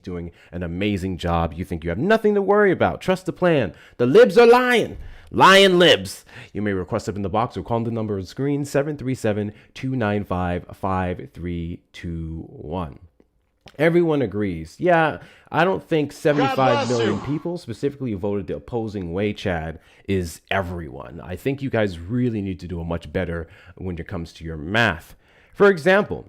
doing an amazing job. You think you have nothing to worry about. Trust the plan. The libs are lying. Lion libs. You may request up in the box or call the number on screen 737-295-5321. Everyone agrees. Yeah, I don't think 75 million people specifically who voted the opposing way, Chad, is everyone. I think you guys really need to do a much better when it comes to your math. For example,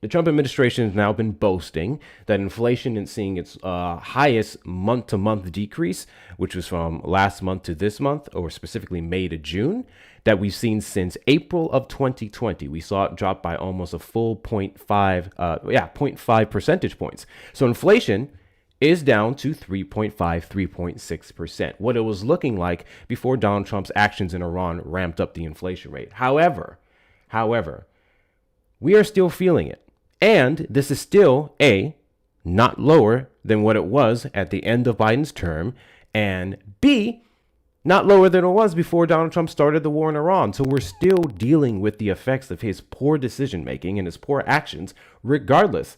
the Trump administration has now been boasting that inflation is seeing its highest month-to-month decrease, which was from last month to this month, or specifically May to June, that we've seen since April of 2020. We saw it drop by almost a full 0.5 percentage points. So inflation is down to 3.5, 3.6%, what it was looking like before Donald Trump's actions in Iran ramped up the inflation rate. However, we are still feeling it. And this is still A, not lower than what it was at the end of Biden's term, and B, not lower than it was before Donald Trump started the war in Iran. So we're still dealing with the effects of his poor decision making and his poor actions regardless.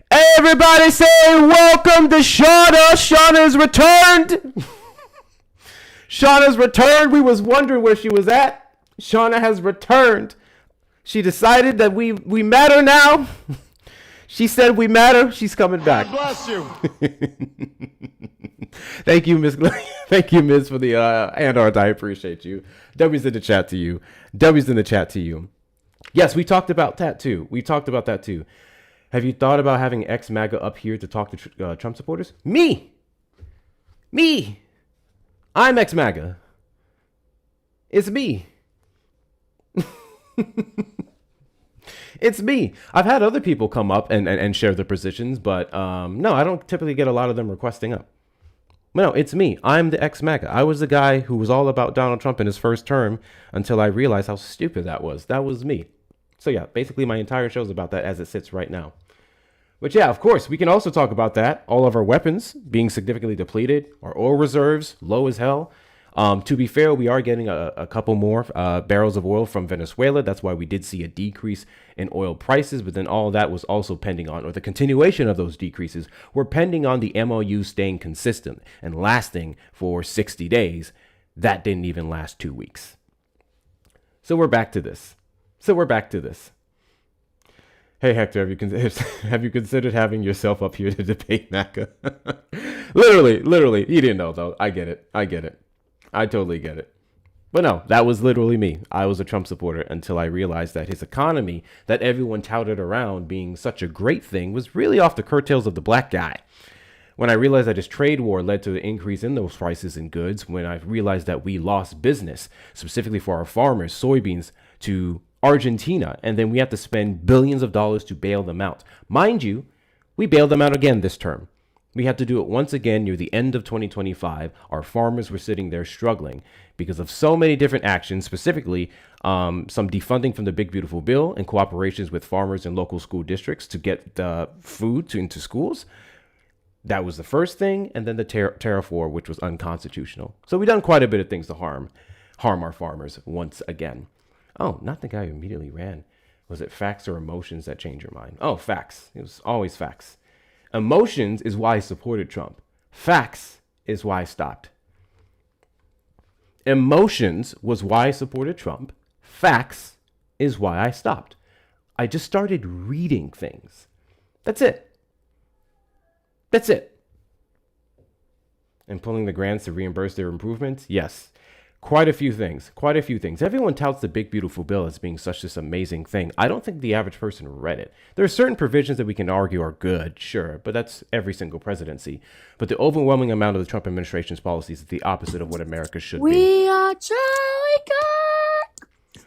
Everybody say welcome to Shauna. Shauna's returned. Shauna's returned. We was wondering where she was at. Shauna has returned. She decided that we matter now. She said we matter. She's coming back. God bless you. Thank you, Miss. Thank you, Miss, for the hand art. I appreciate you. W's in the chat to you. W's in the chat to you. Yes, we talked about that too. Have you thought about having ex-MAGA up here to talk to Trump supporters? Me. I'm ex-MAGA. It's me. It's me. I've had other people come up and share their positions, but no, I don't typically get a lot of them requesting up. No, it's me. I'm the ex-MAGA. I was the guy who was all about Donald Trump in his first term until I realized how stupid that was. That was me. So yeah, basically my entire show is about that as it sits right now. But yeah, of course, we can also talk about that. All of our weapons being significantly depleted, our oil reserves low as hell. To be fair, we are getting a couple more barrels of oil from Venezuela. That's why we did see a decrease in oil prices. But then all that was also pending on, or the continuation of those decreases were pending on the MOU staying consistent and lasting for 60 days. That didn't even last 2 weeks. So we're back to this. Hey, Hector, have you considered having yourself up here to debate MAGA? literally. He didn't know, though. I get it. I totally get it. But no, that was literally me. I was a Trump supporter until I realized that his economy that everyone touted around being such a great thing was really off the curtails of the black guy. When I realized that his trade war led to the increase in those prices in goods, when I realized that we lost business, specifically for our farmers, soybeans, to Argentina, and then we have to spend billions of dollars to bail them out. Mind you, we bailed them out again this term. We had to do it once again near the end of 2025. Our farmers were sitting there struggling because of so many different actions, specifically some defunding from the Big Beautiful Bill and cooperations with farmers and local school districts to get the food into schools. That was the first thing. And then the tariff war, which was unconstitutional. So we've done quite a bit of things to harm our farmers once again. Oh, not the guy who immediately ran. Was it facts or emotions that change your mind? Oh, facts. It was always facts. Emotions is why I supported Trump. Facts is why I stopped. Emotions was why I supported Trump. Facts is why I stopped. I just started reading things. That's it. And pulling the grants to reimburse their improvements? Yes. Quite a few things. Everyone touts the Big Beautiful Bill as being such this amazing thing. I don't think the average person read it. There are certain provisions that we can argue are good, sure, but that's every single presidency. But the overwhelming amount of the Trump administration's policies is the opposite of what America should be. We are Charlie Kirk.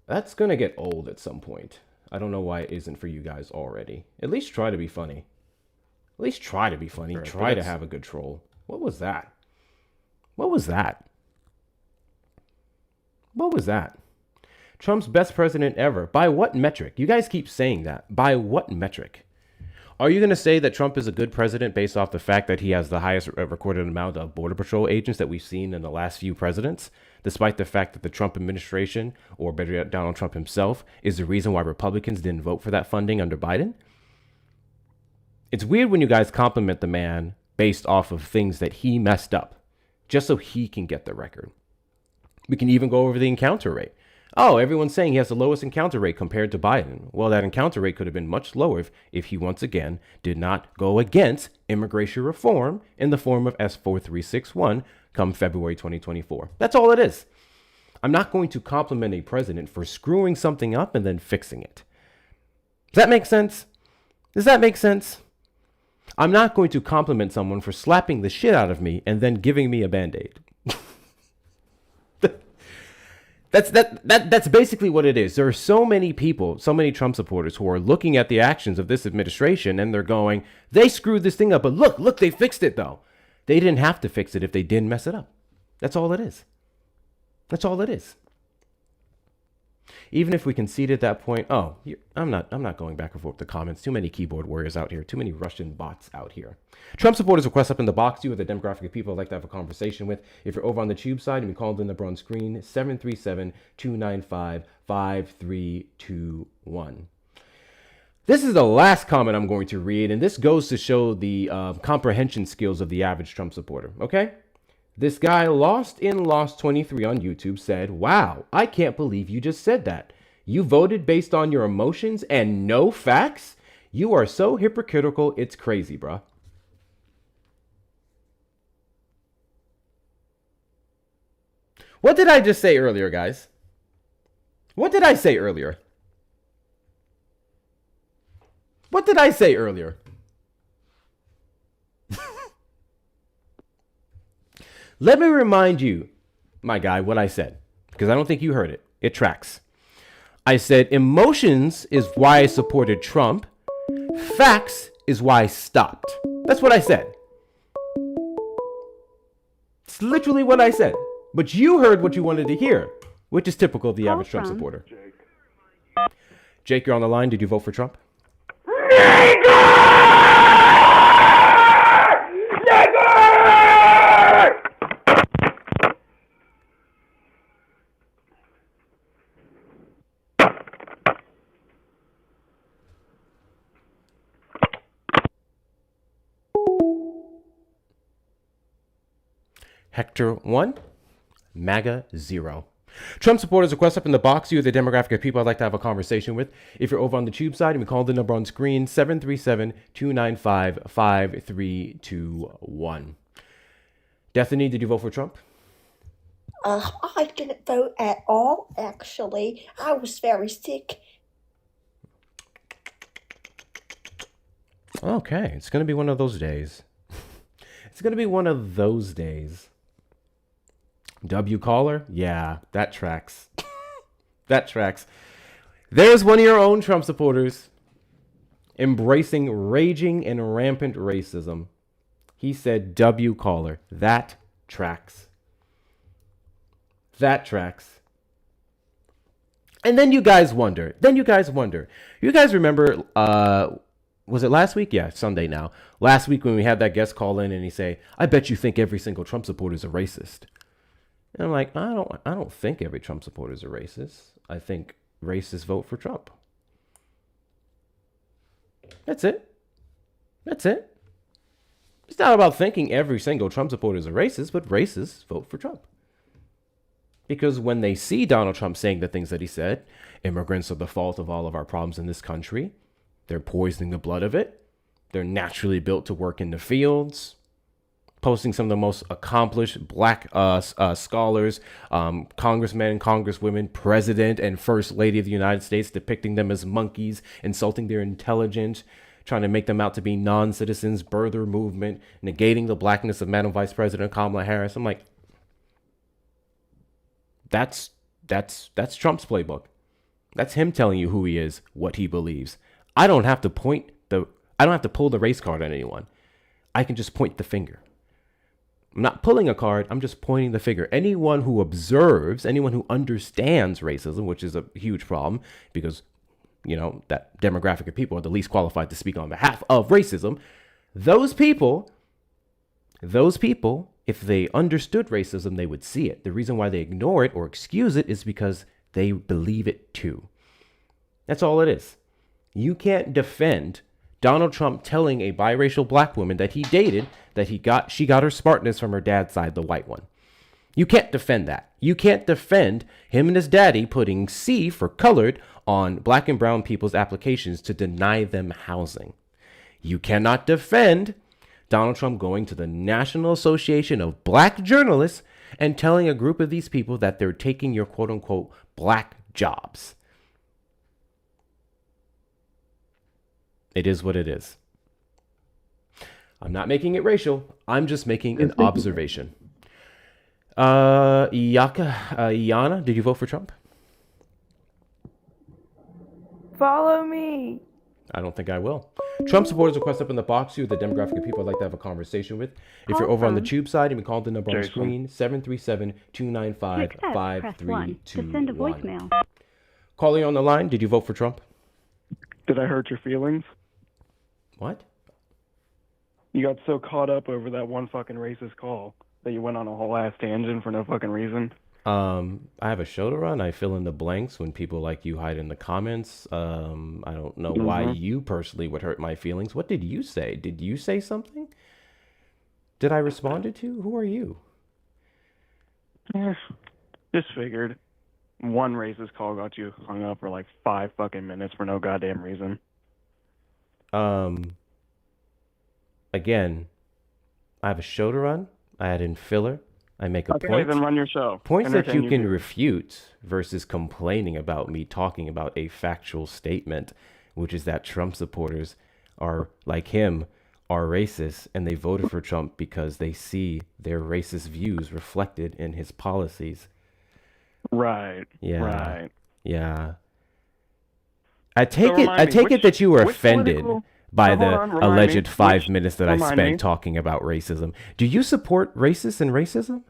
That's going to get old at some point. I don't know why it isn't for you guys already. At least try to be funny. Sure, try to have a good troll. What was that? Trump's best president ever. By what metric? You guys keep saying that. By what metric? Are you going to say that Trump is a good president based off the fact that he has the highest recorded amount of Border Patrol agents that we've seen in the last few presidents, despite the fact that the Trump administration, or better yet, Donald Trump himself, is the reason why Republicans didn't vote for that funding under Biden? It's weird when you guys compliment the man based off of things that he messed up, just so he can get the record. We can even go over the encounter rate. Oh, everyone's saying he has the lowest encounter rate compared to Biden. Well, that encounter rate could have been much lower if he once again did not go against immigration reform in the form of S4361 come February 2024. That's all it is. I'm not going to compliment a president for screwing something up and then fixing it. Does that make sense? Does that make sense? I'm not going to compliment someone for slapping the shit out of me and then giving me a Band-Aid. That's basically what it is. There are so many people, so many Trump supporters who are looking at the actions of this administration and they're going, they screwed this thing up, but look, they fixed it though. They didn't have to fix it if they didn't mess it up. That's all it is. That's all it is. Even if we concede at that point, I'm not going back and forth with the comments. Too many keyboard warriors out here. Too many Russian bots out here. Trump supporters request up in the box. You are the demographic of people I'd like to have a conversation with. If you're over on the tube side and we call the number on screen, 737-295-5321. This is the last comment I'm going to read, and this goes to show the comprehension skills of the average Trump supporter, okay? This guy, Lost 23 on YouTube, said, "Wow, I can't believe you just said that. You voted based on your emotions and no facts? You are so hypocritical, it's crazy, bruh." What did I just say earlier, guys? What did I say earlier? What did I say earlier? Let me remind you, my guy, what I said, because I don't think you heard it. It tracks. I said emotions is why I supported Trump. Facts is why I stopped. That's what I said. It's literally what I said. But you heard what you wanted to hear, which is typical of the average Trump supporter. Jake, you're on the line. Did you vote for Trump? Hector 1, MAGA 0. Trump supporters request up in the box. You are the demographic of people I'd like to have a conversation with. If you're over on the tube side, and we call the number on screen, 737-295-5321. Bethany, did you vote for Trump? I didn't vote at all, actually. I was very sick. Okay, it's going to be one of those days. It's going to be one of those days. W caller? Yeah, that tracks. That tracks. There's one of your own Trump supporters embracing raging and rampant racism. He said W caller. That tracks. That tracks. And then you guys wonder. You guys remember, was it last week? Yeah, Sunday now. Last week when we had that guest call in and he say, "I bet you think every single Trump supporter is a racist." And I'm like, I don't think every Trump supporter is a racist. I think racists vote for Trump. That's it. That's it. It's not about thinking every single Trump supporter is a racist, but racists vote for Trump. Because when they see Donald Trump saying the things that he said, immigrants are the fault of all of our problems in this country. They're poisoning the blood of it. They're naturally built to work in the fields. Posting some of the most accomplished black scholars, congressmen, congresswomen, president, and first lady of the United States, depicting them as monkeys, insulting their intelligence, trying to make them out to be non-citizens, birther movement, negating the blackness of Madam Vice President Kamala Harris. I'm like, that's Trump's playbook. That's him telling you who he is, what he believes. I don't have to pull the race card on anyone. I can just point the finger. I'm not pulling a card. I'm just pointing the finger. Anyone who observes, anyone who understands racism, which is a huge problem because, that demographic of people are the least qualified to speak on behalf of racism. Those people, if they understood racism, they would see it. The reason why they ignore it or excuse it is because they believe it too. That's all it is. You can't defend Donald Trump telling a biracial black woman that he dated that she got her smartness from her dad's side, the white one. You can't defend that. You can't defend him and his daddy putting C for colored on black and brown people's applications to deny them housing. You cannot defend Donald Trump going to the National Association of Black Journalists and telling a group of these people that they're taking your quote unquote black jobs. It is what it is. I'm not making it racial. I'm just making an observation. Iana, did you vote for Trump? Follow me. I don't think I will. Trump supporters request up in the box you the demographic of people I'd like to have a conversation with. If you're over on the tube side, you can call the number on the screen, 737-295-5321. To send a voicemail. Caller on the line, did you vote for Trump? Did I hurt your feelings? What? You got so caught up over that one fucking racist call that you went on a whole ass tangent for no fucking reason. I have a show to run. I fill in the blanks when people like you hide in the comments. I don't know why you personally would hurt my feelings. What did you say? Did you say something? Did I respond to? Who are you? Just figured. One racist call got you hung up for like 5 fucking minutes for no goddamn reason. Again, I have a show to run. I add in filler. I make a point. Then run your show. Points that you can refute versus complaining about me talking about a factual statement, which is that Trump supporters are like him, are racist, and they voted for Trump because they see their racist views reflected in his policies. Right. Yeah. Right. Yeah. I take it that you were offended by the alleged 5 minutes that I spent talking about racism. Do you support racist and racism?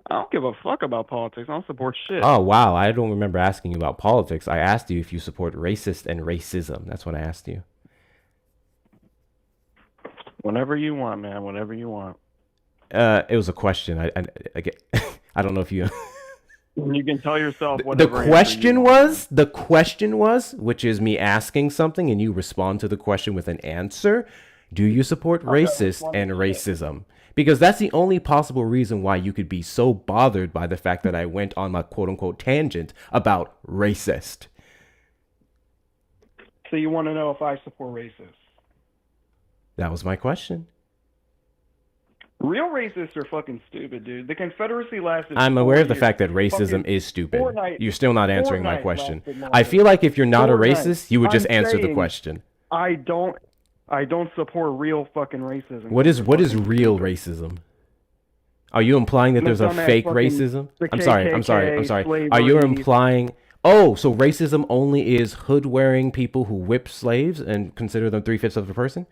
I don't give a fuck about politics. I don't support shit. Oh, wow. I don't remember asking you about politics. I asked you if you support racist and racism. That's what I asked you. Whatever you want, man. Whatever you want. It was a question. I get, I don't know if you... You can tell yourself whatever. The question was, which is me asking something and you respond to the question with an answer. Do you support racist and racism? Because that's the only possible reason why you could be so bothered by the fact that I went on my quote unquote tangent about racist. So you want to know if I support racists? That was my question. Real racists are fucking stupid, dude. The Confederacy lasted. I'm aware of the fact that racism is stupid. You're still not answering my question. I feel like if you're not a racist, you would just answer the question. I don't support real fucking racism. What is real racism? Are you implying that there's a fake racism? I'm sorry. Are you implying... Oh, so racism only is hood-wearing people who whip slaves and consider them 3/5 of a person?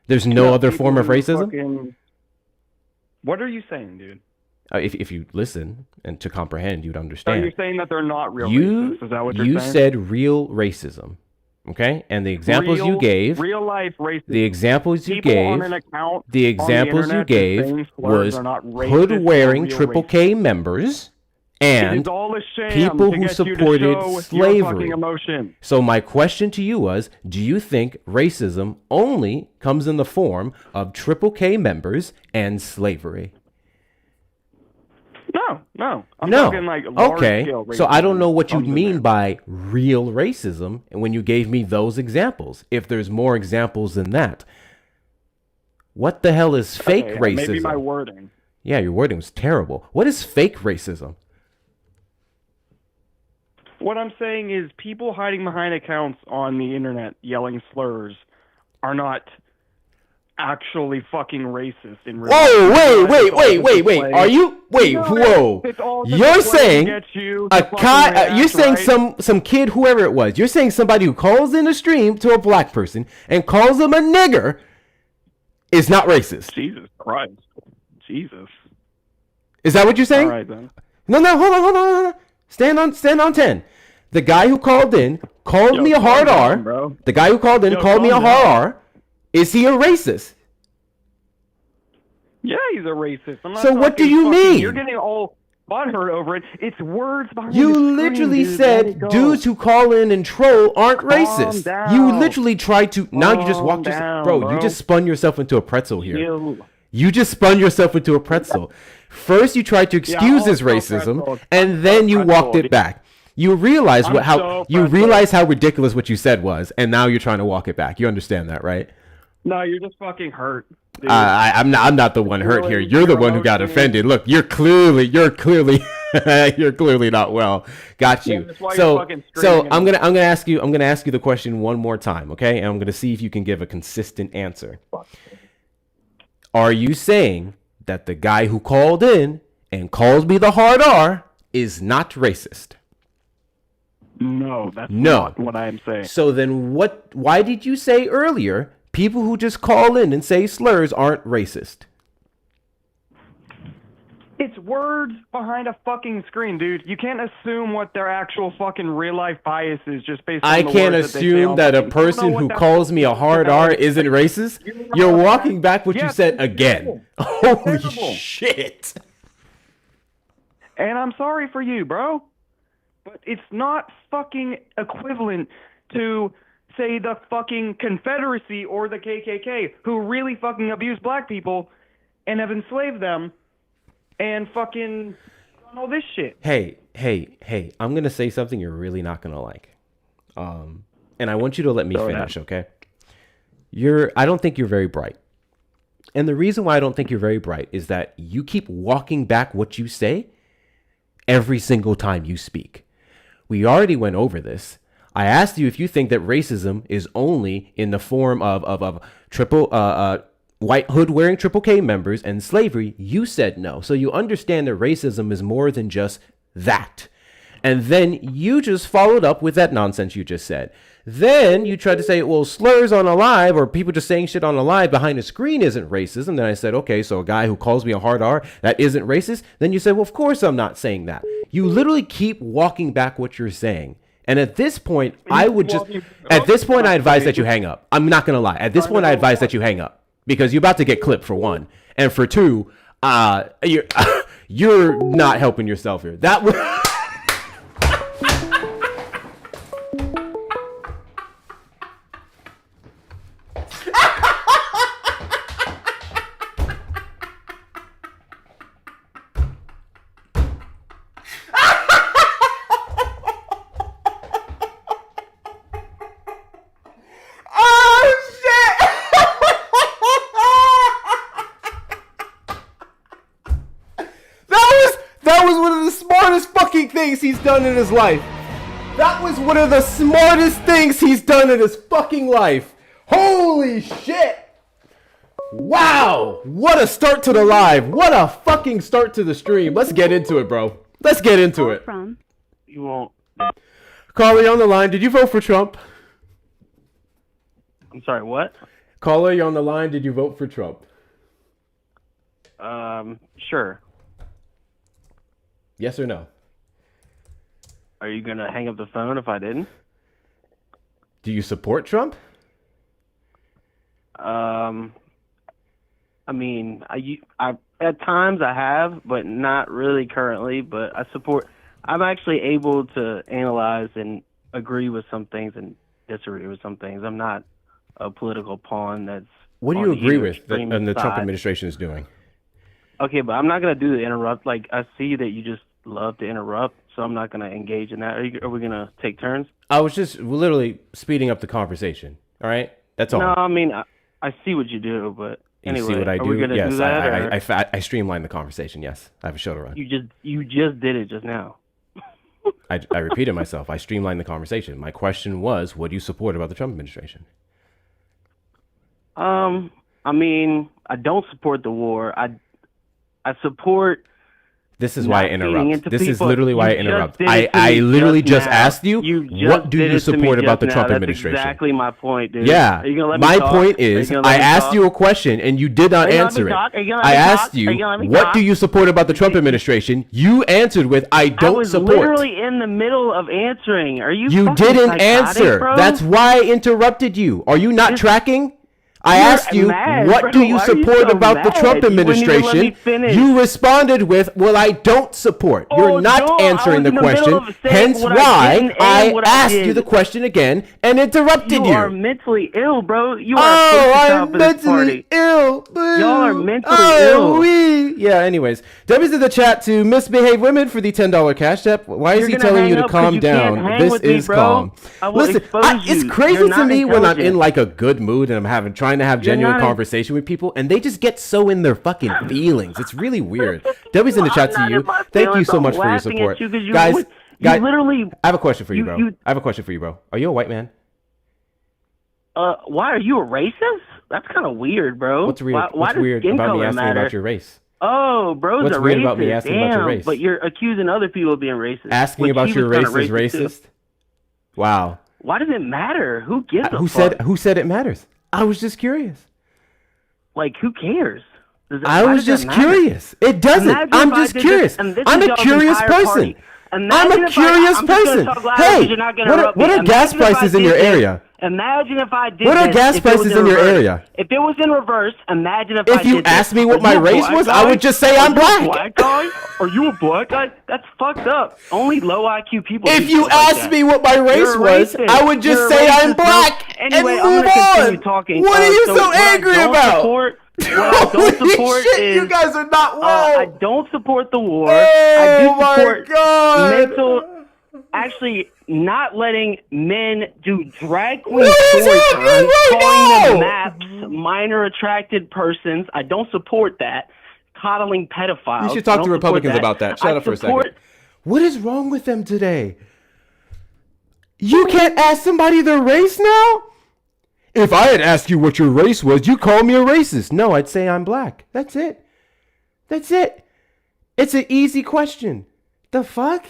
There's no other form of racism? What are you saying, dude? If you listen and to comprehend, you'd understand. Are you saying that they're not real racists? Is that what you're saying? You said real racism, okay? And the examples you gave, real life racism. The examples you People gave, on an account the examples you gave was hood-wearing Triple K members and people who supported slavery. So my question to you was, do you think racism only comes in the form of Triple K members and slavery? No. I'm talking like large scale racism. So I don't know what you mean by real racism when you gave me those examples. If there's more examples than that. What the hell is fake racism? Maybe my wording. Yeah, your wording was terrible. What is fake racism? What I'm saying is people hiding behind accounts on the internet yelling slurs are not actually fucking racist in real life. Wait. Are you... Wait, whoa. You're saying you're saying some kid, whoever it was, you're saying somebody who calls in a stream to a black person and calls them a nigger is not racist. Jesus Christ. Jesus. Is that what you're saying? All right, then. No, hold on. Stand on 10. The guy who called in called me a hard R. Bro. The guy who called in called me a hard R. Is he a racist? Yeah, he's a racist. So what do you mean? You're getting all butthurt over it. It's words behind You the screen, literally dude. Let it said go. dudes who call in and troll aren't racist. down. You literally tried to. Now you just Calm walked yourself. down, Bro, bro. you just spun yourself into a pretzel here. You. You just spun yourself into a pretzel. First, you tried to excuse his racism, and then you walked it back. You realize you realize how ridiculous what you said was, and now you're trying to walk it back. You understand that, right? No, you're just fucking hurt. Dude. I'm not the one hurt here. You're the one who got offended. Look, you're clearly you're clearly not well. Got you. Yeah, that's why you're so fucking so screaming I'm gonna ask you the question one more time, okay? And I'm gonna see if you can give a consistent answer. Are you saying that the guy who called in and called me the hard R is not racist? No, that's not what I am saying. So then why did you say earlier people who just call in and say slurs aren't racist? It's words behind a fucking screen, dude. You can't assume what their actual fucking real life bias is just based on I the can't words that they say assume on that a fucking- You don't know person what who that calls me a hard R isn't racist. You're walking back what you Yeah, said it's again. terrible. Holy Terrible. shit. And I'm sorry for you, bro. But it's not fucking equivalent to, say, the fucking Confederacy or the KKK, who really fucking abuse black people and have enslaved them and fucking done all this shit. Hey, I'm going to say something you're really not going to like. And I want you to let me finish, okay? I don't think you're very bright. And the reason why I don't think you're very bright is that you keep walking back what you say every single time you speak. We already went over this. I asked you if you think that racism is only in the form of triple white hood wearing triple K members and slavery. You said no. So you understand that racism is more than just that. And then you just followed up with that nonsense you just said. Then you tried to say, well, slurs on a live or people just saying shit on a live behind a screen isn't racism. Then I said, okay, so a guy who calls me a hard R, that isn't racist. Then you said, well, of course I'm not saying that. You literally keep walking back what you're saying. And at this point, I advise that you hang up. I'm not going to lie. At this point, I advise that you hang up because you're about to get clipped for one. And for two, you're not helping yourself here. That was... things he's done in his life. That was one of the smartest things he's done in his fucking life. Holy shit. Wow. What a start to the live. What a fucking start to the stream. Let's get into it, bro. Let's get into it. You won't. Caller, on the line. Did you vote for Trump? I'm sorry, what? Caller, you're on the line. Did you vote for Trump? Sure. Yes or no? Are you gonna hang up the phone if I didn't? Do you support Trump? I mean, I at times I have, but not really currently. But I support. I'm actually able to analyze and agree with some things and disagree with some things. I'm not a political pawn that's. What do you agree with that the Trump administration is doing? Okay, but I'm not gonna do the interrupt. Like I see that you just love to interrupt, so I'm not gonna engage in that. Are we gonna take turns? I was just literally speeding up the conversation. All right, that's all. No, I mean I see what you do, but anyway, you see what I do? Are we gonna Yes, do that, I streamlined the conversation. Yes, I have a show to run. You just did it just now. I repeated myself. I streamlined the conversation. My question was, what do you support about the Trump administration? I mean, I don't support the war. I support. This is why I interrupt. This is people. literally why I You interrupt. just did it to I me literally just just now. asked you, what do you support about the Trump administration? That's exactly my point, dude. Yeah, Are you gonna let me my talk? point Are you is, gonna let I me asked talk? you a question and you did not Are you gonna let answer me it. talk? Are you gonna let I me asked talk? you, Are you gonna let me what talk? do you support about the Trump administration? You answered with, I don't I was support. literally in the middle of answering. Are you? You fucking didn't psychotic, answer. bro? That's why I interrupted you. Are you not tracking? I asked you, mad, what bro. do you Why are you support so about the mad? Trump You wouldn't even let administration? me finish. You responded with, well, I don't support. You're Oh, not duh, answering the I was in the middle question, of saying hence what I why didn't and I what I asked you did. the question again and interrupted You you. are mentally ill, bro. You are Oh, a pussy I'm top of this mentally party. ill. Y'all are mentally oh, ill. We. Yeah, anyways. Debbie's in the chat to misbehave women for the $10 cash app. Why is You're he gonna telling hang you to up 'cause calm you can't down? hang This with me, is bro. calm. I will Listen, expose it's you. crazy You're to not me when I'm in intelligent. like a good mood and I'm trying to have genuine conversation with people and they just get so in their fucking feelings. It's really weird. Debbie's in the chat to I'm not you. in my Thank you feelings. so I'm much for your laughing at support. you 'cause you Guys, literally. I have a question for you, you- bro. you- I have a question for you, bro. Are you a white man? Why are you a racist? That's kind of weird, bro. What's weird? Why What's does weird skin about me color asking matter? about your race? Oh, bro's What's a weird racist. about me asking about your Damn, race? but you're accusing other people of being racist. Asking which about he your was race kinda is racist? too. Wow. Why does it matter? Who gives a Who fuck? said it matters? I was just curious. Like, who cares? I was just curious. It doesn't. Imagine I'm if I just did curious. this, and this I'm is a y'all's curious entire person. party. I'm Imagine a if curious I'm just gonna person. talk louder Hey, because you're not gonna interrupt what me. are gas Imagine if I prices in did your this- area? Imagine if I did What are this, gas if it was prices in your reverse. area? If it was in reverse, imagine if I If did you this. asked me what Are my you a race black was, guy? I would just say Are I'm you a black. black guy? Are you a black guy? That's fucked up. Only low IQ people. If do you shit like asked that. me what my race You're a was, racist. I would just You're a say I'm racist, bro. black Anyway, and I'm move gonna continue on. talking. What are you so what I angry don't about? Support, what I don't Holy support shit, is you guys are not well. I don't support the war. Oh I do my support God. mental. Actually, not letting men do drag queen What is story happening time, right calling them now? maps, minor attracted persons. I don't support that. Coddling pedophiles. You should I talk don't to support Republicans that. about that. Shut I up for a support- second. What is wrong with them today? You can't ask somebody their race now? If I had asked you what your race was, you call me a racist. No, I'd say I'm black. That's it. That's it. It's an easy question. The fuck?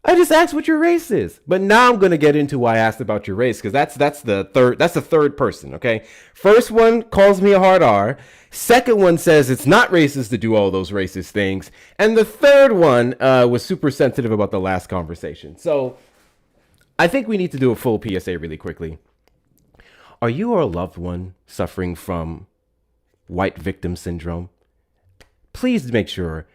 I just asked what your race is. But now I'm going to get into why I asked about your race, because that's the third person, okay? First one calls me a hard R. Second one says it's not racist to do all those racist things. And the third one was super sensitive about the last conversation. So I think we need to do a full PSA really quickly. Are you or a loved one suffering from white victim syndrome? Please make sure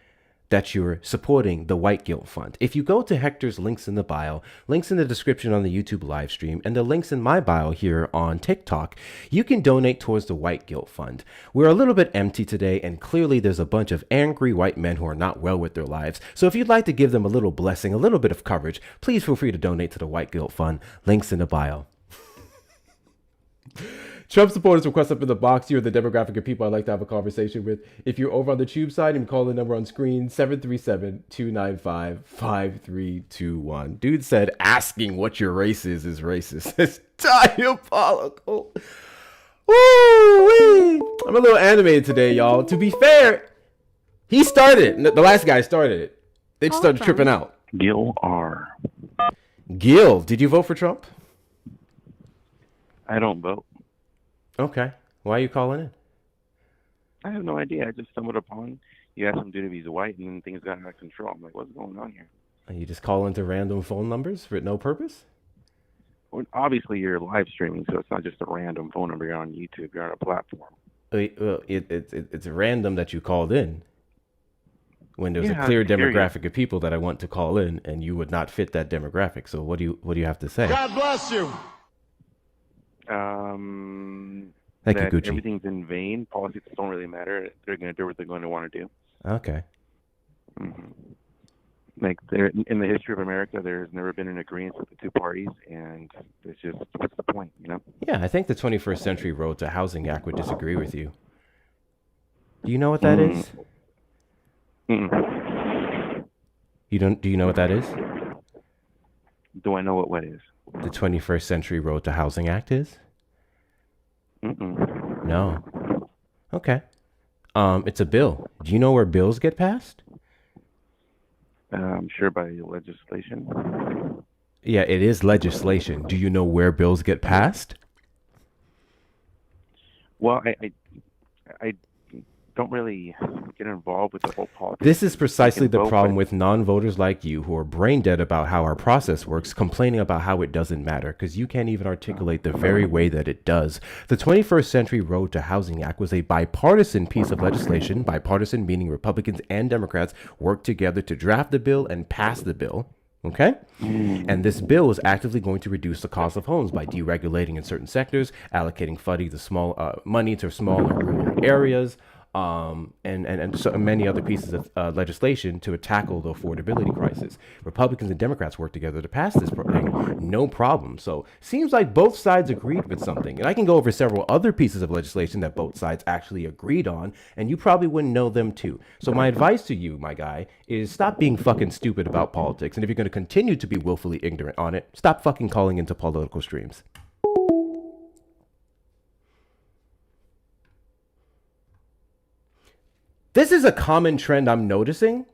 that you're supporting the White Guilt Fund. If you go to Hector's links in the bio, links in the description on the YouTube live stream, and the links in my bio here on TikTok, you can donate towards the White Guilt Fund. We're a little bit empty today, and clearly there's a bunch of angry white men who are not well with their lives. So if you'd like to give them a little blessing, a little bit of coverage, please feel free to donate to the White Guilt Fund. Links in the bio. Trump supporters request up in the box. You're the demographic of people I'd like to have a conversation with. If you're over on the tube side, and call the number on screen, 737-295-5321. Dude said asking what your race is racist. It's diabolical. Woo-wee. I'm a little animated today, y'all. To be fair, he started it. The last guy started it. They just started tripping out. Gil R. Gil, did you vote for Trump? I don't vote. Okay. Why are you calling in? I have no idea. I just stumbled upon. You asked some dude if he's white, and then things got out of control. I'm like, what's going on here? And you just call into random phone numbers for no purpose? Well, obviously, you're live streaming, so it's not just a random phone number. You're on YouTube. You're on a platform. Well, it's random that you called in when there's Yeah, a clear I hear you. demographic of people that I want to call in, and you would not fit that demographic. So what do you have to say? God bless you. Thank you, That Gucci. everything's in vain. Politics don't really matter. They're going to do what they're going to want to do. Okay. Like in the history of America, there's never been an agreement with the two parties, and it's just what's the point, you know? Yeah, I think the 21st Century Road to Housing Act would disagree with you. Do you know what that is? Do you know what that is? Do I know what is? The 21st Century Road to Housing Act is? No. Okay. It's a bill. Do you know where bills get passed? I'm sure by legislation. Yeah, it is legislation. Do you know where bills get passed? Well, don't really get involved with the whole politics. This is precisely the vote, problem but- with non-voters like you who are brain dead about how our process works, complaining about how it doesn't matter, because you can't even articulate the very way that it does. The 21st Century Road to Housing Act was a bipartisan piece of legislation, bipartisan meaning Republicans and Democrats worked together to draft the bill and pass the bill. Okay? And this bill is actively going to reduce the cost of homes by deregulating in certain sectors, allocating money to small and rural areas, and so many other pieces of legislation to tackle the affordability crisis. Republicans and Democrats worked together to pass this thing, no problem. So seems like both sides agreed with something. And I can go over several other pieces of legislation that both sides actually agreed on, and you probably wouldn't know them too. So my advice to you, my guy, is stop being fucking stupid about politics. And if you're going to continue to be willfully ignorant on it, stop fucking calling into political streams. This is a common trend I'm noticing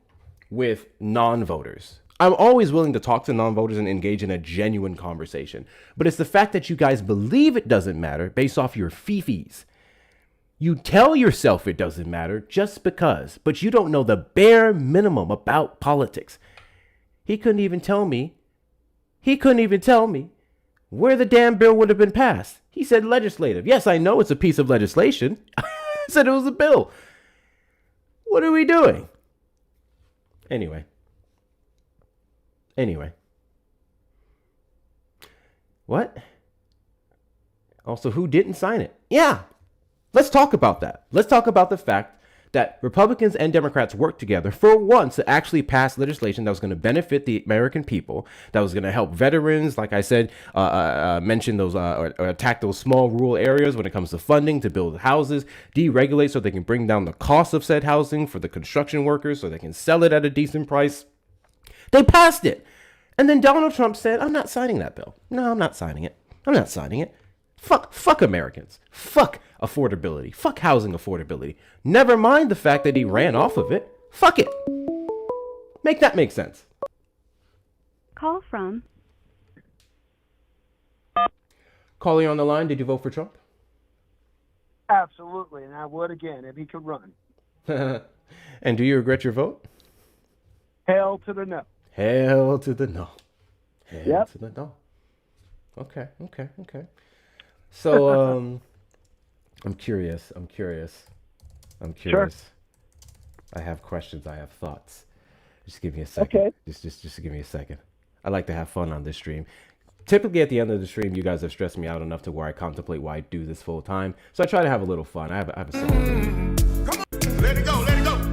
with non-voters. I'm always willing to talk to non-voters and engage in a genuine conversation. But it's the fact that you guys believe it doesn't matter based off your fifis. You tell yourself it doesn't matter just because, but you don't know the bare minimum about politics. He couldn't even tell me where the damn bill would have been passed. He said legislative. Yes, I know it's a piece of legislation. I said it was a bill. What are we doing? Anyway. What? Also, who didn't sign it? Yeah. Let's talk about that. Let's talk about the fact that Republicans and Democrats worked together for once to actually pass legislation that was going to benefit the American people, that was going to help veterans, like I said, mention those or attack those small rural areas when it comes to funding to build houses, deregulate so they can bring down the cost of said housing for the construction workers so they can sell it at a decent price. They passed it. And then Donald Trump said, I'm not signing that bill. No, I'm not signing it. Fuck Americans. Fuck affordability. Fuck housing affordability. Never mind the fact that he ran off of it. Fuck it. Make that make sense. Call from. Caller, on the line. Did you vote for Trump? Absolutely, and I would again if he could run. And do you regret your vote? Hell to the no. Hell to the no. Hell Yep. to the no. Okay. So, I'm curious. Sure. I have questions. I have thoughts. Just give me a second. Okay. Just give me a second. I like to have fun on this stream. Typically, at the end of the stream, you guys have stressed me out enough to where I contemplate why I do this full time. So I try to have a little fun. I have a song. Come on, let it go.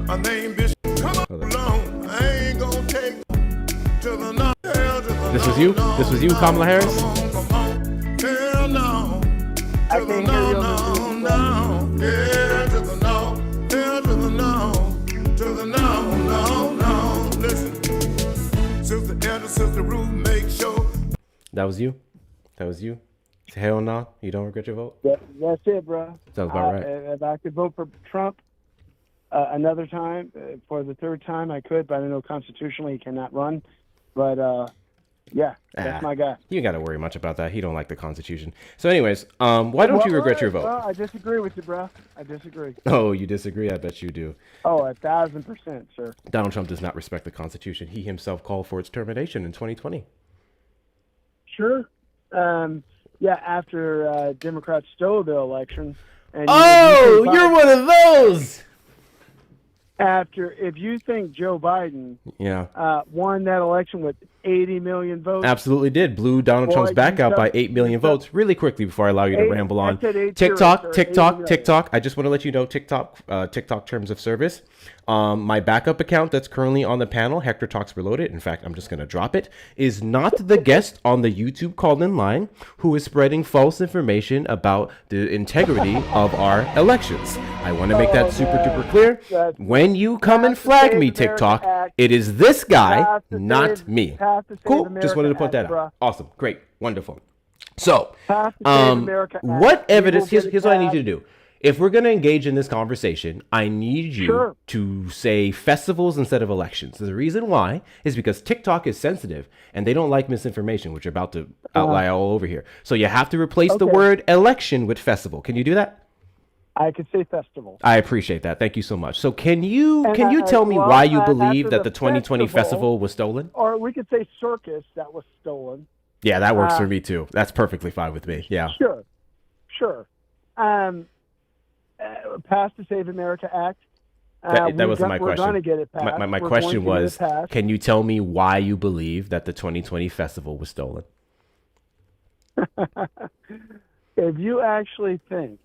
My name is. Come on, I ain't gonna take to the no. This was you? This was you, Kamala Harris? Come on, hell no. I can't hear you on the No, yeah, to the no, hell to the no, to the no. Listen, Sister Elder, Sister Ruth, make sure. That was you? Hell no? You don't regret your vote? That's it, bro. Sounds about right. If I could vote for Trump another time, for the third time, I could, but I know constitutionally he cannot run. But yeah, that's my guy. You ain't got to worry much about that. He don't like the Constitution. So anyways, why don't you regret your vote? Well, I disagree with you, bro. I disagree. Oh, you disagree? I bet you do. Oh, 1,000%, sir. Donald Trump does not respect the Constitution. He himself called for its termination in 2020. Sure. Yeah, after Democrats stole the election. And you're one of those! If you think Joe Biden won that election with 80 million votes. Absolutely did. Blew Donald Trump's back out by 8 million votes. Really quickly before I allow you to ramble on. TikTok. I just want to let you know, TikTok terms of service. My backup account that's currently on the panel, Hector Talks Reloaded, in fact, I'm just going to drop it, is not the guest on the YouTube call-in line who is spreading false information about the integrity of our elections. I want to make that super duper clear. When you come and flag me, TikTok, it is this guy, not me. Cool. Just wanted to put that out. Awesome. Great. Wonderful. So, what evidence? Here's what I need you to do. If we're going to engage in this conversation, I need you to say festivals instead of elections. The reason why is because TikTok is sensitive and they don't like misinformation, which are about to outlie all over here. So you have to replace the word election with festival. Can you do that? I could say festival. I appreciate that. Thank you so much. So can you And tell me well, why you after believe that the the 2020 festival, festival was stolen? Or we could say circus that was stolen. Yeah, that works for me too. That's perfectly fine with me. Yeah. Sure. Passed the Save America Act. That wasn't my We're question. going to get it passed. My We're question going to get was, it passed. can you tell me why you believe that the 2020 festival was stolen? If you actually think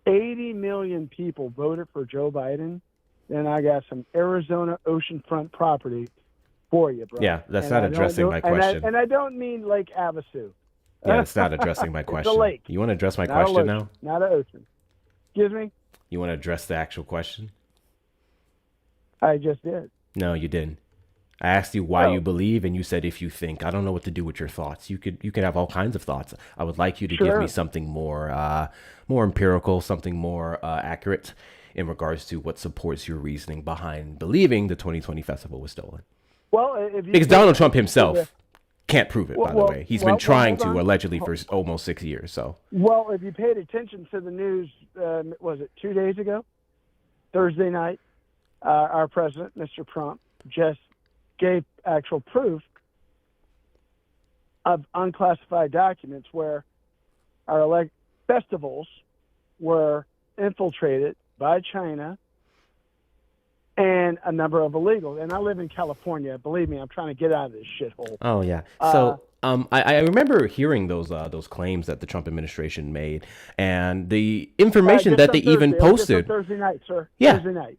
80 million people voted for Joe Biden, then I got some Arizona oceanfront property for you, bro. Yeah, that's And not I don't addressing do- my and I- question. And I don't mean Lake Havasu. Yeah, it's not addressing my It's a question. lake. You want to address my Not a question ocean, now? Not an ocean. Excuse me? You want to address the actual question? I just did. No, you didn't. I asked you why Oh. you believe, and you said if you think. I don't know what to do with your thoughts. You could have all kinds of thoughts. I would like you to give me Sure. something more empirical, something more accurate in regards to what supports your reasoning behind believing the 2020 festival was stolen. Well, if you Because Donald Trump himself can't prove it, by the Well, way. He's well, been trying hold to, on. allegedly, for almost 6 years. So Well, if you paid attention to the news, was it 2 days ago? Thursday night, our president, Mr. Trump, just gave actual proof of unclassified documents where our festivals were infiltrated by China and a number of illegals. And I live in California. Believe me, I'm trying to get out of this shithole. Oh yeah. So I remember hearing those claims that the Trump administration made, and the information Just that on they even Thursday. It was just on posted. Thursday night, sir. Yeah. Thursday night.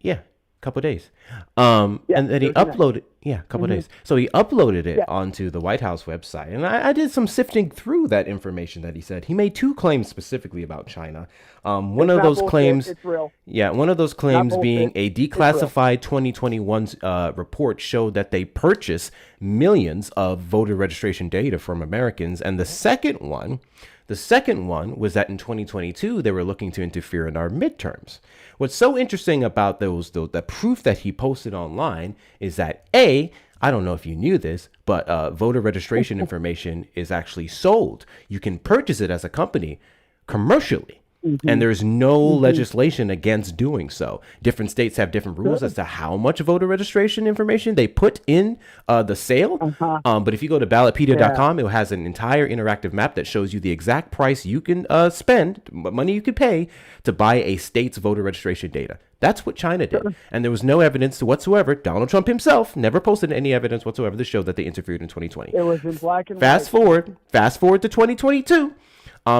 Yeah, a couple of days. And then he Thursday night. uploaded. Yeah, a couple of days. So he uploaded it Yeah. onto the White House website, and I did some sifting through that information that he said. He made two claims specifically about China. One It's of not those bullshit. claims. It's real. Yeah, one of those claims bullshit. being a It's real. declassified 2021 report showed that they purchased millions of voter registration data from Americans, and the second one was that in 2022 they were looking to interfere in our midterms. What's so interesting about the proof that he posted online is that I don't know if you knew this, but voter registration information is actually sold. You can purchase it as a company commercially. And there's no legislation against doing so. Different states have different rules as to how much voter registration information they put in the sale. But if you go to ballotpedia.com, it has an entire interactive map that shows you the exact price you can spend, money you could pay to buy a state's voter registration data. That's what China did. And there was no evidence whatsoever. Donald Trump himself never posted any evidence whatsoever to show that they interfered in 2020. It was in black and Fast white. forward to 2022.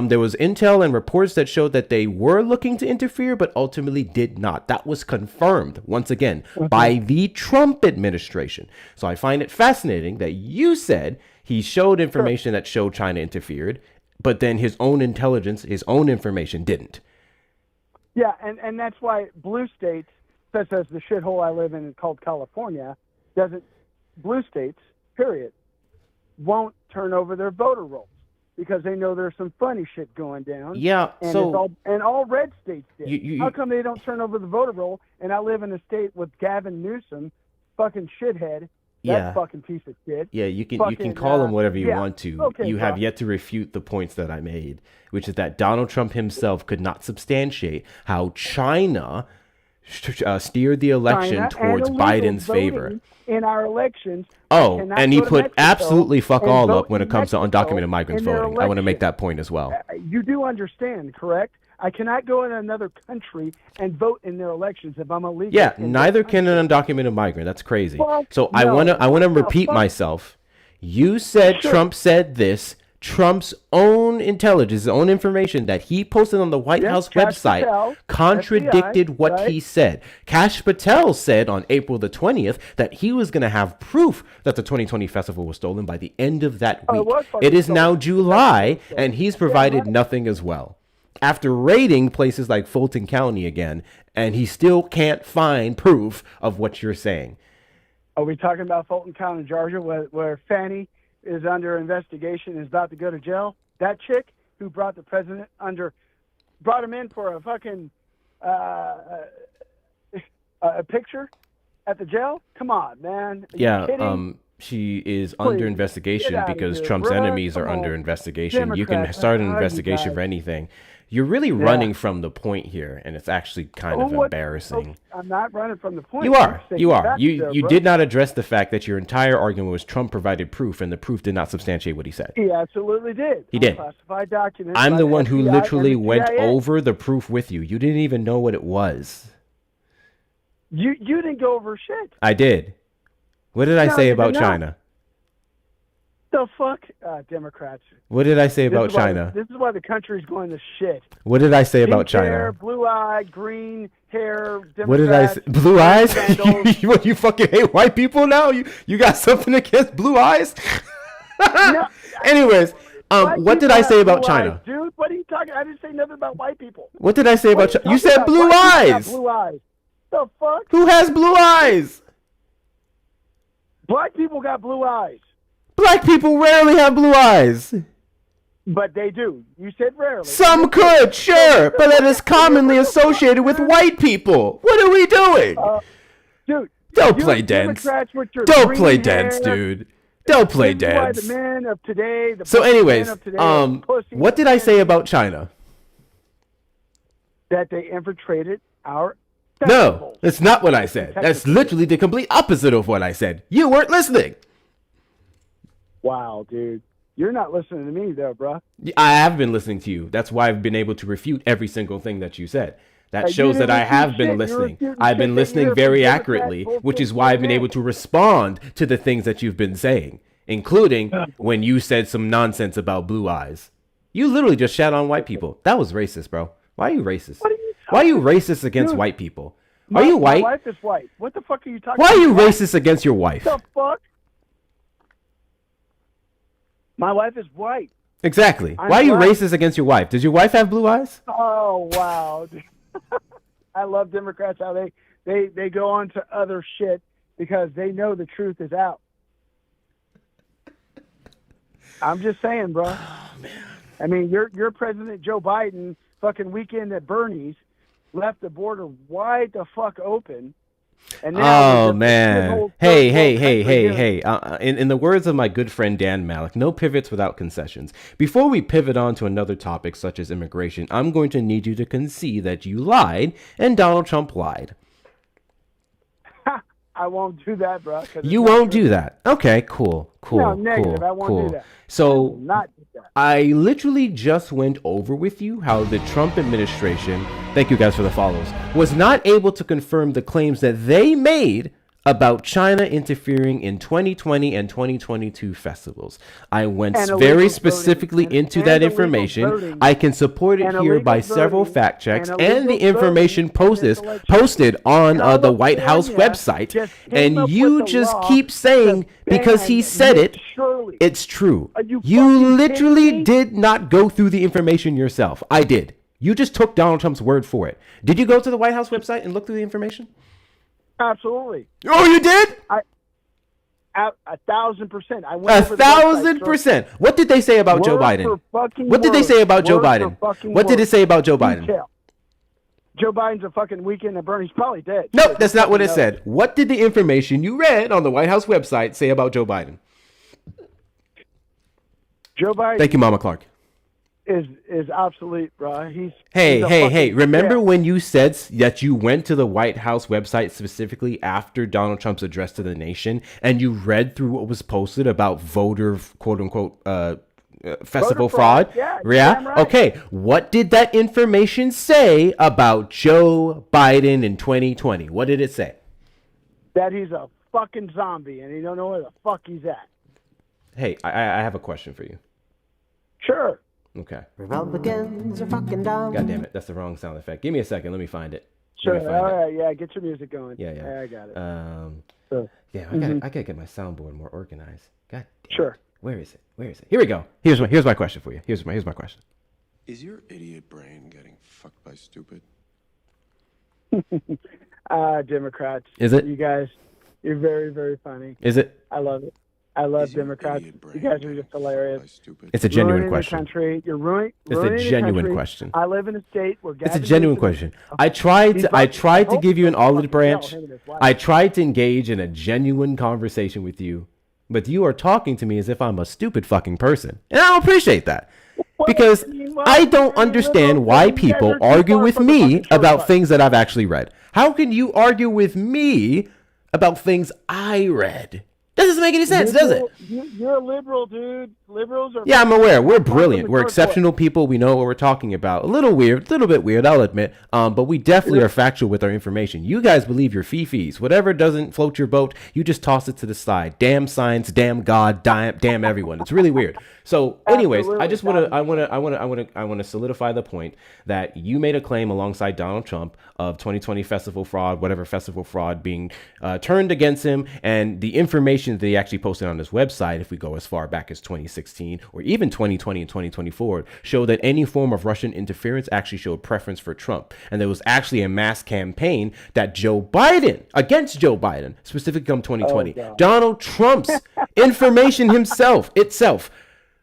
There was intel and reports that showed that they were looking to interfere, but ultimately did not. That was confirmed, once again, by the Trump administration. So I find it fascinating that you said he showed information that showed China interfered, but then his own intelligence, his own information didn't. Yeah, and that's why blue states, such as the shithole I live in called California, blue states, period, won't turn over their voter rolls because they know there's some funny shit going down. Yeah, and so all red states did. How you come they don't turn over the voter roll? And I live in a state with Gavin Newsom, fucking shithead. That fucking piece of shit. Yeah, you can call him whatever you want to. Okay, you have yet to refute the points that I made, which is that Donald Trump himself could not substantiate how China steered the election towards Biden's favor. In our elections. Oh, and he put absolutely fuck all vote up when it comes to undocumented migrants in their voting. I want to make election. that point as well. You do understand, correct? I cannot go in another country and vote in their elections if I'm illegal. Yeah, neither can an undocumented migrant. That's crazy. Well, So no. I want to repeat fuck. myself. You said Sure. Trump said this. Trump's own intelligence, his own information that he posted on the White House Kash website Patel, contradicted FBI, what right? he said. Kash Patel said on April the 20th that he was going to have proof that the 2020 festival was stolen by the end of that Oh, it week. was fucking It is stolen. now July, and he's provided right. nothing as well. After raiding places like Fulton County again, and he still can't find proof of what you're saying. Are we talking about Fulton County, Georgia, where Fannie is under investigation and is about to go to jail? That chick who brought the president brought him in for a fucking a picture at the jail? Come on, man. Are you kidding? She is Please, under investigation get outta because here, Trump's bruh. enemies are Come under on. investigation. You can Democrats, start an how you investigation guys? for anything. You're really running from the point here, and it's actually kind of embarrassing. I'm not running from the point. You I'm are. sticking You are. back You there, you bro. did not address the fact that your entire argument was Trump provided proof, and the proof did not substantiate what he said. He absolutely did. He did. Classified documents. I'm by the one who FBI and literally the went CIA. over the proof with you. You didn't even know what it was. You didn't go over shit. I did. What did I No, say you about did not. China? The fuck, Democrats. What did I say This about is why- China? This is why the country's going to shit. What did I say about Pink hair, China? blue-eyed, green hair. Democrats, What did I say? Blue eyes? sandals. you fucking hate white people now? You got something against blue eyes? No, Anyways, white what did people I say have about blue China? eyes, dude, what are you talking? I didn't say nothing about white people. What did I say about China? You said blue White people got eyes. Blue eyes. The fuck? Who has blue eyes? Black people got blue eyes, Black people rarely have blue eyes. but they do. You said rarely. Some could, sure, but that is commonly associated with white people. What are we doing? Dude, Don't you play dance. Democrats with your Don't green play hair, dance, dude. Don't play this is why dance. the men of today, the So men anyways, of today are pussy what did I men say about China? that they infiltrated our No, festivals. that's not what I said. That's literally the complete opposite of what I said. You weren't listening. Wow, dude. You're not listening to me, though, bro. I have been listening to you. That's why I've been able to refute every single thing that you said. That You shows that didn't I have refute been shit. You're listening. refuting I've been shit that you listening hear very from Democrats, accurately, which bullshit is why I've been CNN. able to respond to the things that you've been saying, including when you said some nonsense about blue eyes. You literally just shat on white people. That was racist, bro. Why are you racist? What are you Why are you talking- racist against Dude, white people? Are you white? My wife is white. What the fuck are you talking Why about? are you racist against your wife? What the fuck? My wife is white. Exactly. I'm Why are you black. racist against your wife? Does your wife have blue eyes? Oh, wow. I love Democrats how they go on to other shit because they know the truth is out. I'm just saying, bro. Oh, man. I mean, your President Joe Biden fucking weekend at Bernie's left the border wide the fuck open. And now Oh we're just a man! shithole Hey, third hey, world hey, country hey, here. hey! In the words of my good friend Dan Malik, no pivots without concessions. Before we pivot on to another topic such as immigration, I'm going to need you to concede that you lied and Donald Trump lied. I won't do that, bro. 'cause You it's not won't true. do that. Okay, cool, No, negative. cool, I won't cool. do that. I So will not do that. I literally just went over with you how the Trump administration, thank you guys for the follows, was not able to confirm the claims that they made about China interfering in 2020 and 2022 festivals. I went And illegal very voting, specifically and- into and that illegal information. voting, I can support it and here by illegal several voting, fact checks and and the illegal information voting in this election. posted on the White House California website. just came And up you with a just law keep saying to because he ban said Nick it, Shirley. it's true. Are you You fucking literally kidding me? did not go through the information yourself. I did. You just took Donald Trump's word for it. Did you go to the White House website and look through the information? Absolutely. Oh, you did? 1,000%. I went over the website, sir. 1,000%. What did they say about Joe Word Biden? for fucking What did they word. say about Joe Word for Biden? fucking What did word. it say about Joe Biden? Detail. Joe Biden's a fucking weekend at Bernie's probably dead. Nope, that's not what it No. said. What did the information you read on the White House website say about Joe Biden? Joe Biden Thank you, Mama Clark. is obsolete, bro. He's Hey, he's a hey, fucking hey. Remember jail. when you said that you went to the White House website specifically after Donald Trump's address to the nation and you read through what was posted about voter, quote unquote, festival Voter fraud. fraud? Yeah, you're damn right. Okay. What did that information say about Joe Biden in 2020? What did it say? that he's a fucking zombie and he don't know where the fuck he's at. Hey, I have a question for you. Sure. Okay. Republicans are fucking dumb. God damn it. That's the wrong sound effect. Give me a second. Let me find it. Sure. Let me find All it. right. Yeah. Get your music going. Yeah. I got it. Yeah, I gotta get my soundboard more organized. God damn. Sure. Where is it? Here we go. Here's my question for you. Here's my question. Is your idiot brain getting fucked by stupid? Democrats. Is it? You guys, you're very, very funny. Is it? I love it. I love Democrats. You guys are just hilarious. It's a genuine Ruining question. The country. You're ruining It's a ruining the genuine country. question. I live in a state where It's a Gavin genuine Newsom- question. I tried to give you an olive fucking branch. hell, him and his wife. I tried to engage in a genuine conversation with you. but you are talking to me as if I'm a stupid fucking person. And I don't appreciate that. Because I don't understand why people argue with me about things that I've actually read. How can you argue with me about things I read? That doesn't make any sense, does it? You're a liberal, dude. Liberals are... Yeah, I'm aware. We're brilliant. We're exceptional people. We know what we're talking about. A little bit weird, I'll admit. But we definitely are factual with our information. You guys believe your fifis. Whatever doesn't float your boat, you just toss it to the side. Damn science, damn God, damn everyone. It's really weird. So, anyways, I just want to solidify the point that you made a claim alongside Donald Trump of 2020 festival fraud, whatever festival fraud being turned against him, and the information that he actually posted on his website, if we go as far back as 2016 or even 2020 and 2024, show that any form of Russian interference actually showed preference for Trump. And there was actually a mass campaign that against Joe Biden, specifically come 2020, Donald Trump's information itself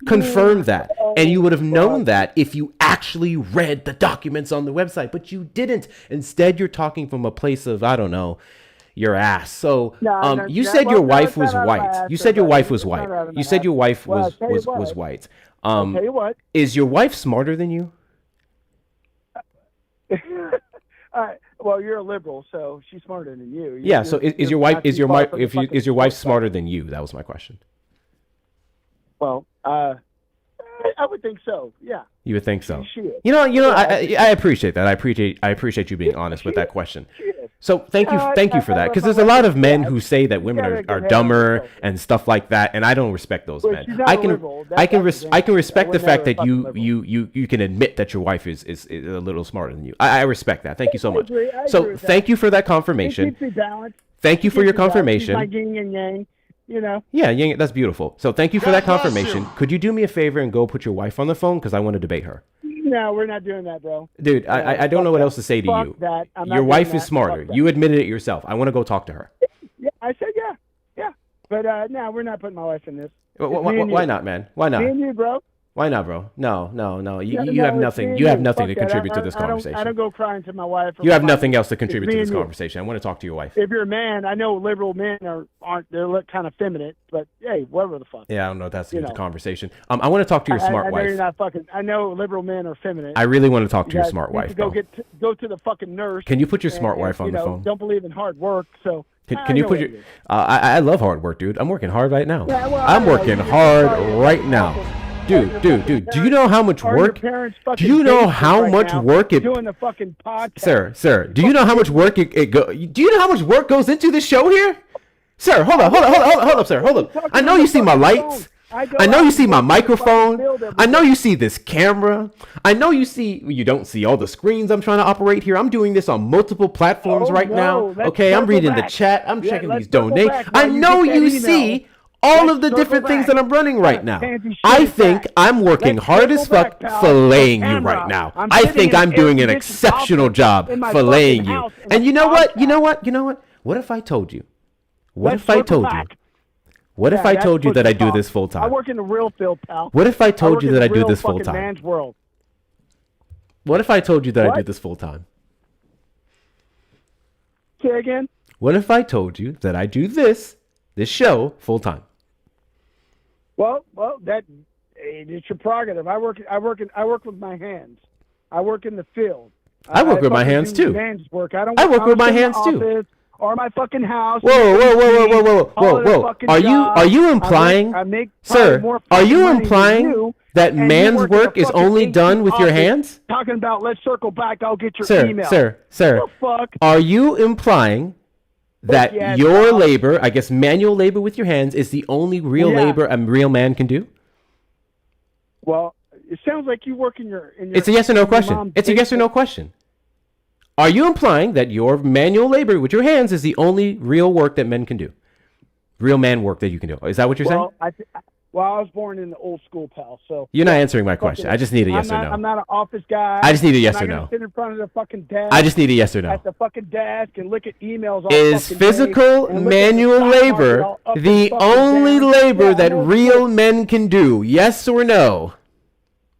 confirmed that. And you would have known that if you actually read the documents on the website, but you didn't. Instead, you're talking from a place of, I don't know, your ass. So you said your wife was white. You said your wife was white. You said your wife was white. I'll tell you what. Is your wife smarter than you? Well, you're a liberal, so she's smarter than you. Yeah. So is your wife smarter than you? That was my question. Well, I would think so. Yeah. You would think so. She is. You know. I appreciate that. I appreciate you being honest with that question. So thank you for that, because there's a lot of men who say that women are dumber and stuff like that, and I don't respect those men. I can respect the fact that you can admit that your wife is a little smarter than you. I respect that. Thank you so much. So thank you for that confirmation. Thank you for your confirmation. My yin and yang. You know. Yeah, that's beautiful. So thank you for that confirmation. Could you do me a favor and go put your wife on the phone, because I want to debate her? No, we're not doing that, bro. Dude, I don't know what else to say to you. Your wife is smarter. You admitted it yourself. I want to go talk to her. Yeah, I said yeah. But no, we're not putting my wife in this. Why not, man? Why not? Me and you, bro. Why not, bro? No. You have nothing. You have nothing to contribute to this conversation. I don't go crying to my wife. You have nothing else to contribute to this conversation. I want to talk to your wife. If you're a man, I know liberal men aren't. They look kind of feminine, but hey, whatever the fuck. Yeah, I don't know if that's the conversation. I want to talk to your smart wife. I know you're not fucking. I know liberal men are feminine. I really want to talk to your smart wife. Go to the fucking nurse. Can you put your smart wife on the phone? Don't believe in hard work, so. Can you put your? I love hard work, dude. I'm working hard right now. I'm working hard right now. Dude, do you know how much work? Do you know how much work it? Doing the fucking podcast. Sir, do you know how much work do you know how much work goes into this show here? Sir, hold up, sir, hold up. I know you see my lights. I know you see my microphone. I know you see this camera. I know you don't see all the screens I'm trying to operate here. I'm doing this on multiple platforms right now. Okay, I'm reading the chat. I'm checking these donations. I know you see all of the different things that I'm running right now. I think I'm working hard as fuck filleting you right now. I think I'm doing an exceptional job filleting you. And you know what? What if I told you? What if I told you that I do this full time? I work in the real field, pal. What if I told you that I do this full time? What if I told you that I do this full time? Say again? What if I told you that I do this show full time? Well, it's your prerogative. I work with my hands. I work in the field. I work with my hands too. Man's work. I work with my hands too. Or my fucking house. Whoa! Are you implying, sir? Are you implying that man's work is only done with your hands? Talking about, let's circle back. I'll get your email. Sir. What the fuck? Are you implying that your labor, I guess manual labor with your hands, is the only real labor a real man can do? Well, it sounds like you work in your it's a yes or no question. It's a yes or no question. Are you implying that your manual labor with your hands is the only real work that men can do? Real man work that you can do? Is that what you're saying? I was born in the old school, pal. So you're not answering my question. I just need a yes or no. I'm not an office guy. I just need a yes or no. Sit in front of the fucking desk. I just need a yes or no. At the fucking desk and look at emails. All is physical manual labor the only labor that real men can do? Yes or no?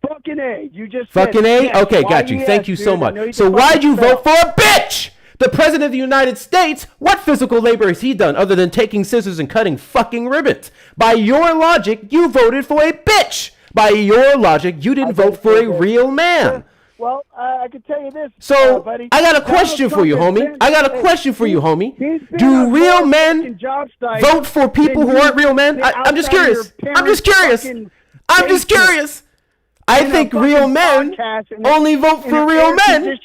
Fucking A. You just fucking A. Okay, got you. Thank you so much. So why'd you vote for a bitch? The president of the United States, what physical labor has he done other than taking scissors and cutting fucking ribbons? By your logic, you voted for a bitch. By your logic, you didn't vote for a real man. Well, I can tell you this, So, buddy. I got a question for you, homie. I got a question for you, homie. Do real men vote for people who aren't real men? I'm just curious. I'm just curious. I'm just curious. I think real men only vote for real men.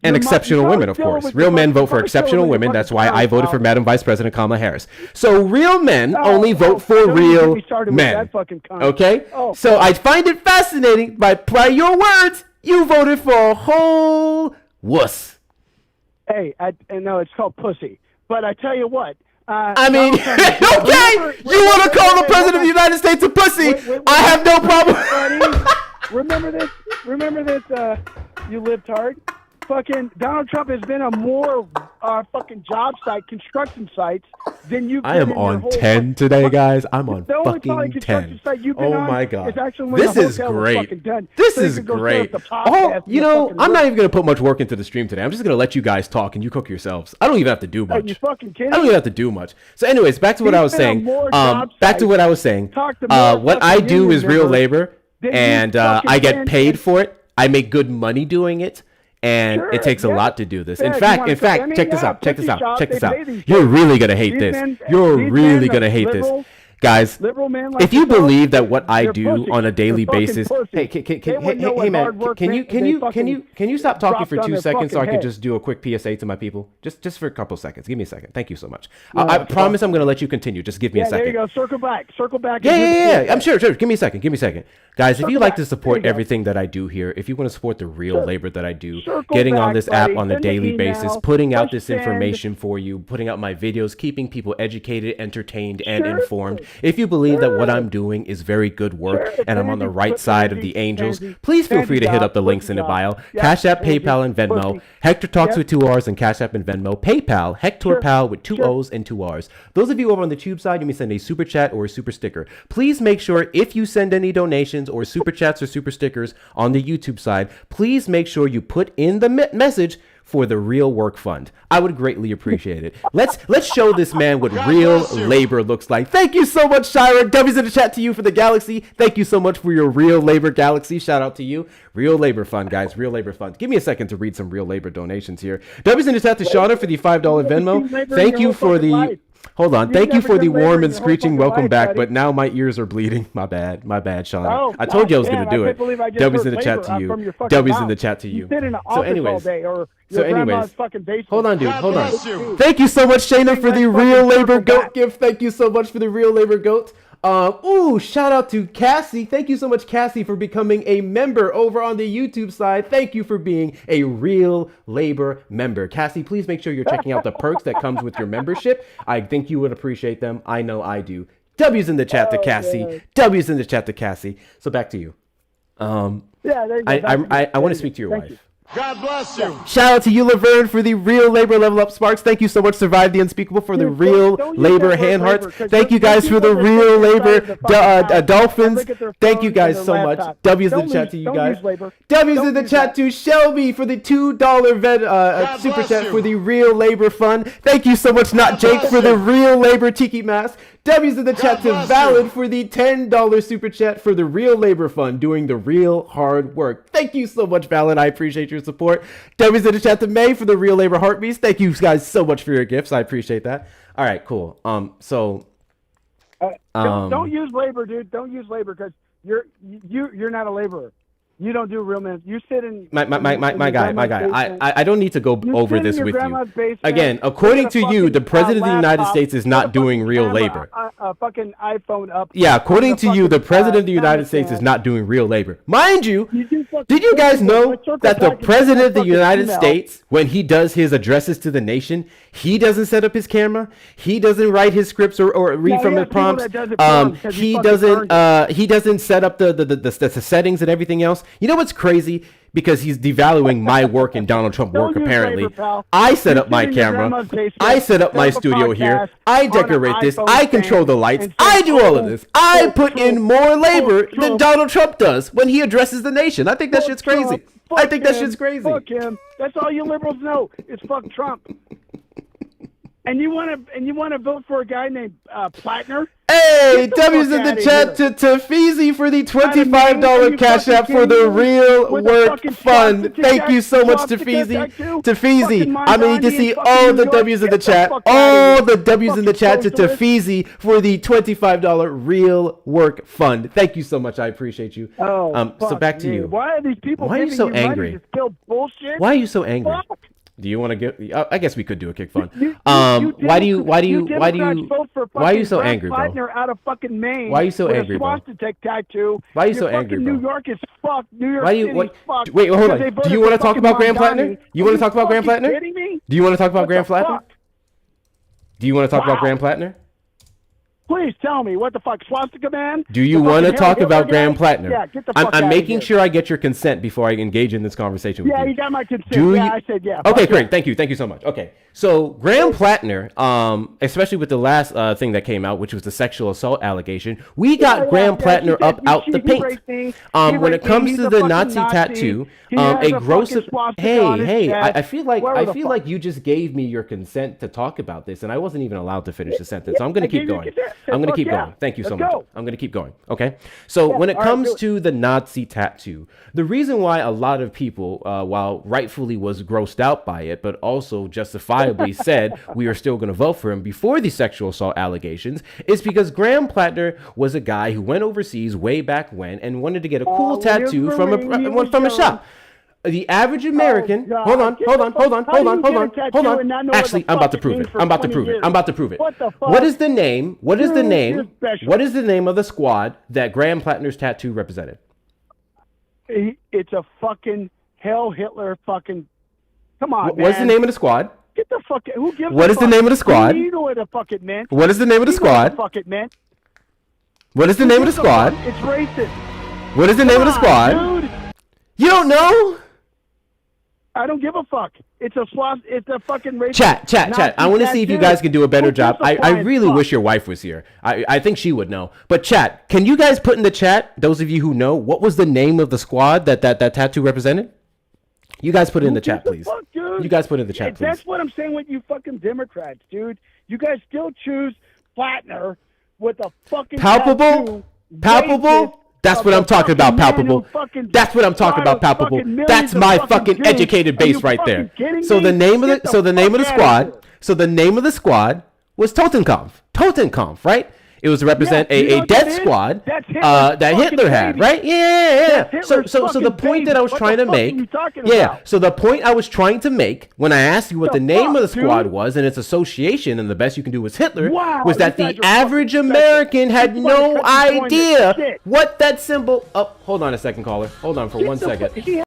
And exceptional women, of course. Real men vote for exceptional women. That's why I voted for Madam Vice President Kamala Harris. So real men only vote for real men. Okay? So I find it fascinating. By your words, you voted for a whole wuss. Hey, no, it's called pussy. But I tell you what. I mean, okay, you want to call the president of the United States a pussy? I have no problem. Remember this? You libtard. Fucking Donald Trump has been on more fucking job site, construction sites than you've been. I am on 10 today, guys. I'm on fucking 10. Oh my god. This is great. This is great. Oh, you know, I'm not even going to put much work into the stream today. I'm just going to let you guys talk and you cook yourselves. I don't even have to do much. Are you fucking kidding? I don't even have to do much. So anyways, back to what I was saying. Back to what I was saying. What I do is real labor, and I get paid for it. I make good money doing it. And it takes a lot to do this. In fact, check this out. You're really going to hate this. You're really going to hate this. Guys, if you believe that what I do on a daily basis, hey man, can you stop talking for 2 seconds so I can just do a quick PSA to my people? Just for a couple seconds. Give me a second. Thank you so much. I promise I'm going to let you continue. Just give me a second. There you go. Circle back. Yeah. I'm sure. Give me a second. Guys, if you'd like to support everything that I do here, if you want to support the real labor that I do, getting on this app on a daily basis, putting out this information for you, putting out my videos, keeping people educated, entertained, and informed. If you believe that what I'm doing is very good work and I'm on the right side of the angels, please feel free to hit up the links in the bio. Cash App, PayPal, and Venmo. Hector Talks with 2 R's and Cash App and Venmo. PayPal, Hector Pal with 2 O's and 2 R's. Those of you over on the tube side, you may send a super chat or a super sticker. Please make sure if you send any donations or super chats or super stickers on the YouTube side, please make sure you put in the message for the Real Work Fund. I would greatly appreciate it. Let's show this man what real labor looks like. Thank you so much, Shira. W's in the chat to you for the galaxy. Thank you so much for your real labor galaxy. Shout out to you. Real Labor Fund, guys. Real Labor Fund. Give me a second to read some real labor donations here. W's in the chat to Shauna for the $5 Venmo. Thank you for the... Hold on. Thank you for the warm and screeching welcome back, but now my ears are bleeding. My bad, Shauna. I told you I was going to do it. W's in the chat to you. W's in the chat to you. So anyways, hold on, dude. Hold on. Thank you so much, Shayna, for the Real Labor Goat gift. Thank you so much for the Real Labor Goat. Shout out to Cassie. Thank you so much, Cassie, for becoming a member over on the YouTube side. Thank you for being a Real Labor member. Cassie, please make sure you're checking out the perks that comes with your membership. I think you would appreciate them. I know I do. W's in the chat to Cassie. Man. W's in the chat to Cassie. So back to you. I want to speak to your wife. God bless you. Shout out to you, Laverne, for the Real Labor Level Up Sparks. Thank you so much, Survive the Unspeakable, for the Real Labor Hand Hearts. Thank you guys for the Real Labor Dolphins. Thank you guys so much. W's in the chat to you guys. W's in the chat to Shelby for the $2 super chat for the Real Labor Fund. Thank you so much, Not Jake, for the Real Labor Tiki Mask. W's in the chat to Valid for the $10 super chat for the Real Labor Fund, doing the real hard work. Thank you so much, Valid. I appreciate your support. W's in the chat to May for the Real Labor Heartbeats. Thank you guys so much for your gifts. I appreciate that. All right, cool. Don't use labor, dude. Don't use labor because you're not a laborer. You don't do real men. You sit in my guy. I don't need to go over this with you. Again, according to you, the president of the United States is not doing real labor. A fucking iPhone up. Yeah, according to you, the president of the United States is not doing real labor. Mind you, did you guys know that the president of the United States, when he does his addresses to the nation, he doesn't set up his camera, he doesn't write his scripts or read from the prompts, he doesn't set up the settings and everything else. You know what's crazy? because he's devaluing my work and Donald Trump work, Don't use apparently. labor, pal. I set up my Sit in your camera. grandma's basement, I set up my set up a studio here. podcast I on an decorate this. iPhone I control the stand lights. and say, I do all of this. I "Oh, put in Trump, more labor oh, than Trump, Donald Trump does when he addresses the nation. I think that fuck shit's crazy. Trump, I fuck think that him, shit's crazy. Fuck him. That's all you liberals know. It's fuck Trump. And you want to vote for a guy named Plattner? Hey, Get the W's fuck in the outta chat here. to Feezy for the Are $25 you cash fucking app for the kidding me? real With the work fucking fund. swastika Thank you so much to swastika Feezy. tattoo? To Feezy. Fucking I'm gonna need to Gandhi see in fucking all New the York. W's in the Get the chat. fuck outta All here. the W's in the Fucking chat to socialist. Feezy for the $25 real work fund. Thank you so much. I appreciate you. Oh, So fuck back to me. you. Why are these people Why are you giving so money angry? to spill bullshit? Why are you so angry? Fuck. Do you want to get? I guess we could do a kick fund. You Why do you? Democrats vote for Why are you fucking so Brett angry, bro? Plattner out of fucking Maine. Why are you so with angry, a bro? swastika tattoo. Why are you Your so fucking angry, bro? New York is fucked. New York Why do you? City What? is fucked. Wait, hold because they on. Do voted you for want to talk fucking about Graham Mamdani. Plattner? You want to talk about Graham fucking Plattner? kidding me? Do you want to talk about What Graham the Plattner? fuck? Do you want to talk about Wow. Graham Plattner? Please tell me what the fuck, swastika man? Do you The want to fucking talk Hitler about guy? Graham Plattner? Yeah, get the I'm fuck outta making here. sure I get your consent before I engage in this conversation with Yeah, you. you got my consent. Do yeah, you- I said yeah. Okay, Fuck great. yeah. Thank you. Thank you so much. Okay. So Graham Plattner, especially with the last thing that came out, which was the sexual assault allegation, we got Graham Plattner up out the paint. When it comes to the Nazi tattoo, a gross. Hey, I feel like you just gave me your consent to talk about this, and I wasn't even allowed to finish the sentence. So I'm going to keep going. I'm going to keep going. Thank you so much. I'm going to keep going. Okay. So when it comes to the Nazi tattoo, the reason why a lot of people, while rightfully was grossed out by it, but also justifiably said we are still going to vote for him before the sexual assault allegations, is because Graham Plattner was a guy who went overseas way back when and wanted to get a cool tattoo from a shop. The average American. God. Hold on. and Actually, I'm about to prove it. I'm about to prove it. What the fuck? What is the name? What is the name? You're special. What is the name of the squad that Graham Plattner's tattoo represented? It's a fucking Hell Hitler fucking. Come on, man. What's the name of the squad? Get the fuck. Who gives? What a is the fuck? name of the squad? You know what the fuck it meant. What is the name of the You know what squad? the fuck it meant. What is the name of the Who gives a fuck? squad? It's racist. What is the name of the Come squad? on, dude. You don't know? I don't give a fuck. It's a fucking racist. Chat. I want to see if you tattoo. guys can do a better Who job. gives a I flying really fuck? wish your wife was here. I think she would know. But chat, can you guys put in the chat, those of you who know, what was the name of the squad that tattoo represented? You guys put it in the chat, please. Fuck, dude. You guys put it in the chat, please. That's what I'm saying with you fucking Democrats, dude. You guys still choose Plattner with a fucking Palpable? tattoo, Palpable? racist That's of what a I'm talking fucking about, man palpable. who fucking That's what I'm talking about, slaughtered palpable. fucking millions That's of my fucking fucking Jews. educated Are you base right there. fucking kidding So me? the name of Get the the name of the fuck outta squad. here. So the name of the squad was Totenkopf. Totenkopf, right? It was to represent Yeah, you know a what death that is? squad That's Hitler's that fucking Hitler had, baby. right? Yeah. That's So Hitler's the fucking point that I was baby. trying to What the fuck make, are you talking yeah. about? So the point I was trying to make when I asked you what the The name of the fuck, squad dude? was and its association, and the best you can do was Hitler, Wow, was that you the guys are average fucking American had special. no You guys are joining idea this shit. what that symbol. Oh, hold on a second, caller. Hold on for Get 1 the second. fuck- he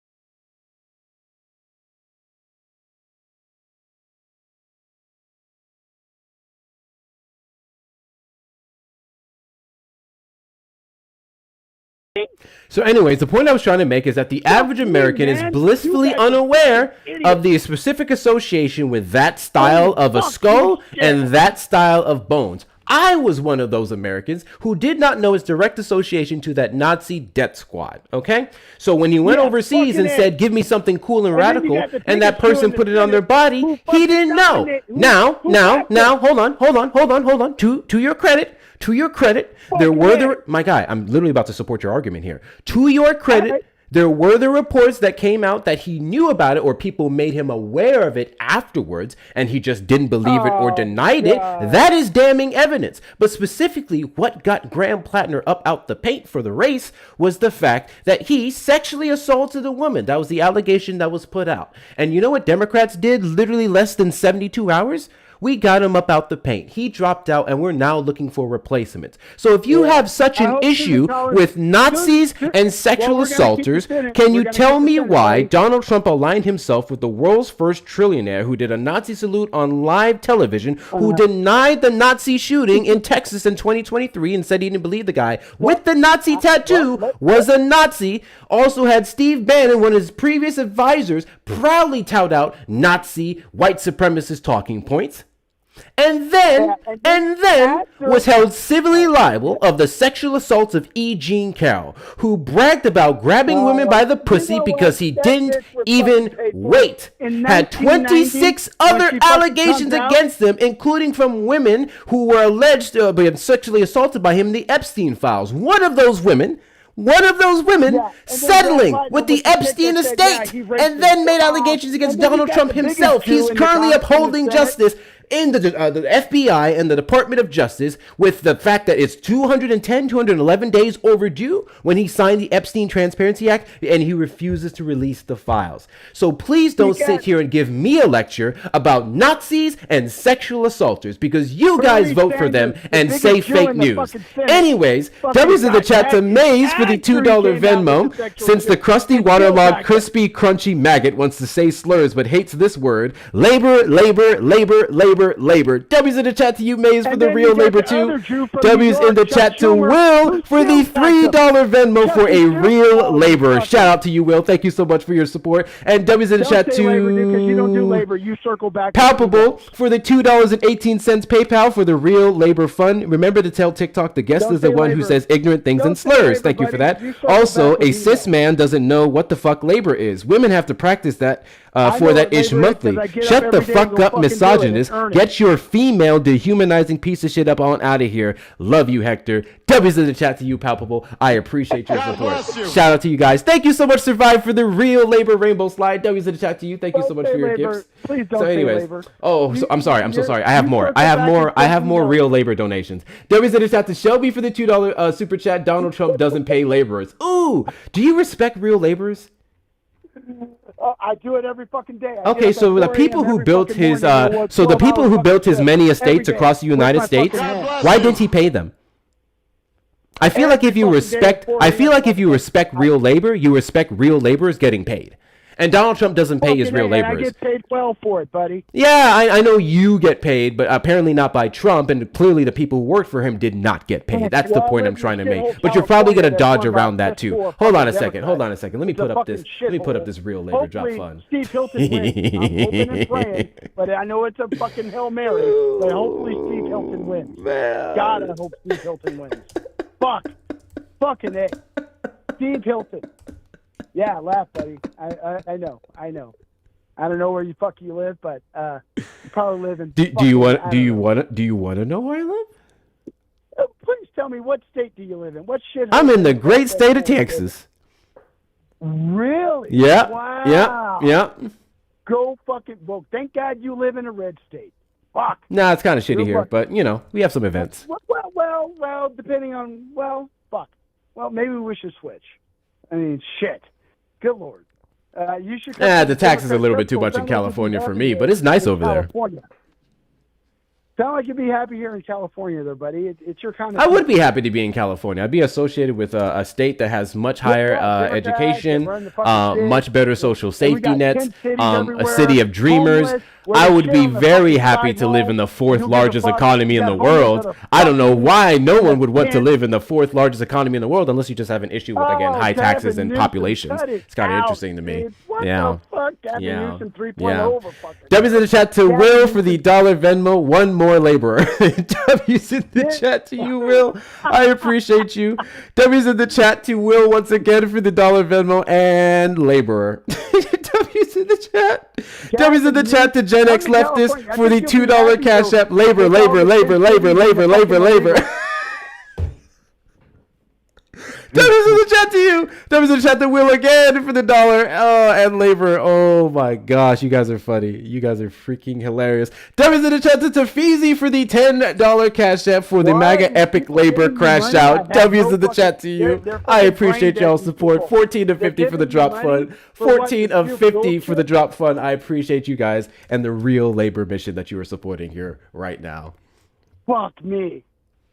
So anyways, the point I was trying to make is that the average American is man. blissfully You guys are unaware fucking of the specific association with that style of a fuck skull you, shit. and that style of bones. I was one of those Americans who did not know its direct association to that Nazi death squad, okay? So when you went Yeah, overseas and fucking said, give me something cool and And then you radical, got the and that biggest person two put in it the on their Senate body, who he fucking didn't signed know. it. Who Now, got hold on. To your credit, there were the, my guy, I'm literally about to support your argument here. To your credit, Alright. there were the reports that came out that he knew about it or people made him aware of it afterwards and he just didn't believe it or denied it. That is damning evidence. But specifically, what got Graham Plattner up out the paint for the race was the fact that he sexually assaulted a woman. That was the allegation that was put out. And you know what Democrats did literally less than 72 hours? We got him up out the paint. He dropped out, and we're now looking for replacements. So if you have such an issue with Nazis and sexual assaulters, can you tell me why Donald Trump aligned himself with the world's first trillionaire who did a Nazi salute on live television, who denied the Nazi shooting in Texas in 2023 and said he didn't believe the guy with the Nazi tattoo was a Nazi, also had Steve Bannon, one of his previous advisors, proudly tout out Nazi white supremacist talking points, and then was held civilly liable of the sexual assaults of E. Jean Carroll, who bragged about grabbing women by the pussy because he didn't even wait. Had 26 other allegations against him, including from women who were alleged to have been sexually assaulted by him in the Epstein files. One of those women settling with the Epstein estate, and then made allegations against Donald Trump himself. He's currently upholding justice in the FBI and the Department of Justice with the fact that it's 211 days overdue when he signed the Epstein Transparency Act, and he refuses to release the files. So please don't sit here and give me a lecture about Nazis and sexual assaulters, because you guys vote for them and say fake news. Anyways, W's in the chat to Maze for the $2 Venmo. Since the crusty, waterlogged, crispy, crunchy maggot wants to say slurs but hates this word, labor. W's in the chat to you, Maze, for the real labor too. W's in the chat to Will for the $3 Venmo for a real laborer. Shout out to you, Will. Thank you so much for your support. And W's in the chat to you don't do labor. You circle back. Palpable for the $2.18 PayPal for the real labor fund. Remember to tell TikTok the guest is the one who says ignorant things and slurs. Thank you for that. Also, a cis man doesn't know what the fuck labor is. Women have to practice that for that ish monthly. Shut the fuck up, misogynist. Get your female dehumanizing piece of shit up on out of here. Love you, Hector. W's in the chat to you, Palpable. I appreciate your support. Shout out to you guys. Thank you so much, Survive, for the real labor rainbow slide. W's in the chat to you. Thank you so much for your gifts. Please don't say labor. I'm sorry. I'm so sorry. I have more. I have more real labor donations. W's in the chat to Shelby for the $2 super chat. Donald Trump doesn't pay laborers. Ooh, do you respect real laborers? I do it every fucking day. Okay, so the people who built his many estates across the United States, why didn't he pay them? I feel like if you respect real labor, you respect real laborers getting paid. And Donald Trump doesn't pay his real laborers. I get paid well for it, buddy. Yeah, I know you get paid, but apparently not by Trump, and clearly the people who worked for him did not get paid. That's the point I'm trying to make. But you're probably gonna dodge around that too. Hold on a second. Let me put up this real labor drop fund. Steve Hilton wins. I'm hoping and praying, but I know it's a fucking Hail Mary. But hopefully Steve Hilton wins. God, I hope Steve Hilton wins. Fucking A. Steve Hilton. Yeah, laugh, buddy. I know. I don't know where you live, but you probably live in. Do you want to know where I live? Please tell me, what state do you live in? What shit? I'm in the great state of Texas. Really? Yeah. Wow. Yeah. Go fucking. Well, thank God you live in a red state. Fuck. Nah, it's kind of shitty here, but you know, we have some events. Well, depending on fuck. Well, maybe we should switch. I mean, shit. Good Lord. You should. The taxes are a little bit too much in California for me, but it's nice over there. Sound like you'd be happy here in California, though, buddy. It's your kind of. I would be happy to be in California. I'd be associated with a state that has much higher education, much better social safety nets, a city of dreamers. I would be very happy to live in the fourth largest economy in the world. I don't know why no one would want to live in the fourth largest economy in the world unless you just have an issue with, again, high taxes and populations. It's kind of interesting to me. Yeah. W's in the chat to Will for the $1 Venmo. One more laborer. W's in the chat to you, Will. I appreciate you. W's in the chat to Will once again for the $1 Venmo and laborer. W's in the chat. W's in the chat to Gen X leftist for the $2 Cash App. Labor. W's in the chat to you. W's in the chat to Will again for the dollar. Oh, and labor. Oh my gosh, you guys are funny. You guys are freaking hilarious. W's in the chat to Tafizi for the $10 cash app for the MAGA epic labor crash out. W's in the chat to you. I appreciate y'all's support. 14 of 50 for the drop fund. 14 of 50 for the drop fund. I appreciate you guys and the real labor mission that you are supporting here right now. Fuck me.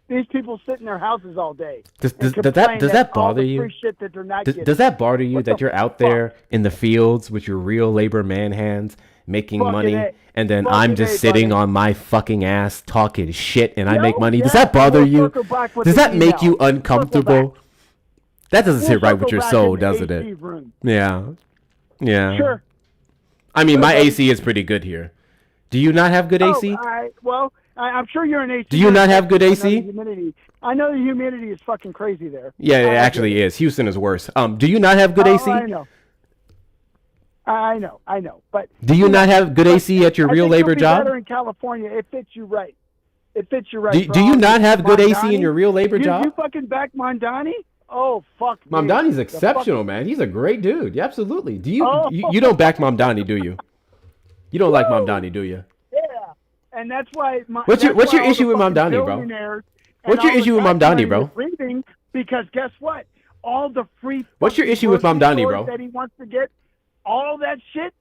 These people sit in their houses all day. Does that bother you? Free shit that they're not getting. Does that bother you What that the you're out there in the fields with your real labor man hands making Fucking money, A. and then Fucking I'm just A, sitting buddy. on my fucking ass talking shit and I make No, money? Does yeah, that bother we'll you? circle back with Does the that make email. you uncomfortable? Circle back. That doesn't sit right with circle your back soul, in the doesn't AC it? room. Yeah. Yeah. Sure. I mean, my buddy. AC is pretty good here. Do you not have good AC? Oh, all right. Well, I'm sure you're an AC. Do you not have good AC? I know the humidity is fucking crazy there. Yeah, it actually is. Houston is worse. Do you not have good AC? I know. But Do you not have good AC at your I real think labor you'll be job? better in California. It fits you right. Do you not have good AC in your real labor job? You fucking back Mondani? Oh, fuck me. Mamdani's The exceptional, fucking- man. He's a great dude. Yeah, absolutely. Do you, Oh. you don't back Mamdani, do you? You don't like Mamdani, do you? Yeah. And that's why... What's your that's why all issue the with fucking Mamdani, bro? billionaires What's and your all the issue with tax Mamdani, money bro? is leaving, because guess what? All the free... What's your fucking issue with grocery Mamdani, stores bro? That he wants to get, all that shit,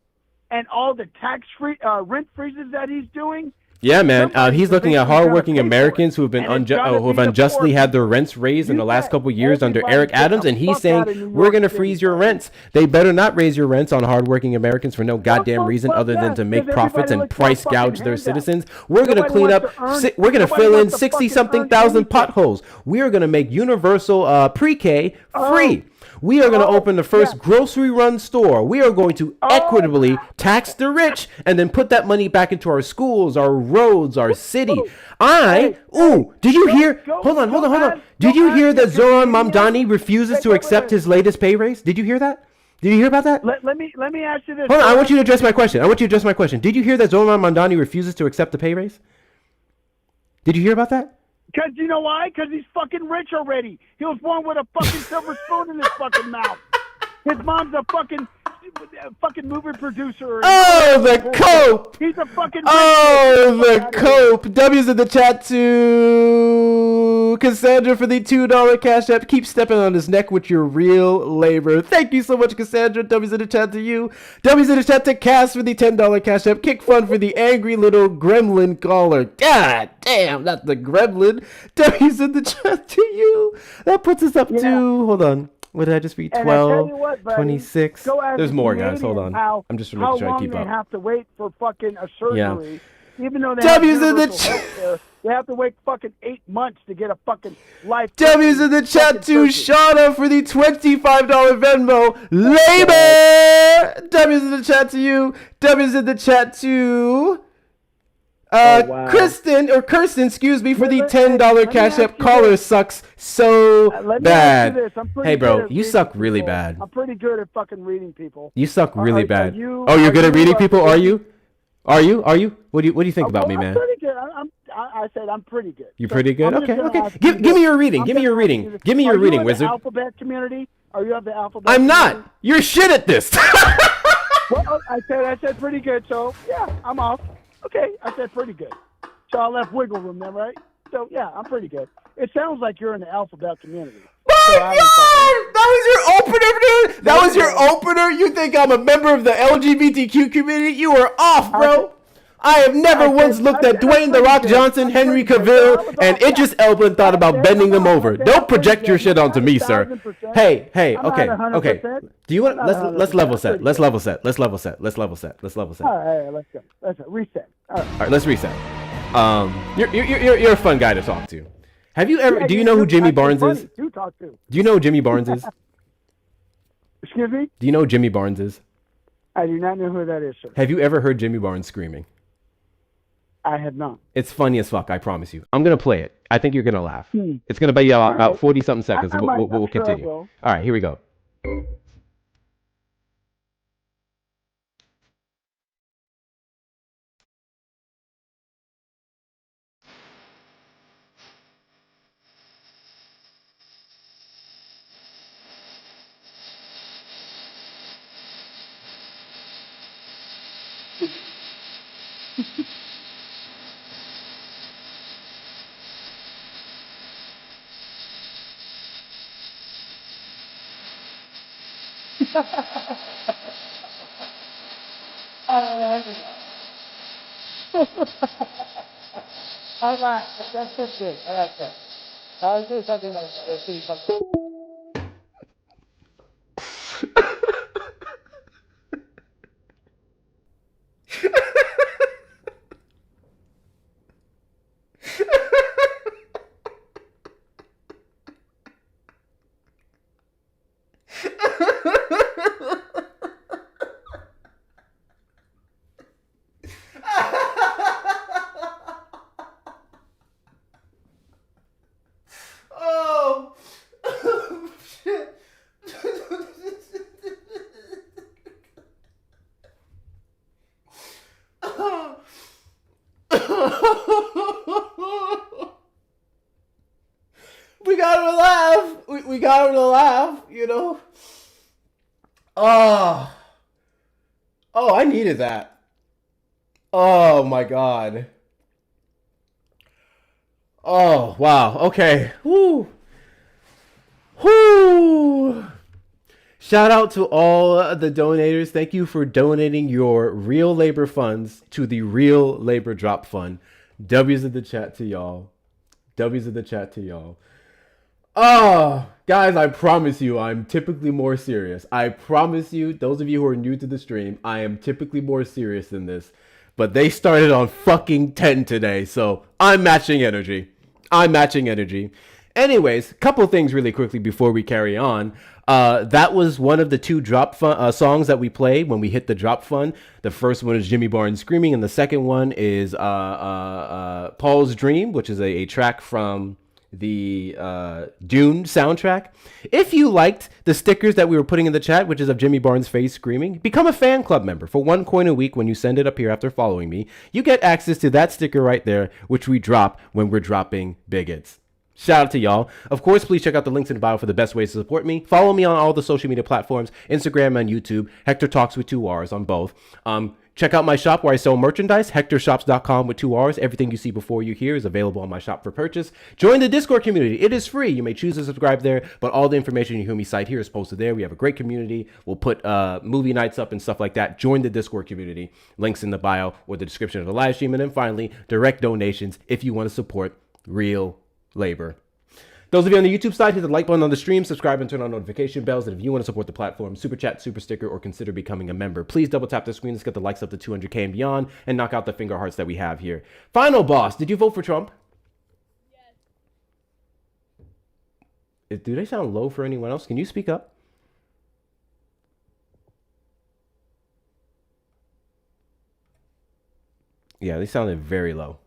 and all the tax-free rent freezes that he's doing... Yeah, man. Somebody's He's looking at eventually gonna hardworking pay for it. Americans who have been And it's gotta who have be the unjustly poor had their rents raised in the last bet couple years under everybody Eric gets Adams, the and he's fuck saying out of New we're York going to City, freeze your bro. rents. They better not raise your rents on hardworking Americans for no goddamn Well, reason other than to make because profits everybody and looks for a price fucking gouge their handout. citizens. We're going to Nobody clean wants up. to earn- We're going to nobody fill in wants to 60 fucking something earn thousand anything. potholes. We are going to make universal pre-K free. We are going to open the first grocery run store. We are going to equitably tax the rich and then put that money back into our schools, our roads, our city. Did you hear? Hold on. Did you hear that Zoran Mamdani refuses to accept his latest pay raise? Did you hear that? Did you hear about that? Let me ask you this. Hold on, I want you to address my question. Did you hear that Zoran Mamdani refuses to accept the pay raise? Did you hear about that? Because you know why? Because he's fucking rich already. He was born with a fucking silver spoon in his fucking mouth. His mom's a fucking movie producer. Oh, the cope! He's a fucking. The cope! W's in the chat to Cassandra for the $2 cash app. Keep stepping on his neck with your real labor. Thank you so much, Cassandra. W's in the chat to you. W's in the chat to Cass for the $10 cash app. Kick fun for the angry little gremlin caller. God damn, not the gremlin. W's in the chat to you. That puts us up to, hold on. What did I just read? 12, 26. There's more, guys. Hold on. I'm just making sure I keep How long up. they have to wait for fucking a surgery. Even though they W's have in the universal healthcare, they have to wait fucking 8 months to get a fucking life. W's in the chat to Shauna for the $25 Venmo. Labor! W's in the chat to you. W's in the chat to Kirsten, excuse me, for the $10 cash app. Caller sucks so bad. Hey, bro, you suck really bad. I'm pretty good at fucking reading people. You suck really bad. you're good at reading people? Are you? Are you? What do you think about me, man? I'm pretty good. I said I'm pretty good. You're pretty good? I'm just Okay, gonna okay. ask you Give me this. your reading. I'm Give me your gonna ask reading. you this. Give me your reading, Are you in wizard. the alphabet community? Are you of the alphabet? I'm community? not. You're shit at this. Well, I said pretty good. So yeah, I'm off. Okay, I said pretty good. So I left wiggle room there, right? So yeah, I'm pretty good. It sounds like you're in the alphabet community. That was your opener, dude. That was your opener. You think I'm a member of the LGBTQ community? You are off, bro. I have never once looked at Dwayne The Rock Johnson, Henry Cavill, and Idris Elba and thought about bending them over. Don't project your shit onto me, sir. Hey, okay. Do you want? Let's level set. Let's level set. Let's level set. All right, let's go. Let's reset. All right, let's reset. You're a fun guy to talk to. Have you ever? Do you know who Jimmy Barnes is? To talk to. Do you know who Jimmy Barnes is? Excuse me? Do you know who Jimmy Barnes is? I do not know who that is, sir. Have you ever heard Jimmy Barnes screaming? I have not. It's funny as fuck, I promise you. I'm going to play it. I think you're going to laugh. It's going to be about 40-something seconds. We'll continue. All right, here we go. Oh, shit. We got him to laugh. We got him to laugh, you know. Oh, I needed that. Oh my God. Oh, wow. Okay. Woo. Woo. Shout out to all the donators. Thank you for donating your real labor funds to the Real Labor Drop Fund. W's in the chat to y'all. W's in the chat to y'all. Oh, guys, I promise you, I'm typically more serious. I promise you, those of you who are new to the stream, I am typically more serious than this. But they started on fucking 10 today, so I'm matching energy. Anyways, couple things really quickly before we carry on. That was one of the two drop songs that we played when we hit the drop fund. The first one is Jimmy Barnes Screaming, and the second one is Paul's Dream, which is a track from the Dune soundtrack. If you liked the stickers that we were putting in the chat, which is of Jimmy Barnes' face screaming, become a fan club member. For $1 a week when you send it up here after following me, you get access to that sticker right there, which we drop when we're dropping bigots. Shout out to y'all. Of course, please check out the links in the bio for the best ways to support me. Follow me on all the social media platforms, Instagram and YouTube. Hector Talks with 2 R's on both. Check out my shop where I sell merchandise, hectorshops.com with 2 R's. Everything you see before you hear is available on my shop for purchase. Join the Discord community. It is free. You may choose to subscribe there, but all the information you hear me cite here is posted there. We have a great community. We'll put movie nights up and stuff like that. Join the Discord community. Links in the bio or the description of the live stream. And then finally, direct donations if you want to support real labor. Those of you on the YouTube side, hit the like button on the stream, subscribe and turn on notification bells. And if you want to support the platform, super chat, super sticker, or consider becoming a member, please double tap the screen. Let's get the likes up to 200K and beyond and knock out the finger hearts that we have here. Final boss, did you vote for Trump? Yes. Do they sound low for anyone else? Can you speak up? Yeah, they sounded very low.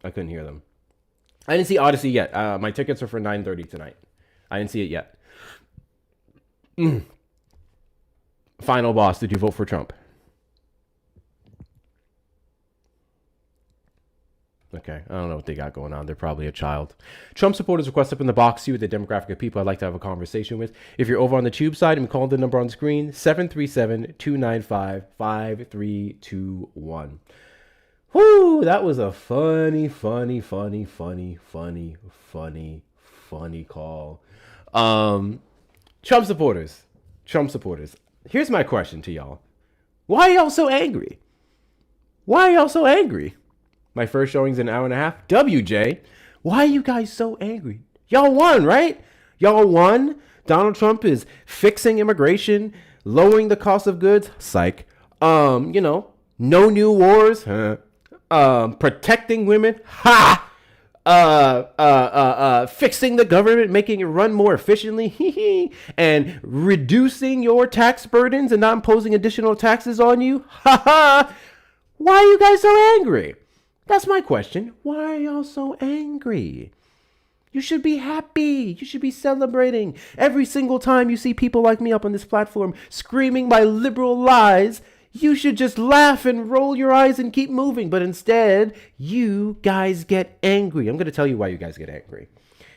I couldn't hear them. I didn't see Odyssey yet. My tickets are for 9:30 tonight. I didn't see it yet. Final boss, did you vote for Trump? Okay, I don't know what they got going on. They're probably a child. Trump supporters request up in the box. See with the demographic of people I'd like to have a conversation with. If you're over on the tube side, and call the number on the screen, 737-295-5321. Whoo, that was a funny call. Trump supporters. Here's my question to y'all. Why are y'all so angry? My first showing's an hour and a half. WJ, why are you guys so angry? Y'all won, right? Y'all won. Donald Trump is fixing immigration, lowering the cost of goods. Psych. No new wars. Protecting women. Fixing the government, making it run more efficiently. And reducing your tax burdens and not imposing additional taxes on you. Why are you guys so angry? That's my question. Why are y'all so angry? You should be happy. You should be celebrating. Every single time you see people like me up on this platform screaming my liberal lies, you should just laugh and roll your eyes and keep moving. But instead, you guys get angry. I'm going to tell you why you guys get angry.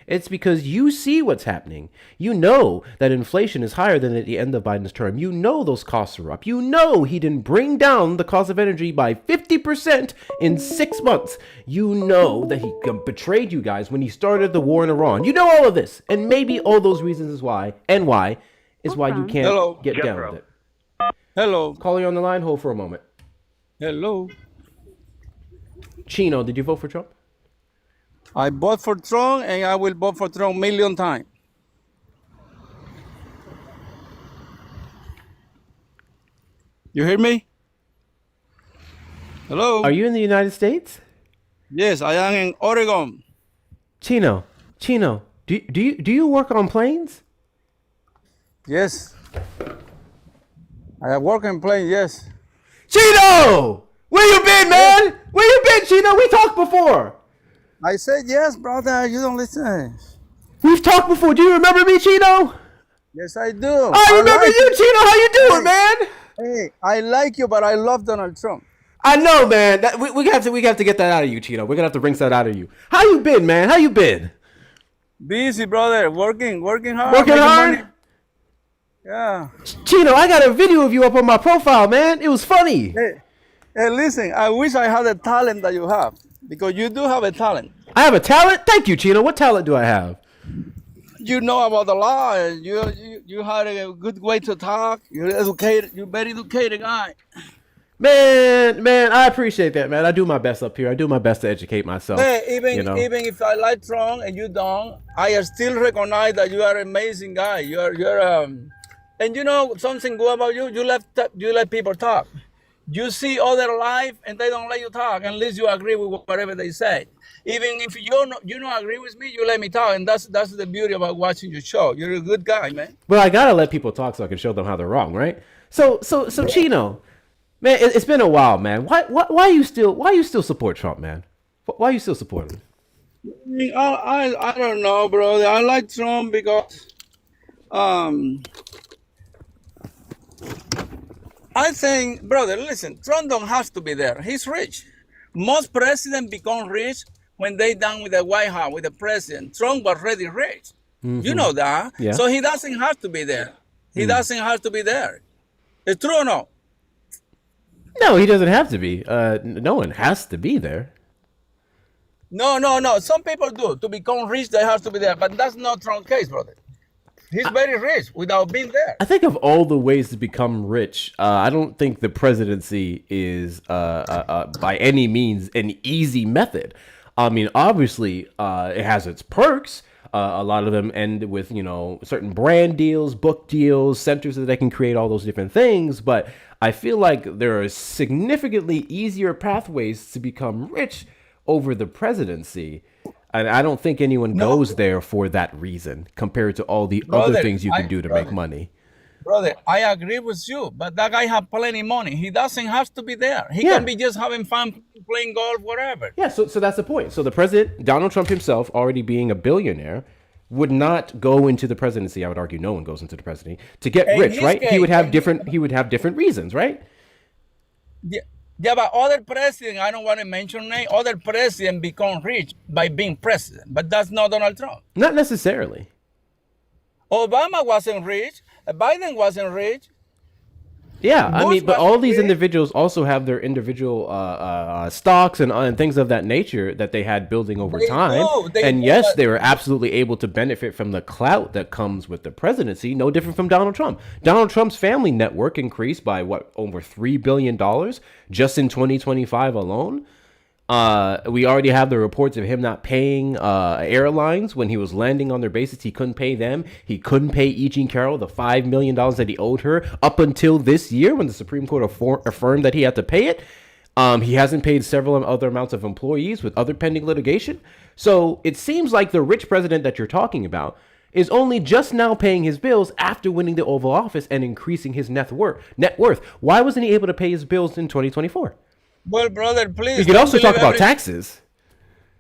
It's because you see what's happening. You know that inflation is higher than at the end of Biden's term. You know those costs are up. You know he didn't bring down the cost of energy by 50% in 6 months. You know that he betrayed you guys when he started the war in Iran. You know all of this. And maybe all those reasons is why is why you can't Hello. get down with it. Hello. Caller on the line, hold for a moment. Hello. Chino, did you vote for Trump? I vote for Trump, and I will vote for Trump million times. You hear me? Hello. Are you in the United States? Yes, I am in Oregon. Chino, do you work on planes? Yes. I work in plane, yes. Chino! Where you been, man? Where you been, Chino? We talked before. I said yes, brother. You don't listen. We've talked before. Do you remember me, Chino? Yes, I do. I remember like you, Chino. How you doing, man? Hey, I like you, but I love Donald Trump. I know, man. We have to get that out of you, Chino. We're gonna have to rinse that out of you. How you been, man? How you been? Busy, brother. Working hard. Working making hard? money. Yeah. Chino, I got a video of you up on my profile, man. It was funny. Hey, listen. I wish I had the talent that you have, because you do have a talent. I have a talent? Thank you, Chino. What talent do I have? You know about the law, and you had a good way to talk. You're educated. You're very educated guy. Man, I appreciate that, man. I do my best up here. I do my best to educate myself. Hey, even if I like Trump and you don't, I still recognize that you are an amazing guy. And you know something good about you. You let people talk. You see other life and they don't let you talk unless you agree with whatever they say. Even if you don't agree with me, you let me talk, and that's the beauty about watching your show. You're a good guy, man. Well, I gotta let people talk so I can show them how they're wrong, right? So Chino, man, it's been a while, man. Why you still support Trump, man? Why you still support him? I don't know, brother. I like Trump because I think, brother, listen, Trump don't have to be there. He's rich. Most presidents become rich when they done with the White House, with the president. Trump was already rich. Mm-hmm. You know that. Yeah. So he doesn't have to be there. He doesn't have to be there. It's true or no? No, he doesn't have to be. No one has to be there. No. Some people do. To become rich, they have to be there. But that's not Trump's case, brother. He's very rich without being there. I think of all the ways to become rich, I don't think the presidency is by any means an easy method. I mean, obviously, it has its perks. A lot of them end with, certain brand deals, book deals, centers that they can create, all those different things. But I feel like there are significantly easier pathways to become rich over the presidency. And I don't think anyone goes there for that reason compared to all the other things you can do to make money. Brother, I agree with you, but that guy have plenty of money. He doesn't have to be there. He can be just having fun, playing golf, whatever. Yeah, so that's the point. So the president, Donald Trump himself, already being a billionaire, would not go into the presidency. I would argue no one goes into the presidency to get rich, right? He would have different reasons, right? Yeah, but other presidents, I don't want to mention name, other presidents become rich by being president, but that's not Donald Trump. Not necessarily. Obama wasn't rich. Biden wasn't rich. Yeah, I mean, but all these individuals also have their individual stocks and things of that nature that they had building over time. And yes, they were absolutely able to benefit from the clout that comes with the presidency, no different from Donald Trump. Donald Trump's family network increased by, over $3 billion just in 2025 alone. We already have the reports of him not paying airlines when he was landing on their bases. He couldn't pay them. He couldn't pay E. Jean Carroll the $5 million that he owed her up until this year when the Supreme Court affirmed that he had to pay it. He hasn't paid several other amounts of employees with other pending litigation. So it seems like the rich president that you're talking about is only just now paying his bills after winning the Oval Office and increasing his net worth. Why wasn't he able to pay his bills in 2024? Well, brother, please. You could also talk about taxes.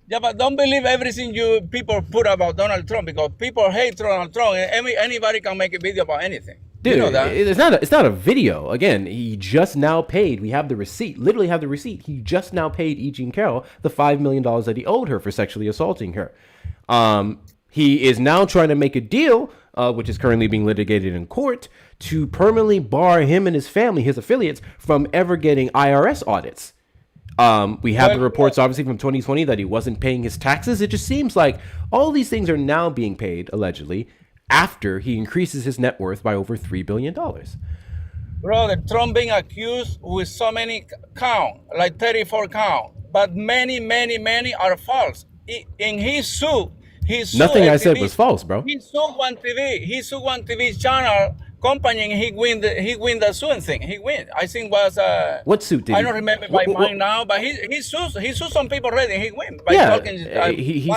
Yeah, but don't believe everything people put about Donald Trump, because people hate Donald Trump. And anybody can make a video about anything. Dude, you know that? It's not a video. Again, he just now paid. We have the receipt. Literally have the receipt. He just now paid E. Jean Carroll the $5 million that he owed her for sexually assaulting her. He is now trying to make a deal, which is currently being litigated in court, to permanently bar him and his family, his affiliates, from ever getting IRS audits. We have the reports, obviously, from 2020 that he wasn't paying his taxes. It just seems like all these things are now being paid, allegedly, after he increases his net worth by over $3 billion. Brother, Trump being accused with so many count, like 34 count, but many are false. In his suit, Nothing I FTV, said was false, bro. He sued one TV. He sued one TV channel company, and he win the suing thing. He win. I think was what suit did I he? don't remember by mine now, but he sued some people already. He win by Yeah, talking. he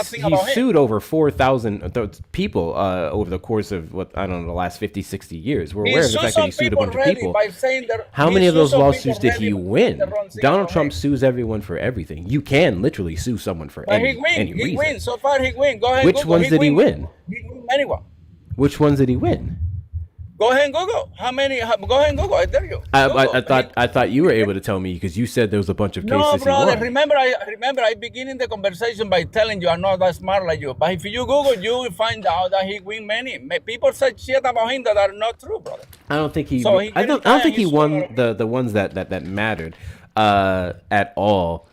sued over 4,000 people over the course of what I don't know the last 50, 60 years. We're aware of the fact that he sued a bunch of people. How many of those lawsuits did he win? Donald Trump sues everyone for everything. You can literally sue someone for any reason. He win. So far, he win. Go ahead. Which Google. ones did he win? He win anyone. Which ones did he win? Go ahead and Google. How many? Go ahead and Google. I tell you. I thought you were able to tell me because you said there was a bunch of cases. No, brother. He won. Remember, I beginning the conversation by telling you I'm not that smart like you. But if you Google, you will find out that he win many. People say shit about him that are not true, brother. I don't think he. So I don't think he won the ones that mattered at all.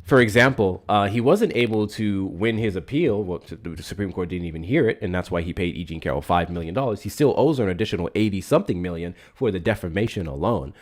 For example, he wasn't able to win his appeal. Well, the Supreme Court didn't even hear it, and that's why he paid E. Jean Carroll $5 million. He still owes her an additional 80-something million for the defamation alone.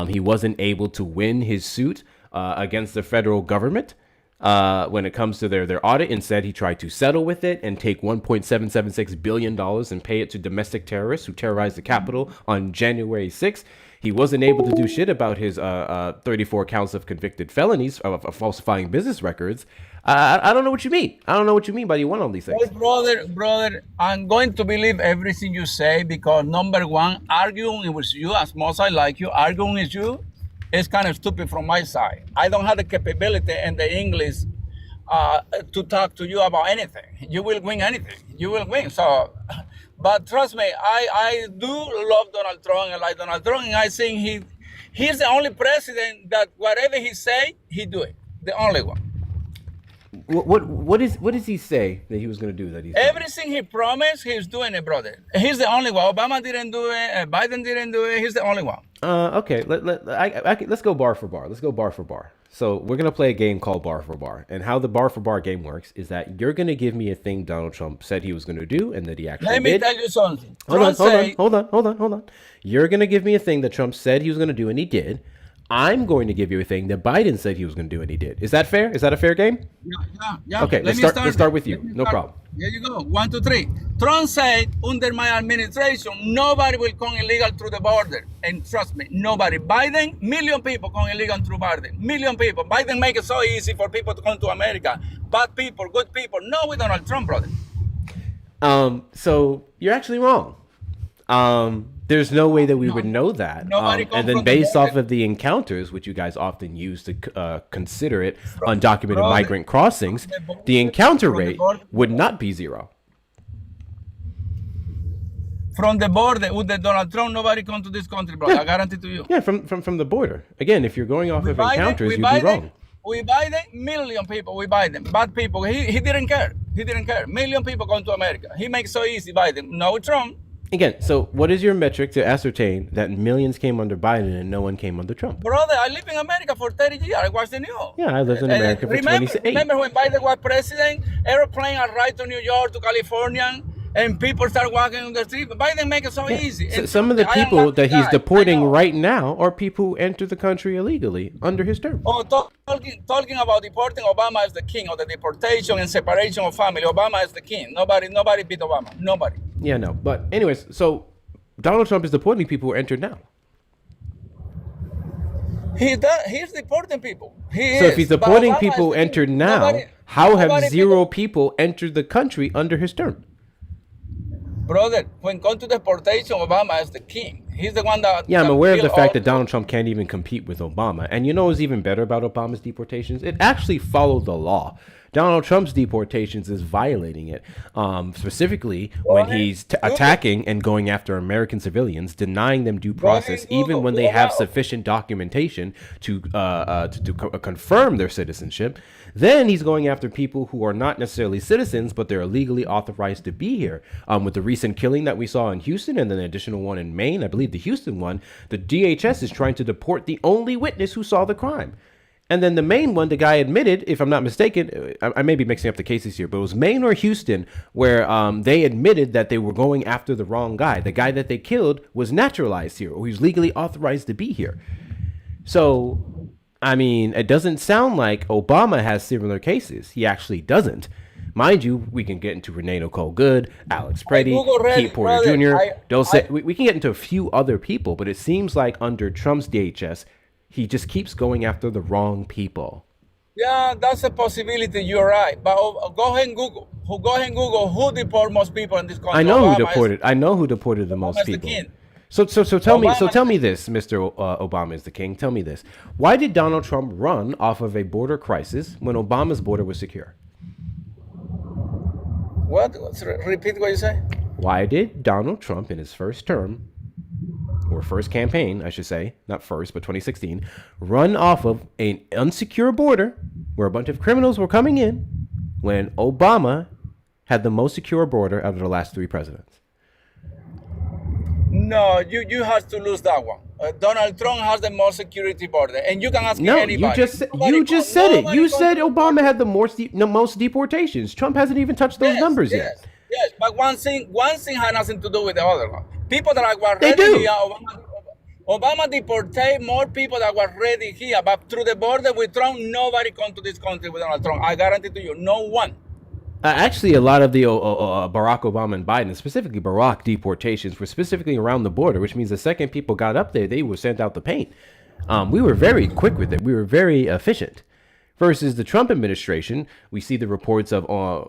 He wasn't able to win his suit against the federal government when it comes to their audit. Instead, he tried to settle with it and take $1.776 billion and pay it to domestic terrorists who terrorized the Capitol on January 6th. He wasn't able to do shit about his 34 counts of convicted felonies of falsifying business records. I don't know what you mean. I don't know what you mean by you won all these things. Well, brother, I'm going to believe everything you say because number one, arguing with you, as much as I like you, arguing with you is kind of stupid from my side. I don't have the capability and the English to talk to you about anything. You will win anything. You will win. So... But trust me, I do love Donald Trump and like Donald Trump, and I think he's the only president that whatever he say, he do it. The only one. What does he say that he was going to do that he's everything he promised, he's doing it, brother. He's the only one. Obama didn't do it. Biden didn't do it. He's the only one. Okay. Let's go bar for bar. Let's go bar for bar. So we're going to play a game called Bar for Bar. And how the Bar for Bar game works is that you're going to give me a thing Donald Trump said he was going to do and that he actually did. Let me tell you something. Hold on. You're going to give me a thing that Trump said he was going to do and he did. I'm going to give you a thing that Biden said he was going to do and he did. Is that fair? Is that a fair game? Yeah. Okay, let's start with you. No problem. Here you go. 1, 2, 3. Trump said, under my administration, nobody will come illegal through the border. And trust me, nobody. Biden, million people come illegal through Biden. Million people. Biden make it so easy for people to come to America. Bad people, good people. No, with Donald Trump, brother. So you're actually wrong. There's no way that we would know that. And then based off of the encounters, which you guys often use to consider it undocumented migrant crossings, the encounter rate would not be 0. From the border with the Donald Trump, nobody come to this country, bro. I guarantee to you. Yeah, from the border. Again, if you're going off of encounters, you'd be wrong. We Biden, million people. We Biden, bad people. He didn't care. He didn't care. Million people come to America. He makes so easy, Biden. No, Trump. Again, so what is your metric to ascertain that millions came under Biden and no one came under Trump? Brother, I lived in America for 30 years. I watched the news. Yeah, I lived in America for 28. Remember when Biden was president? Airplane arrived to New York, to California, and people start walking on the street. Biden make it so easy. So some of the people that he's deporting right now are people who enter the country illegally under his term. Oh, talking about deporting, Obama is the king of the deportation and separation of family. Obama is the king. Nobody beat Obama. Nobody. Yeah, no. But anyways, so Donald Trump is deporting people who entered now. He's deporting people. If he's deporting people who entered now, how have 0 people entered the country under his term? Brother, when it comes to deportation, Obama is the king. He's the one that... Yeah, I'm aware of the fact that Donald Trump can't even compete with Obama. And you know what's even better about Obama's deportations? It actually followed the law. Donald Trump's deportations is violating it, specifically when he's attacking and going after American civilians, denying them due process, even when they have sufficient documentation to confirm their citizenship. Then he's going after people who are not necessarily citizens, but they're legally authorized to be here. With the recent killing that we saw in Houston and then an additional one in Maine, I believe the Houston one, the DHS is trying to deport the only witness who saw the crime. And then the Maine one, the guy admitted, if I'm not mistaken, I may be mixing up the cases here, but it was Maine or Houston where they admitted that they were going after the wrong guy. The guy that they killed was naturalized here, or he was legally authorized to be here. So, I mean, it doesn't sound like Obama has similar cases. He actually doesn't. Mind you, we can get into Rene Nicole Good, Alex Preddy, Keith Porter Jr. We can get into a few other people, but it seems like under Trump's DHS, he just keeps going after the wrong people. Yeah, that's a possibility. You're right. But go ahead and Google. Who deported most people in this country. I know who deported the most people. So tell me this, Mr. Obama is the king. Tell me this. Why did Donald Trump run off of a border crisis when Obama's border was secure? What? Repeat what you say. Why did Donald Trump in his first term, or first campaign, I should say, not first, but 2016, run off of an unsecure border where a bunch of criminals were coming in when Obama had the most secure border out of the last 3 presidents? No, you have to lose that one. Donald Trump has the most security border, and you can ask anybody. You just said it. You said Obama had the most deportations. Trump hasn't even touched those numbers yet. Yes, but one thing had nothing to do with the other one. People that were ready here, Obama deported more people that were ready here, but through the border with Trump, nobody come to this country with Donald Trump. I guarantee to you, no one. Actually, a lot of the Barack Obama and Biden, specifically Barack deportations, were specifically around the border, which means the second people got up there, they were sent out the paint. We were very quick with it. We were very efficient. Versus the Trump administration, we see the reports of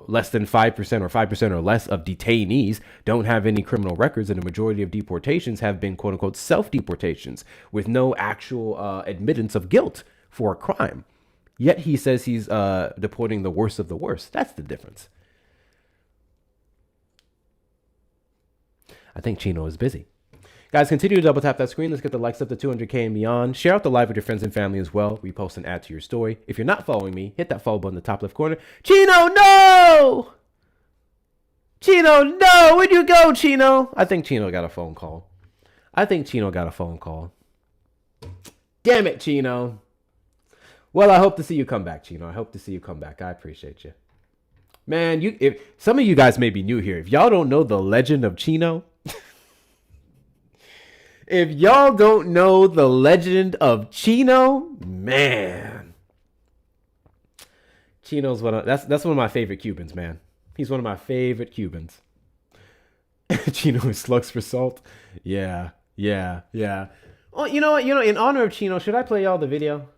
less than 5% or 5% or less of detainees don't have any criminal records, and the majority of deportations have been quote unquote self-deportations with no actual admittance of guilt for a crime. Yet he says he's deporting the worst of the worst. That's the difference. I think Chino is busy. Guys, continue to double tap that screen. Let's get the likes up to 200K and beyond. Share out the live with your friends and family as well. Repost and add to your story. If you're not following me, hit that follow button in the top left corner. Chino, no! Chino, no! Where'd you go, Chino? I think Chino got a phone call. Damn it, Chino. Well, I hope to see you come back, Chino. I appreciate you. Man, if some of you guys may be new here. If y'all don't know the legend of Chino, man. Chino's that's one of my favorite Cubans, man. He's one of my favorite Cubans. Chino is slugs for salt. Yeah. Oh, you know what? In honor of Chino, should I play y'all the video?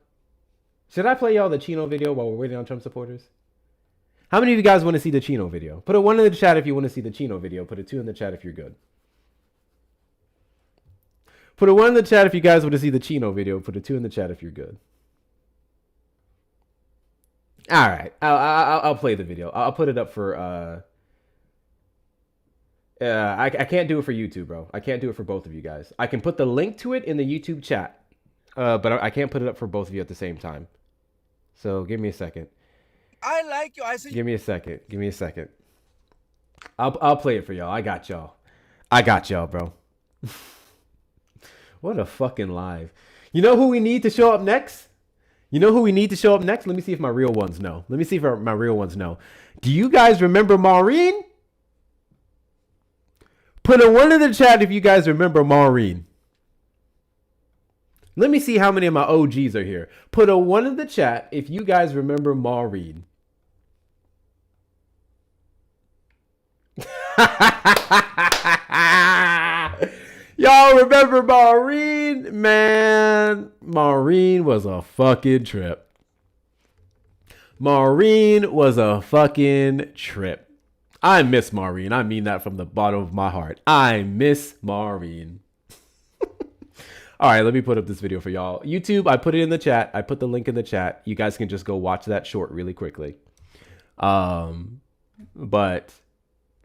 Should I play y'all the Chino video while we're waiting on Trump supporters? How many of you guys want to see the Chino video? Put a 1 in the chat if you want to see the Chino video. Put a 2 in the chat if you're good. Put a 1 in the chat if you guys want to see the Chino video. Put a 2 in the chat if you're good. All right. I'll play the video. I'll put it up for... I can't do it for YouTube, bro. I can't do it for both of you guys. I can put the link to it in the YouTube chat. But I can't put it up for both of you at the same time. So give me a second. I like you. I see. Give me a second. I'll play it for y'all. I got y'all, bro. What a fucking live. You know who we need to show up next? Let me see if my real ones know. Do you guys remember Maureen? Put a 1 in the chat if you guys remember Maureen. Let me see how many of my OGs are here. Put a 1 in the chat if you guys remember Maureen. Y'all remember Maureen? Man, Maureen was a fucking trip. I miss Maureen. I mean that from the bottom of my heart. I miss Maureen. All right, let me put up this video for y'all. YouTube, I put it in the chat. I put the link in the chat. You guys can just go watch that short really quickly. But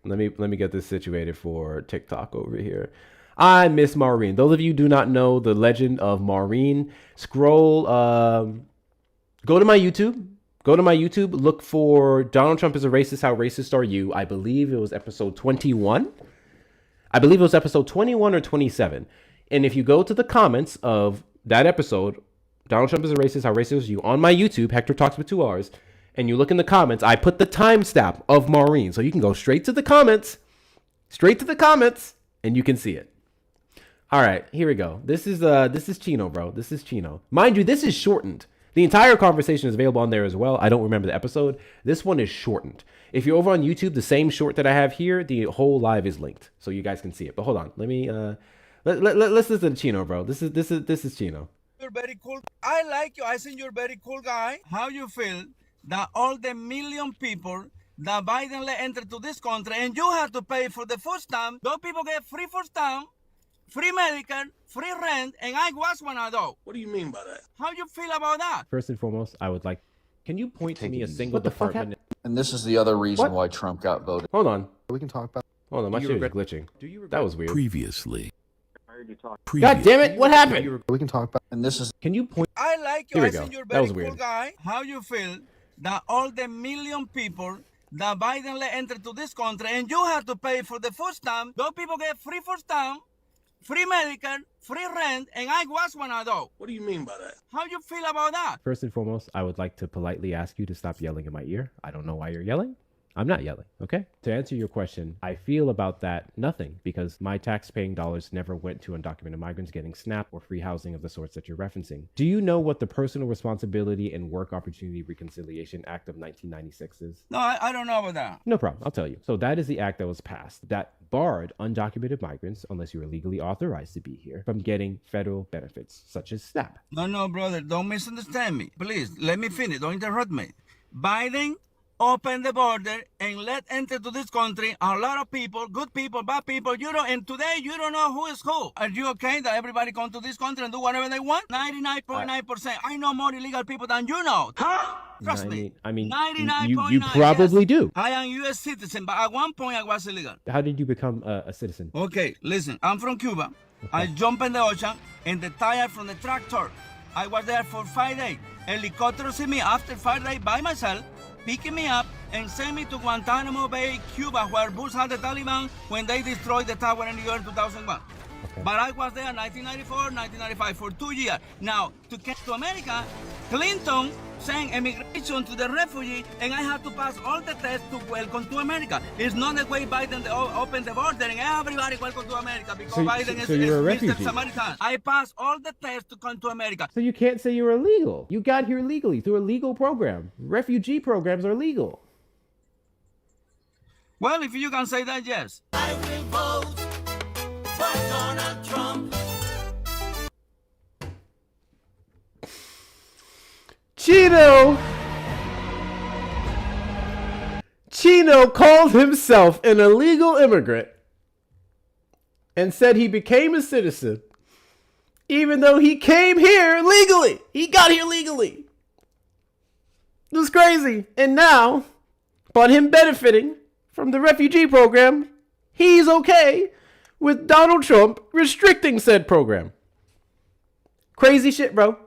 let me get this situated for TikTok over here. I miss Maureen. Those of you who do not know the legend of Maureen, scroll, go to my YouTube. Look for Donald Trump is a Racist, How Racist Are You? I believe it was episode 21. Episode 21 or 27. And if you go to the comments of that episode, Donald Trump is a racist, how racist is you, on my YouTube, Hector Talks with 2 R's, and you look in the comments, I put the timestamp of Maureen. So you can go straight to the comments, and you can see it. All right, here we go. This is Chino, bro. This is Chino. Mind you, this is shortened. The entire conversation is available on there as well. I don't remember the episode. This one is shortened. If you're over on YouTube, the same short that I have here, the whole live is linked, so you guys can see it. But hold on, let me let's listen to Chino, bro. This is Chino. You're very cool. I like you. I think you're very cool guy. How you feel that all the million people that Biden let enter to this country and you have to pay for the first time, those people get free first time, free medical, free rent, and I was one of those. What do you mean by that? How you feel about that? First and foremost, I would like, can you point to me a single department? And this is the other reason why Trump got voted. Hold on. We can talk about. Hold on, my shit is glitching. That was weird. Previously. God damn it, what happened? We can talk about. And this is. Can you point? I like you. Here we I go. think you're That very was cool weird. guy. How you feel that all the million people that Biden let enter to this country and you have to pay for the first time, those people get free first time, free medical, free rent, and I was one of those. What do you mean by that? How you feel about that? First and foremost, I would like to politely ask you to stop yelling in my ear. I don't know why you're yelling. I'm not yelling, okay? To answer your question, I feel about that nothing, because my tax-paying dollars never went to undocumented migrants getting SNAP or free housing of the sorts that you're referencing. Do you know what the Personal Responsibility and Work Opportunity Reconciliation Act of 1996 is? No, I don't know about that. No problem, I'll tell you. So that is the act that was passed that barred undocumented migrants, unless you were legally authorized to be here, from getting federal benefits, such as SNAP. No, brother, don't misunderstand me. Please, let me finish. Don't interrupt me. Biden open the border and let enter to this country a lot of people, good people, bad people. You don't, and today you don't know who is who. Are you okay that everybody come to this country and do whatever they want? 99.9%. I know more illegal people than you know. Huh? Trust me. I mean, 99.9. you probably do. I am U.S. citizen, but at one point I was illegal. How did you become a citizen? Okay, listen, I'm from Cuba. Okay. I jump in the ocean and the tire from the tractor. I was there for 5 days. Helicopter see me after 5 days by myself, picking me up and send me to Guantanamo Bay, Cuba, where Bush had the Taliban when they destroyed the tower in the year 2001. Okay. But I was there in 1994, 1995 for 2 years. Now, to get to America, Clinton sent immigration to the refugee, and I had to pass all the tests to welcome to America. It's not the way Biden opened the border and everybody welcome to America because Biden is Mr. Samaritan. I passed all the tests to come to America. So you can't say you're illegal. You got here legally through a legal program. Refugee programs are legal. Well, if you can say that, yes. I will vote for Donald Trump. Chino called himself an illegal immigrant and said he became a citizen even though he came here legally. He got here legally. It was crazy. And now, upon him benefiting from the refugee program, he's okay with Donald Trump restricting said program. Crazy shit, bro.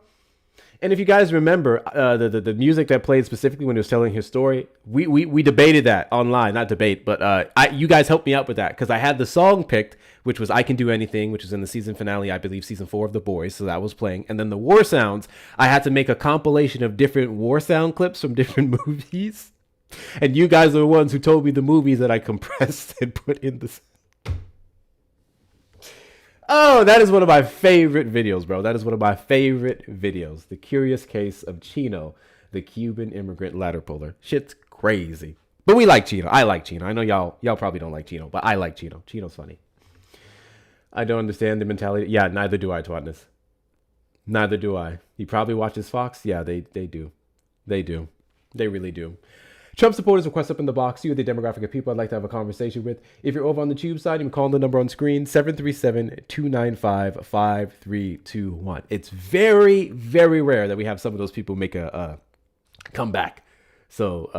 And if you guys remember the music that played specifically when he was telling his story, we debated that online, not debate, but you guys helped me out with that because I had the song picked, which was I Can Do Anything, which was in the season finale, I believe season 4 of The Boys. So that was playing. And then the war sounds, I had to make a compilation of different war sound clips from different movies. And you guys are the ones who told me the movies that I compressed and put in the... Oh, that is one of my favorite videos, bro. That is one of my favorite videos. The Curious Case of Chino, the Cuban immigrant ladder puller. Shit's crazy. But we like Chino. I like Chino. I know y'all probably don't like Chino, but I like Chino. Chino's funny. I don't understand the mentality. Yeah, neither do I, Twatness. Neither do I. He probably watches Fox. Yeah, they do. They do. They really do. Trump supporters request up in the box. You're the demographic of people I'd like to have a conversation with. If you're over on the tube side, you can call the number on screen, 737-295-5321. It's very, very rare that we have some of those people make a comeback. So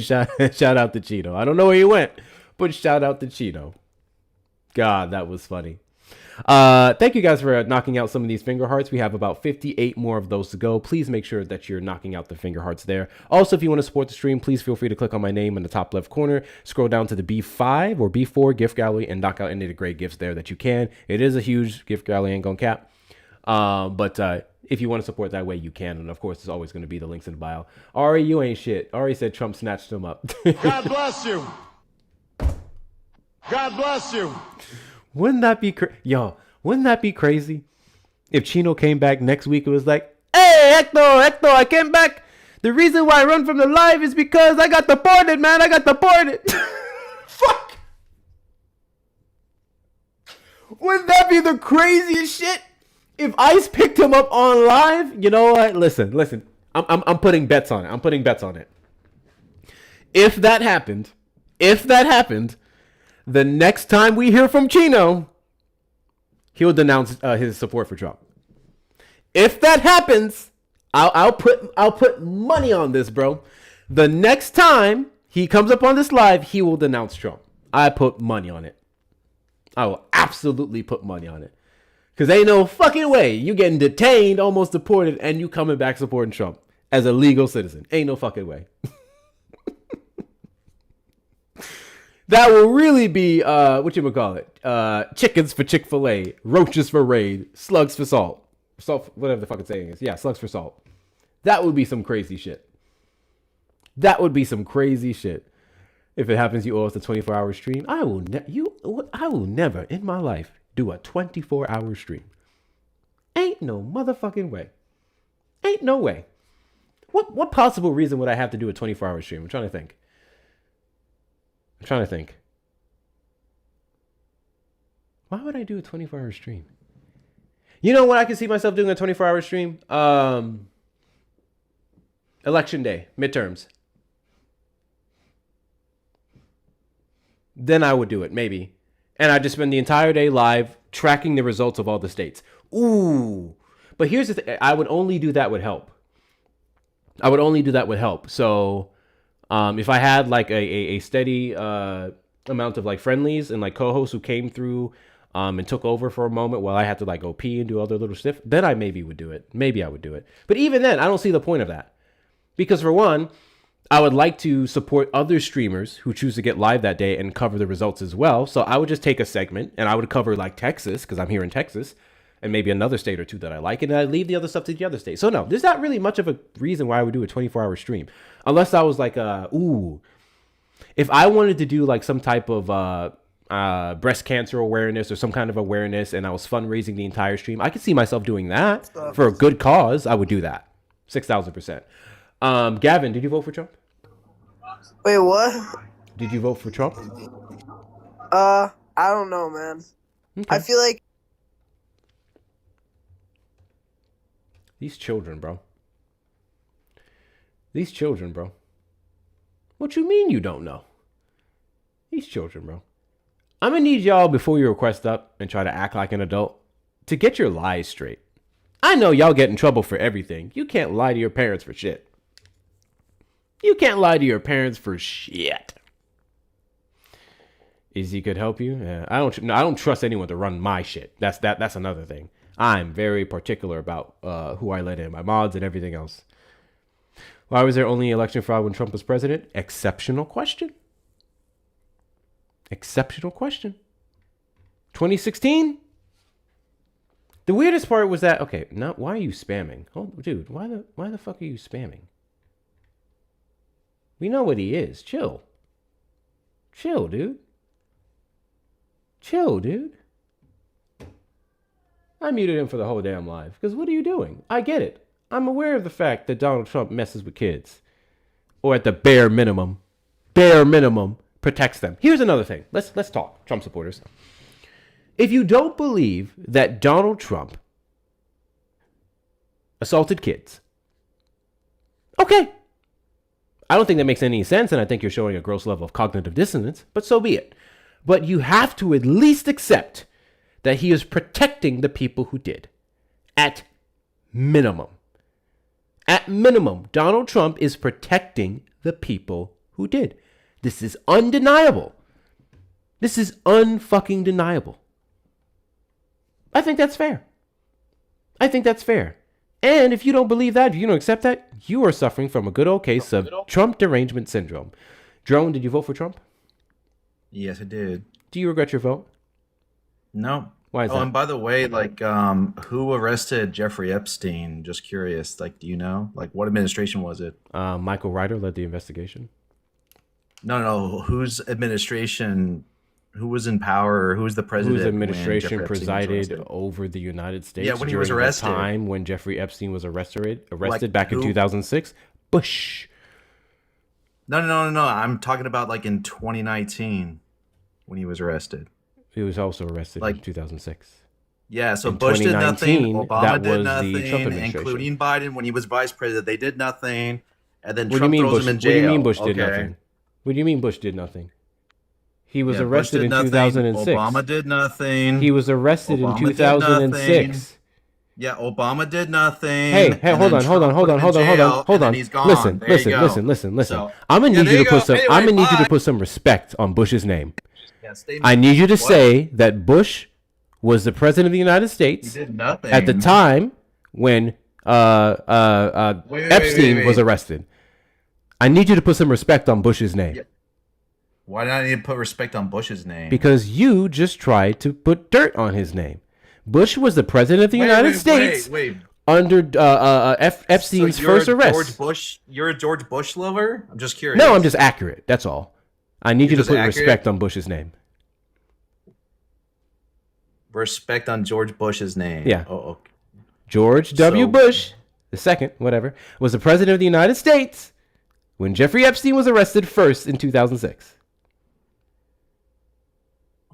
shout out to Chino. I don't know where he went, but shout out to Chino. God, that was funny. Thank you guys for knocking out some of these finger hearts. We have about 58 more of those to go. Please make sure that you're knocking out the finger hearts there. Also, if you want to support the stream, please feel free to click on my name in the top left corner, scroll down to the B5 or B4 gift gallery and knock out any of the great gifts there that you can. It is a huge gift gallery, ain't gonna cap. But if you want to support that way, you can. And of course, there's always going to be the links in the bio. Ari, you ain't shit. Ari said Trump snatched him up. God bless you. God bless you. Wouldn't that be wouldn't that be crazy if Chino came back next week and was like, hey, Hector, I came back. The reason why I run from the live is because I got deported, man. I got deported. Fuck. Wouldn't that be the craziest shit? If ICE picked him up on live, you know what? Listen. I'm putting bets on it. I'm putting bets on it. If that happened, the next time we hear from Chino, he'll denounce his support for Trump. If that happens, I'll put money on this, bro. The next time he comes up on this live, he will denounce Trump. I put money on it. I will absolutely put money on it. Because ain't no fucking way you getting detained, almost deported, and you coming back supporting Trump as a legal citizen. Ain't no fucking way. That will really be, chickens for Chick-fil-A, roaches for Raid, slugs for salt. Salt, whatever the fucking saying is. Yeah, slugs for salt. That would be some crazy shit. If it happens, you owe us a 24-hour stream. I will never in my life do a 24-hour stream. Ain't no motherfucking way. Ain't no way. What possible reason would I have to do a 24-hour stream? I'm trying to think. Why would I do a 24-hour stream? You know what I can see myself doing a 24-hour stream? Election day, midterms. Then I would do it, maybe. And I just spend the entire day live tracking the results of all the states. Ooh. But here's the thing. I would only do that with help. So if I had like a steady amount of like friendlies and like co-hosts who came through and took over for a moment while I had to like go pee and do other little stuff, then I maybe would do it. Maybe I would do it. But even then, I don't see the point of that. Because for one, I would like to support other streamers who choose to get live that day and cover the results as well. So I would just take a segment and I would cover like Texas, because I'm here in Texas, and maybe another state or two that I like, and I'd leave the other stuff to the other state. So no, there's not really much of a reason why I would do a 24-hour stream. Unless I was like, if I wanted to do like some type of breast cancer awareness or some kind of awareness and I was fundraising the entire stream, I could see myself doing that for a good cause. I would do that. 6,000%. Gavin, did you vote for Trump? Wait, what? Did you vote for Trump? I don't know, man. Okay. I feel like These children, bro. What you mean you don't know? These children, bro. I'm gonna need y'all before you request up and try to act like an adult to get your lies straight. I know y'all get in trouble for everything. You can't lie to your parents for shit. Izzy could help you. Yeah, I don't trust anyone to run my shit. That's another thing. I'm very particular about who I let in, my mods and everything else. Why was there only election fraud when Trump was president? Exceptional question. 2016. The weirdest part was that, okay, now why are you spamming? Oh, dude, why the fuck are you spamming? We know what he is. Chill, dude. I muted him for the whole damn live. Because what are you doing? I get it. I'm aware of the fact that Donald Trump messes with kids. Or at the bare minimum, protects them. Here's another thing. Let's talk, Trump supporters. If you don't believe that Donald Trump assaulted kids, okay. I don't think that makes any sense, and I think you're showing a gross level of cognitive dissonance, but so be it. But you have to at least accept that he is protecting the people who did. At minimum. Donald Trump is protecting the people who did. This is undeniable. This is unfucking deniable. I think that's fair. And if you don't believe that, if you don't accept that, you are suffering from a good old case of Trump derangement syndrome. Drone, did you vote for Trump? Yes, I did. Do you regret your vote? No. Why is Oh, that? and by the way, like, who arrested Jeffrey Epstein? Just curious. Like, do you know? Like, what administration was it? Michael Ryder led the investigation. No. Whose administration? Who was in power? Who was the president? Whose when administration Jeffrey Epstein was presided arrested? over the United States? Yeah, when he during was arrested. the time when Jeffrey Epstein was arrested Like, back in who? 2006? Bush. No. I'm talking about like in 2019 when he was arrested. He was also arrested Like- in 2006. Yeah, so In Bush did nothing. 2019, Obama that did was the nothing, Trump administration. including Biden when he was vice president. They did nothing, and then What do you Trump mean throws Bush? him in What do you jail. mean Bush did Okay. nothing? What do you mean Bush did nothing? He was Yeah, Bush arrested did in nothing. 2006. Obama did nothing. He was arrested Obama in did 2006. nothing. Yeah, Obama did nothing. Hey, and hold then on. Trump put him in jail, Hold and then on. he's gone. Listen. There you go. So- I'm gonna Yeah, need there you to go. put some. Anyway, I'm gonna need you to bye. put some respect on Bush's name. Yeah, stay- I need you to What? say that Bush was the president of the United States He did nothing. at the time when Epstein was arrested. I need you to put some respect on Bush's name. Yeah. Why did I need to put respect on Bush's name? Because you just tried to put dirt on his name. Bush was the president of the United States Wait. under Epstein's So you're first a arrest. George Bush. You're a George Bush lover. I'm just curious. No, I'm just accurate. That's all. I need you You're to put just accurate? respect on Bush's name. Respect on George Bush's name. Yeah. Oh, okay. George W. So- Bush, the second, whatever, was the president of the United States when Jeffrey Epstein was arrested first in 2006.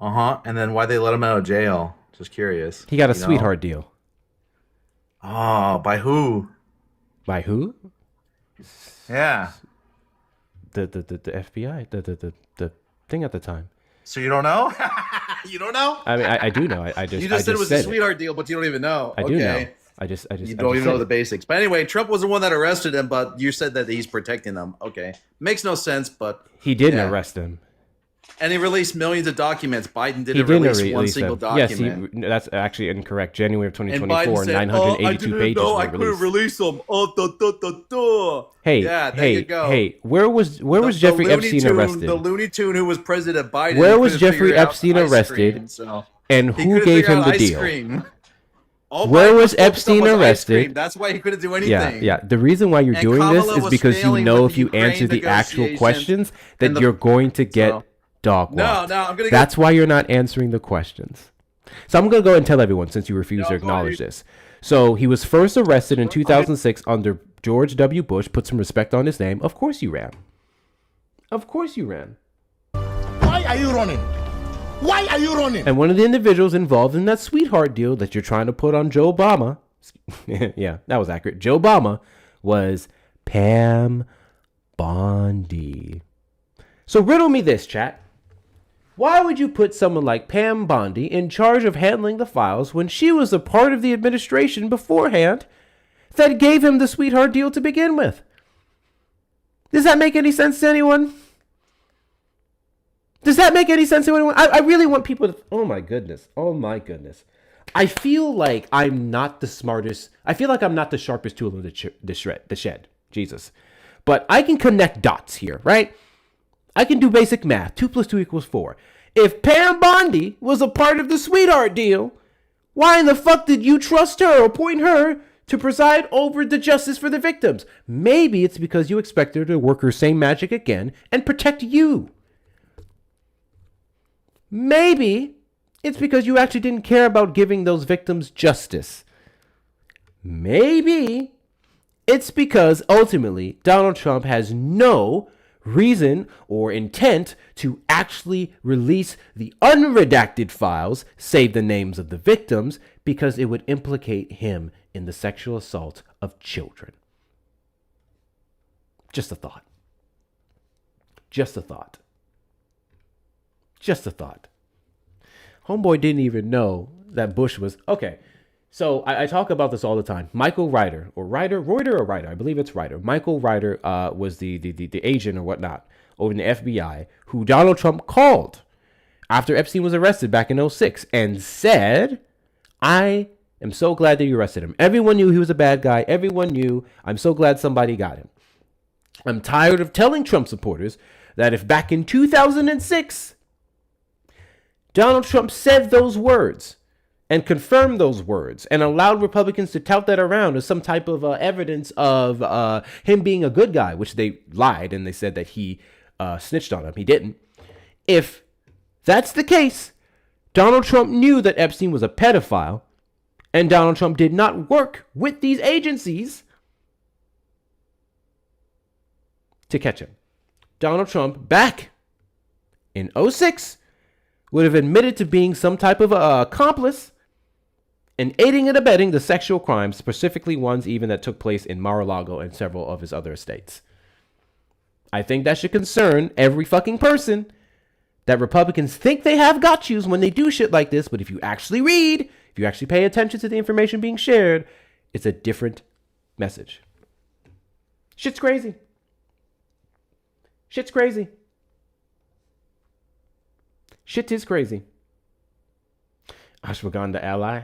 And then why they let him out of jail? Just curious. He got a You know? sweetheart deal. Oh, by who? By who? Yeah. The FBI, the thing at the time. So you don't know? You don't know? I mean, I do know. I just You just said it was said a sweetheart deal, but you don't even know. I do know. I just You don't even know the basics. But anyway, Trump was the one that arrested him, but you said that he's protecting them. Okay. Makes no sense, but He didn't yeah. arrest him. And he released millions of documents. Biden He didn't didn't release release one single them. Yes, document. that's actually incorrect. January of And 2024, Biden said, 982 pages know, were I couldn't released. release them. Oh. Hey, yeah, there you hey, go. hey! Where was Jeffrey Looney Epstein Tune- arrested? The Looney Tune who was President Biden. Where was couldn't Jeffrey figure out Epstein ice arrested? cream, so And he who couldn't gave figure him out the ice deal? cream. All Where Biden was focused on Epstein was ice arrested? cream. That's why he couldn't do anything. Yeah. The reason why you're And doing this Kamala is was because you failing know with if the you answer Ukraine the actual negotiations questions that and the- you're going to get So- dog No, walked. I'm gonna go- That's why you're not answering the questions. So I'm going to go and tell everyone since you refuse to go acknowledge ahead. this. So he was first arrested in 2006 under George W. Bush. Put some respect on his name. Of course you ran. Of course you ran. Why are you running? Why are you running? And one of the individuals involved in that sweetheart deal that you're trying to put on Joe Obama, yeah, that was accurate. Joe Obama was Pam Bondi. So riddle me this, chat. Why would you put someone like Pam Bondi in charge of handling the files when she was a part of the administration beforehand that gave him the sweetheart deal to begin with? Does that make any sense to anyone? Does that make any sense to anyone? I really want people to... Oh my goodness. I feel like I'm not the smartest. I feel like I'm not the sharpest tool in the shed. Jesus. But I can connect dots here, right? I can do basic math. 2 + 2 = 4. If Pam Bondi was a part of the sweetheart deal, why in the fuck did you trust her or appoint her to preside over the justice for the victims? Maybe it's because you expect her to work her same magic again and protect you. Maybe it's because you actually didn't care about giving those victims justice. Maybe it's because ultimately Donald Trump has no reason or intent to actually release the unredacted files, save the names of the victims, because it would implicate him in the sexual assault of children. Just a thought. Just a thought. Just a thought. Homeboy didn't even know that Bush was... Okay, so I talk about this all the time. Michael Ryder, I believe it's Ryder. Michael Ryder was the agent or whatnot over in the FBI who Donald Trump called after Epstein was arrested back in 2006 and said, I am so glad that you arrested him. Everyone knew he was a bad guy. Everyone knew. I'm so glad somebody got him. I'm tired of telling Trump supporters that if back in 2006... Donald Trump said those words and confirmed those words and allowed Republicans to tout that around as some type of evidence of him being a good guy, which they lied and they said that he snitched on him. He didn't. If that's the case, Donald Trump knew that Epstein was a pedophile, and Donald Trump did not work with these agencies to catch him. Donald Trump, back in 2006, would have admitted to being some type of accomplice and aiding and abetting the sexual crimes, specifically ones even that took place in Mar-a-Lago and several of his other estates. I think that should concern every fucking person, that Republicans think they have got yous when they do shit like this, but if you actually read, if you actually pay attention to the information being shared, it's a different message. Shit's crazy. Shit's crazy. Shit is crazy. Ashwagandha ally.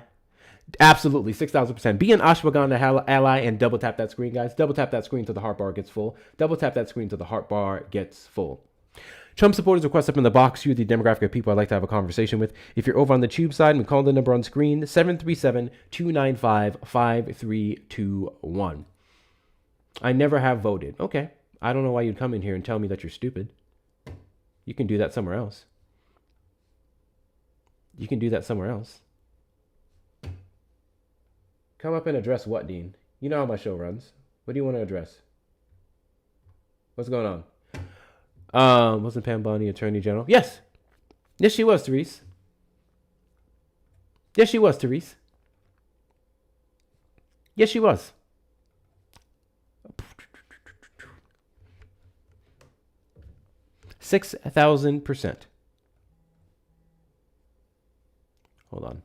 Absolutely, 6,000%. Be an ashwagandha ally and double tap that screen, guys. Double tap that screen till the heart bar gets full. Double tap that screen till the heart bar gets full. Trump supporters request up in the box. You're the demographic of people I'd like to have a conversation with. If you're over on the tube side, we call the number on screen, 737-295-5321. I never have voted. Okay. I don't know why you'd come in here and tell me that you're stupid. You can do that somewhere else. You can do that somewhere else. Come up and address what, Dean? You know how my show runs. What do you want to address? What's going on? Wasn't Pam Bondi Attorney General? Yes. Yes, she was, Therese. Yes, she was, Therese. Yes, she was. $6,000%. Hold on.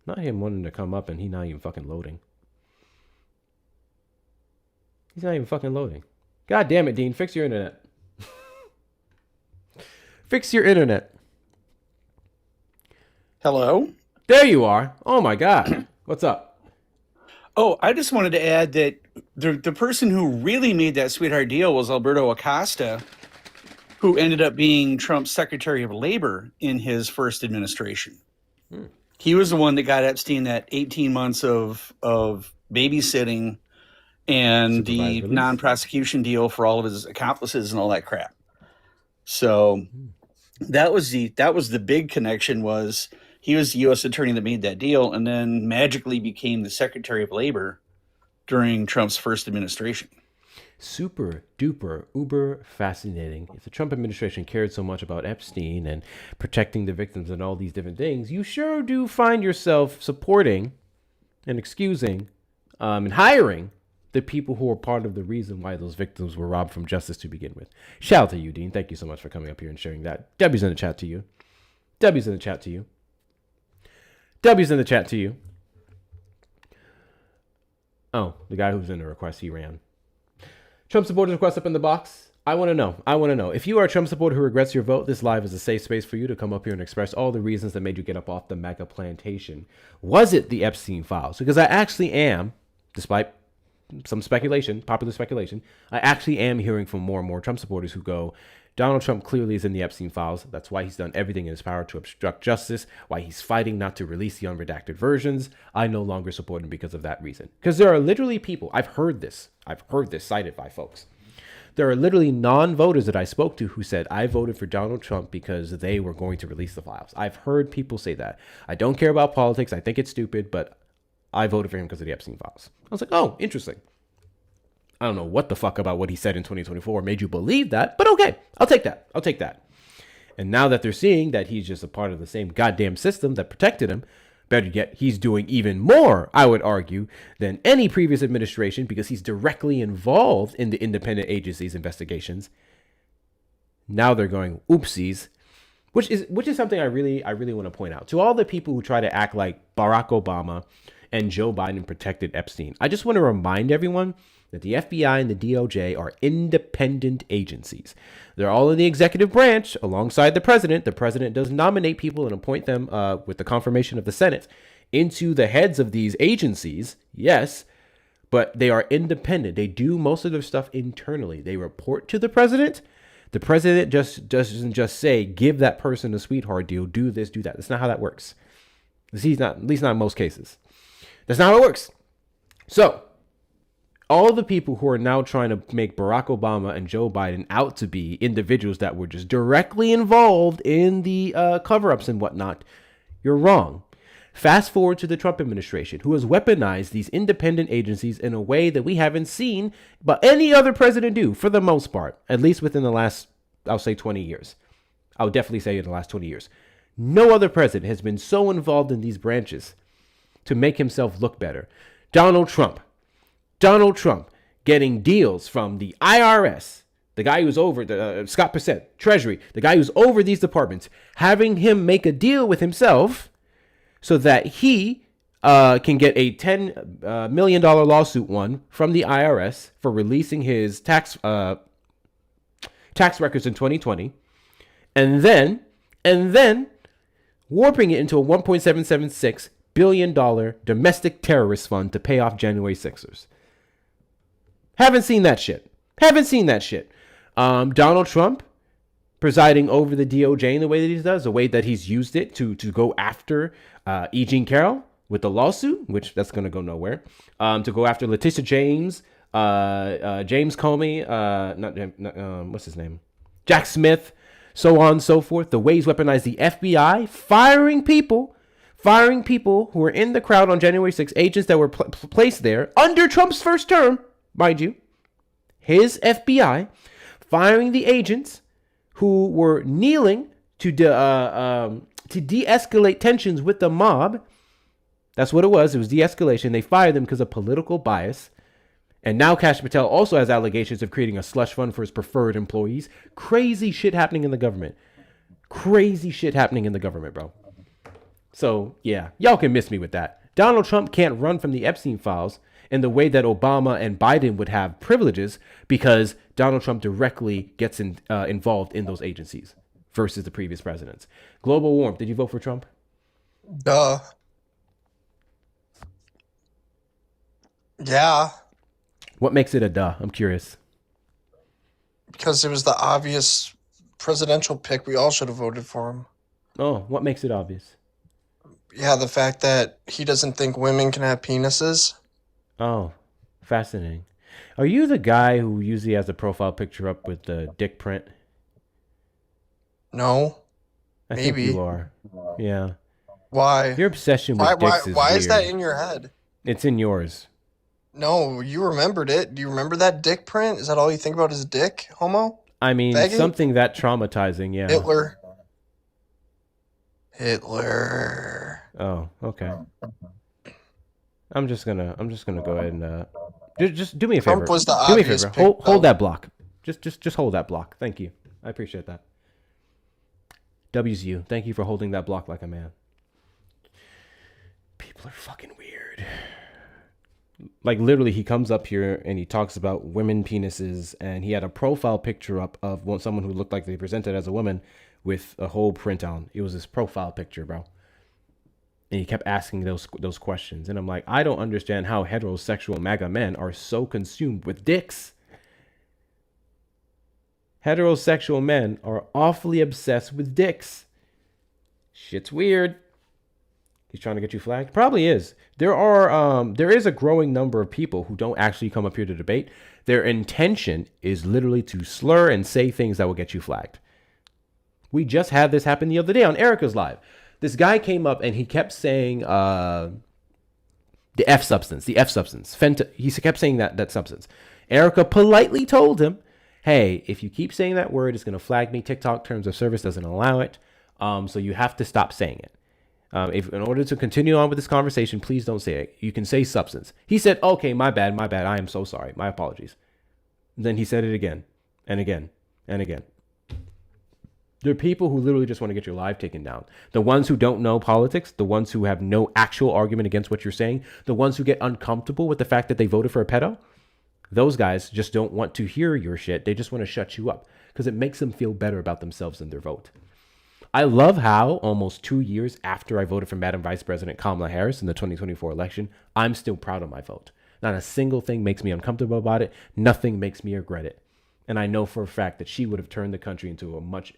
Not him wanting to come up and he's not even fucking loading. He's not even fucking loading. God damn it, Dean. Fix your internet. Fix your internet. Hello? There you are. Oh my God. What's up? Oh, I just wanted to add that the person who really made that sweetheart deal was Alberto Acosta, who ended up being Trump's Secretary of Labor in his first administration. He was the one that got Epstein that 18 months of babysitting and the non-prosecution deal for all of his accomplices and all that crap. So that was the big connection. Was he was the U.S. attorney that made that deal and then magically became the Secretary of Labor during Trump's first administration. Super duper uber fascinating. If the Trump administration cared so much about Epstein and protecting the victims and all these different things, you sure do find yourself supporting and excusing and hiring the people who are part of the reason why those victims were robbed from justice to begin with. Shout out to you, Dean. Thank you so much for coming up here and sharing that. W's in the chat to you. W's in the chat to you. W's in the chat to you. Oh, the guy who was in the request, he ran. Trump supporters request up in the box. I want to know. If you are a Trump supporter who regrets your vote, this live is a safe space for you to come up here and express all the reasons that made you get up off the MAGA plantation. Was it the Epstein files? Because I actually am, despite some speculation, popular speculation, I actually am hearing from more and more Trump supporters who go, Donald Trump clearly is in the Epstein files. That's why he's done everything in his power to obstruct justice, why he's fighting not to release the unredacted versions. I no longer support him because of that reason. Because there are literally people, I've heard this cited by folks. There are literally non-voters that I spoke to who said, I voted for Donald Trump because they were going to release the files. I've heard people say that. I don't care about politics. I think it's stupid, but I voted for him because of the Epstein files. I was like, oh, interesting. I don't know what the fuck about what he said in 2024 made you believe that, but okay, I'll take that. And now that they're seeing that he's just a part of the same goddamn system that protected him, better yet, he's doing even more, I would argue, than any previous administration because he's directly involved in the independent agencies' investigations. Now they're going, oopsies, which is something I really want to point out. To all the people who try to act like Barack Obama and Joe Biden protected Epstein, I just want to remind everyone that the FBI and the DOJ are independent agencies. They're all in the executive branch alongside the president. The president does nominate people and appoint them with the confirmation of the Senate into the heads of these agencies, yes, but they are independent. They do most of their stuff internally. They report to the president. The president doesn't just say, give that person a sweetheart deal, do this, do that. That's not how that works. He's not, at least not in most cases. That's not how it works. So, all the people who are now trying to make Barack Obama and Joe Biden out to be individuals that were just directly involved in the cover-ups and whatnot, you're wrong. Fast forward to the Trump administration, who has weaponized these independent agencies in a way that we haven't seen but any other president do, for the most part, at least within the last, I'll say 20 years. I would definitely say in the last 20 years. No other president has been so involved in these branches to make himself look better. Donald Trump getting deals from the IRS, the guy who's over the Scott Pruitt, Treasury, the guy who's over these departments, having him make a deal with himself so that he can get a $10 million lawsuit won from the IRS for releasing his tax records in 2020, and then warping it into a $1.776 billion domestic terrorist fund to pay off January 6ers. Haven't seen that shit. Donald Trump presiding over the DOJ in the way that he does, the way that he's used it to go after E. Jean Carroll with the lawsuit, which that's going to go nowhere, to go after Letitia James, James Comey, what's his name? Jack Smith, so on and so forth. The way he's weaponized the FBI, firing people who were in the crowd on January 6th, agents that were placed there under Trump's first term, mind you. His FBI firing the agents who were kneeling to de-escalate tensions with the mob. That's what it was. It was de-escalation. They fired them because of political bias. And now Kash Patel also has allegations of creating a slush fund for his preferred employees. Crazy shit happening in the government. Bro. So, yeah, y'all can miss me with that. Donald Trump can't run from the Epstein files in the way that Obama and Biden would have privileges because Donald Trump directly gets involved in those agencies versus the previous presidents. Global warmth. Did you vote for Trump? Duh. Yeah. What makes it a duh? I'm curious. Because it was the obvious presidential pick. We all should have voted for him. Oh, what makes it obvious? Yeah, the fact that he doesn't think women can have penises. Oh, fascinating. Are you the guy who usually has a profile picture up with the dick print? No. I Maybe. think you are. Yeah. Why? Your obsession with dicks is why weird. is that in your head? It's in yours. No, you remembered it. Do you remember that dick print? Is that all you think about is dick, homo? I mean, Faggot? something that traumatizing, yeah. Hitler. Oh, okay. I'm just gonna go ahead and just do me a favor. Trump was the do me a obvious favor. pick, Hold that block. Just hold that block. Thank you. I appreciate that. W's you. Thank you for holding that block like a man. People are fucking weird. Like literally, he comes up here and he talks about women penises, and he had a profile picture up of someone who looked like they presented as a woman with a whole print on. It was his profile picture, bro. And he kept asking those questions, and I'm like, I don't understand how heterosexual MAGA men are so consumed with dicks. Heterosexual men are awfully obsessed with dicks. Shit's weird. He's trying to get you flagged? Probably is. There is a growing number of people who don't actually come up here to debate. Their intention is literally to slur and say things that will get you flagged. We just had this happen the other day on Erica's Live. This guy came up and he kept saying the F substance. He kept saying that substance. Erica politely told him, hey, if you keep saying that word, it's going to flag me. TikTok terms of service doesn't allow it. So you have to stop saying it. If in order to continue on with this conversation, please don't say it. You can say substance. He said, okay, my bad. I am so sorry. My apologies. And then he said it again and again and again. There are people who literally just want to get your life taken down. The ones who don't know politics, the ones who have no actual argument against what you're saying, the ones who get uncomfortable with the fact that they voted for a pedo, those guys just don't want to hear your shit. They just want to shut you up because it makes them feel better about themselves and their vote. I love how almost 2 years after I voted for Madam Vice President Kamala Harris in the 2024 election, I'm still proud of my vote. Not a single thing makes me uncomfortable about it. Nothing makes me regret it. And I know for a fact that she would have turned the country into a much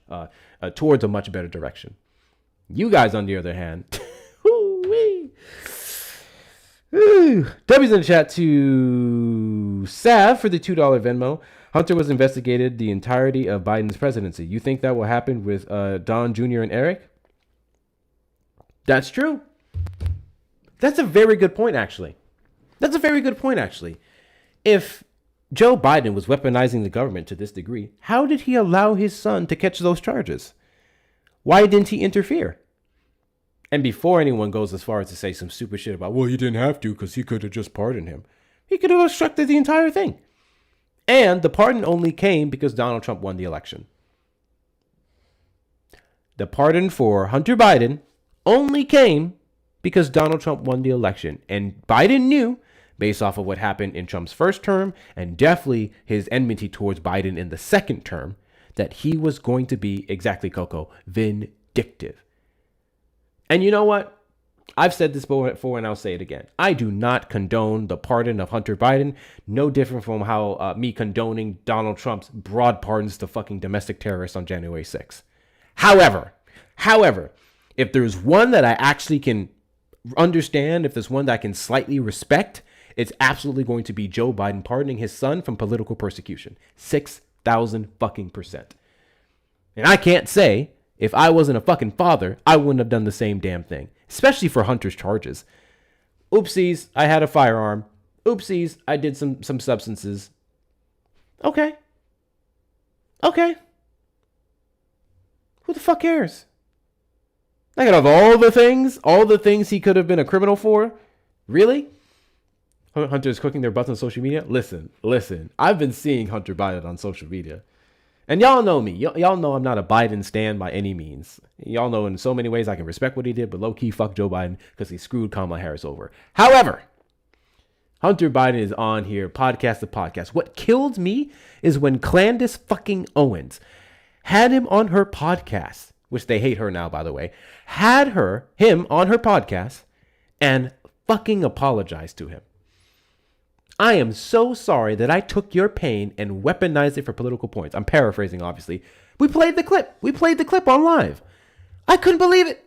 towards a much better direction. You guys, on the other hand, W's in the chat to Sav for the $2 Venmo. Hunter was investigated the entirety of Biden's presidency. You think that will happen with Don Jr. and Eric? That's true. That's a very good point, actually. If Joe Biden was weaponizing the government to this degree, how did he allow his son to catch those charges? Why didn't he interfere? And before anyone goes as far as to say some stupid shit about, well, he didn't have to because he could have just pardoned him. He could have obstructed the entire thing. And the pardon only came because Donald Trump won the election. The pardon for Hunter Biden only came because Donald Trump won the election. And Biden knew, based off of what happened in Trump's first term, and definitely his enmity towards Biden in the second term, that he was going to be, exactly, Coco, vindictive. And you know what? I've said this before and I'll say it again. I do not condone the pardon of Hunter Biden. No different from how me condoning Donald Trump's broad pardons to fucking domestic terrorists on January 6th. However, if there's one that I actually can understand, if there's one that I can slightly respect, it's absolutely going to be Joe Biden pardoning his son from political persecution. 6,000 fucking percent. And I can't say, if I wasn't a fucking father, I wouldn't have done the same damn thing, especially for Hunter's charges. Oopsies, I had a firearm. Oopsies, I did some substances. Okay. Who the fuck cares? Like, out of all the things he could have been a criminal for, really? Hunter's cooking their butts on social media? Listen. I've been seeing Hunter Biden on social media. And y'all know me. Y'all know I'm not a Biden stan by any means. Y'all know in so many ways I can respect what he did, but low-key fuck Joe Biden because he screwed Kamala Harris over. However, Hunter Biden is on here, podcast to podcast. What killed me is when Candace fucking Owens had him on her podcast, which they hate her now, by the way, had him on her podcast and fucking apologized to him. I am so sorry that I took your pain and weaponized it for political points. I'm paraphrasing, obviously. We played the clip on live. I couldn't believe it.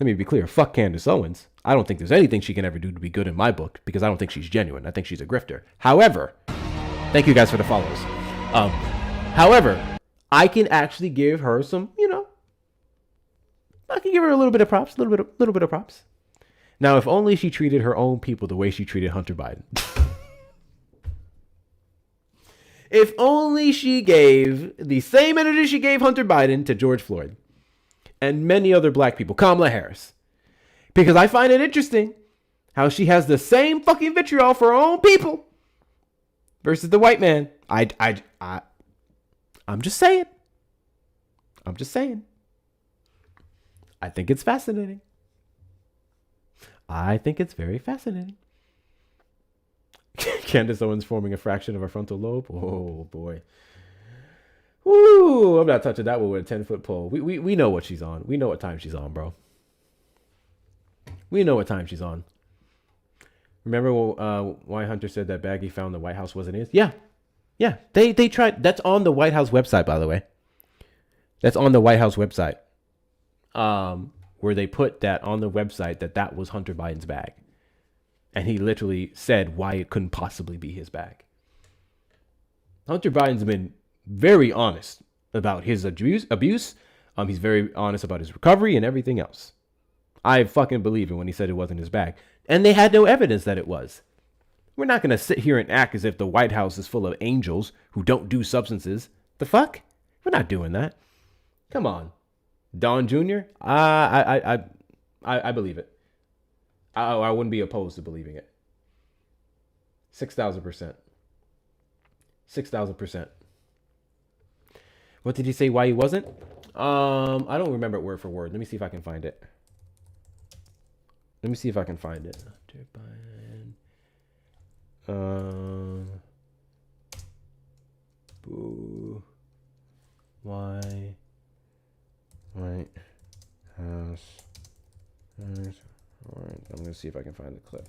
Let me be clear. Fuck Candace Owens. I don't think there's anything she can ever do to be good in my book because I don't think she's genuine. I think she's a grifter. However, thank you guys for the follows. However, I can actually give her some, I can give her a little bit of props, a little bit of props. Now, if only she treated her own people the way she treated Hunter Biden. If only she gave the same energy she gave Hunter Biden to George Floyd and many other black people, Kamala Harris. Because I find it interesting how she has the same fucking vitriol for her own people versus the white man. I'm just saying. I think it's fascinating. I think it's very fascinating. Candace Owens forming a fraction of her frontal lobe. Oh, boy. Woo, I'm not touching that one with a 10-foot pole. We know what she's on. We know what time she's on, bro. We know what time she's on. Remember why Hunter said that bag he found in the White House wasn't his? Yeah. They tried. That's on the White House website, by the way. That's on the White House website. Where they put that on the website that was Hunter Biden's bag. And he literally said why it couldn't possibly be his bag. Hunter Biden's been very honest about his abuse. He's very honest about his recovery and everything else. I fucking believe him when he said it wasn't his bag. And they had no evidence that it was. We're not going to sit here and act as if the White House is full of angels who don't do substances. The fuck? We're not doing that. Come on. Don Jr.? I believe it. I wouldn't be opposed to believing it. 6,000%. 6,000%. What did he say why he wasn't? I don't remember it word for word. Let me see if I can find it. Boo. Why? White House. All right, I'm gonna see if I can find the clip.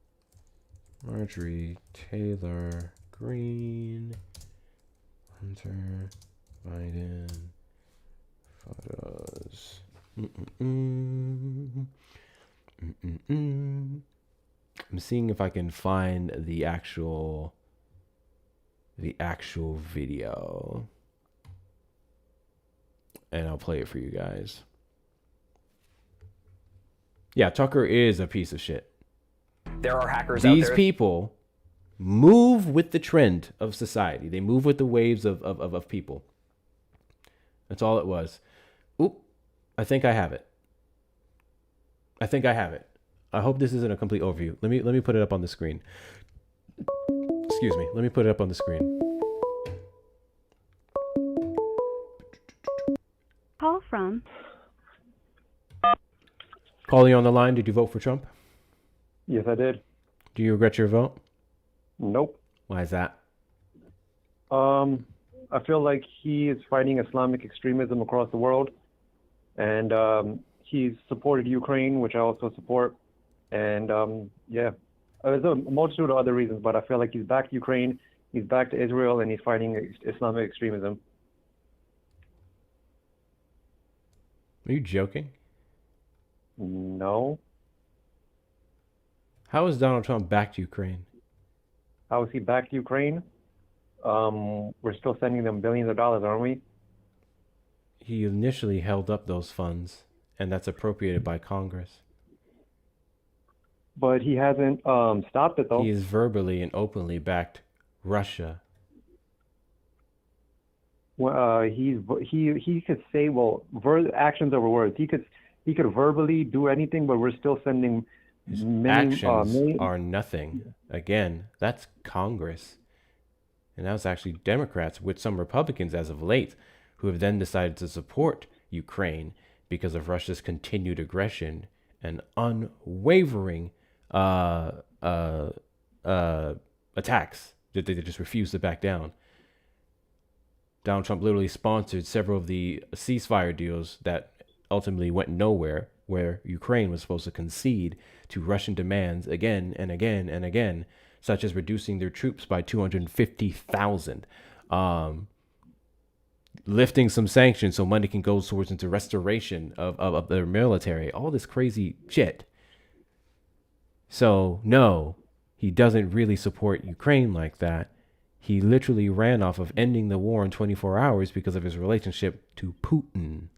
Marjorie Taylor Greene, Hunter Biden photos. I'm seeing if I can find the actual video, and I'll play it for you guys. Yeah, Tucker is a piece of shit. There are hackers out These there. people move with the trend of society. They move with the waves of people. That's all it was. Oop, I think I have it. I hope this isn't a complete overview. Let me put it up on the screen. Excuse me. Let me put it up on the screen. Call from. Calling on the line. Did you vote for Trump? Yes, I did. Do you regret your vote? Nope. Why is that? I feel like he is fighting Islamic extremism across the world, and he's supported Ukraine, which I also support. And yeah, there's a multitude of other reasons, but I feel like he's backed Ukraine, he's backed Israel, and he's fighting Islamic extremism. Are you joking? No. How has Donald Trump backed Ukraine? How is he backed Ukraine? We're still sending them billions of dollars, aren't we? He initially held up those funds, and that's appropriated by Congress. But he hasn't stopped it, though. He has verbally and openly backed Russia. Well, he could say, well, actions over words. He could verbally do anything, but we're still sending Actions are nothing. Again, that's Congress. And that was actually Democrats with some Republicans as of late who have then decided to support Ukraine because of Russia's continued aggression and unwavering attacks. They just refuse to back down. Donald Trump literally sponsored several of the ceasefire deals that ultimately went nowhere, where Ukraine was supposed to concede to Russian demands again and again and again, such as reducing their troops by 250,000, lifting some sanctions so money can go towards into restoration of their military, all this crazy shit. So no, he doesn't really support Ukraine like that. He literally ran off of ending the war in 24 hours because of his relationship to Putin.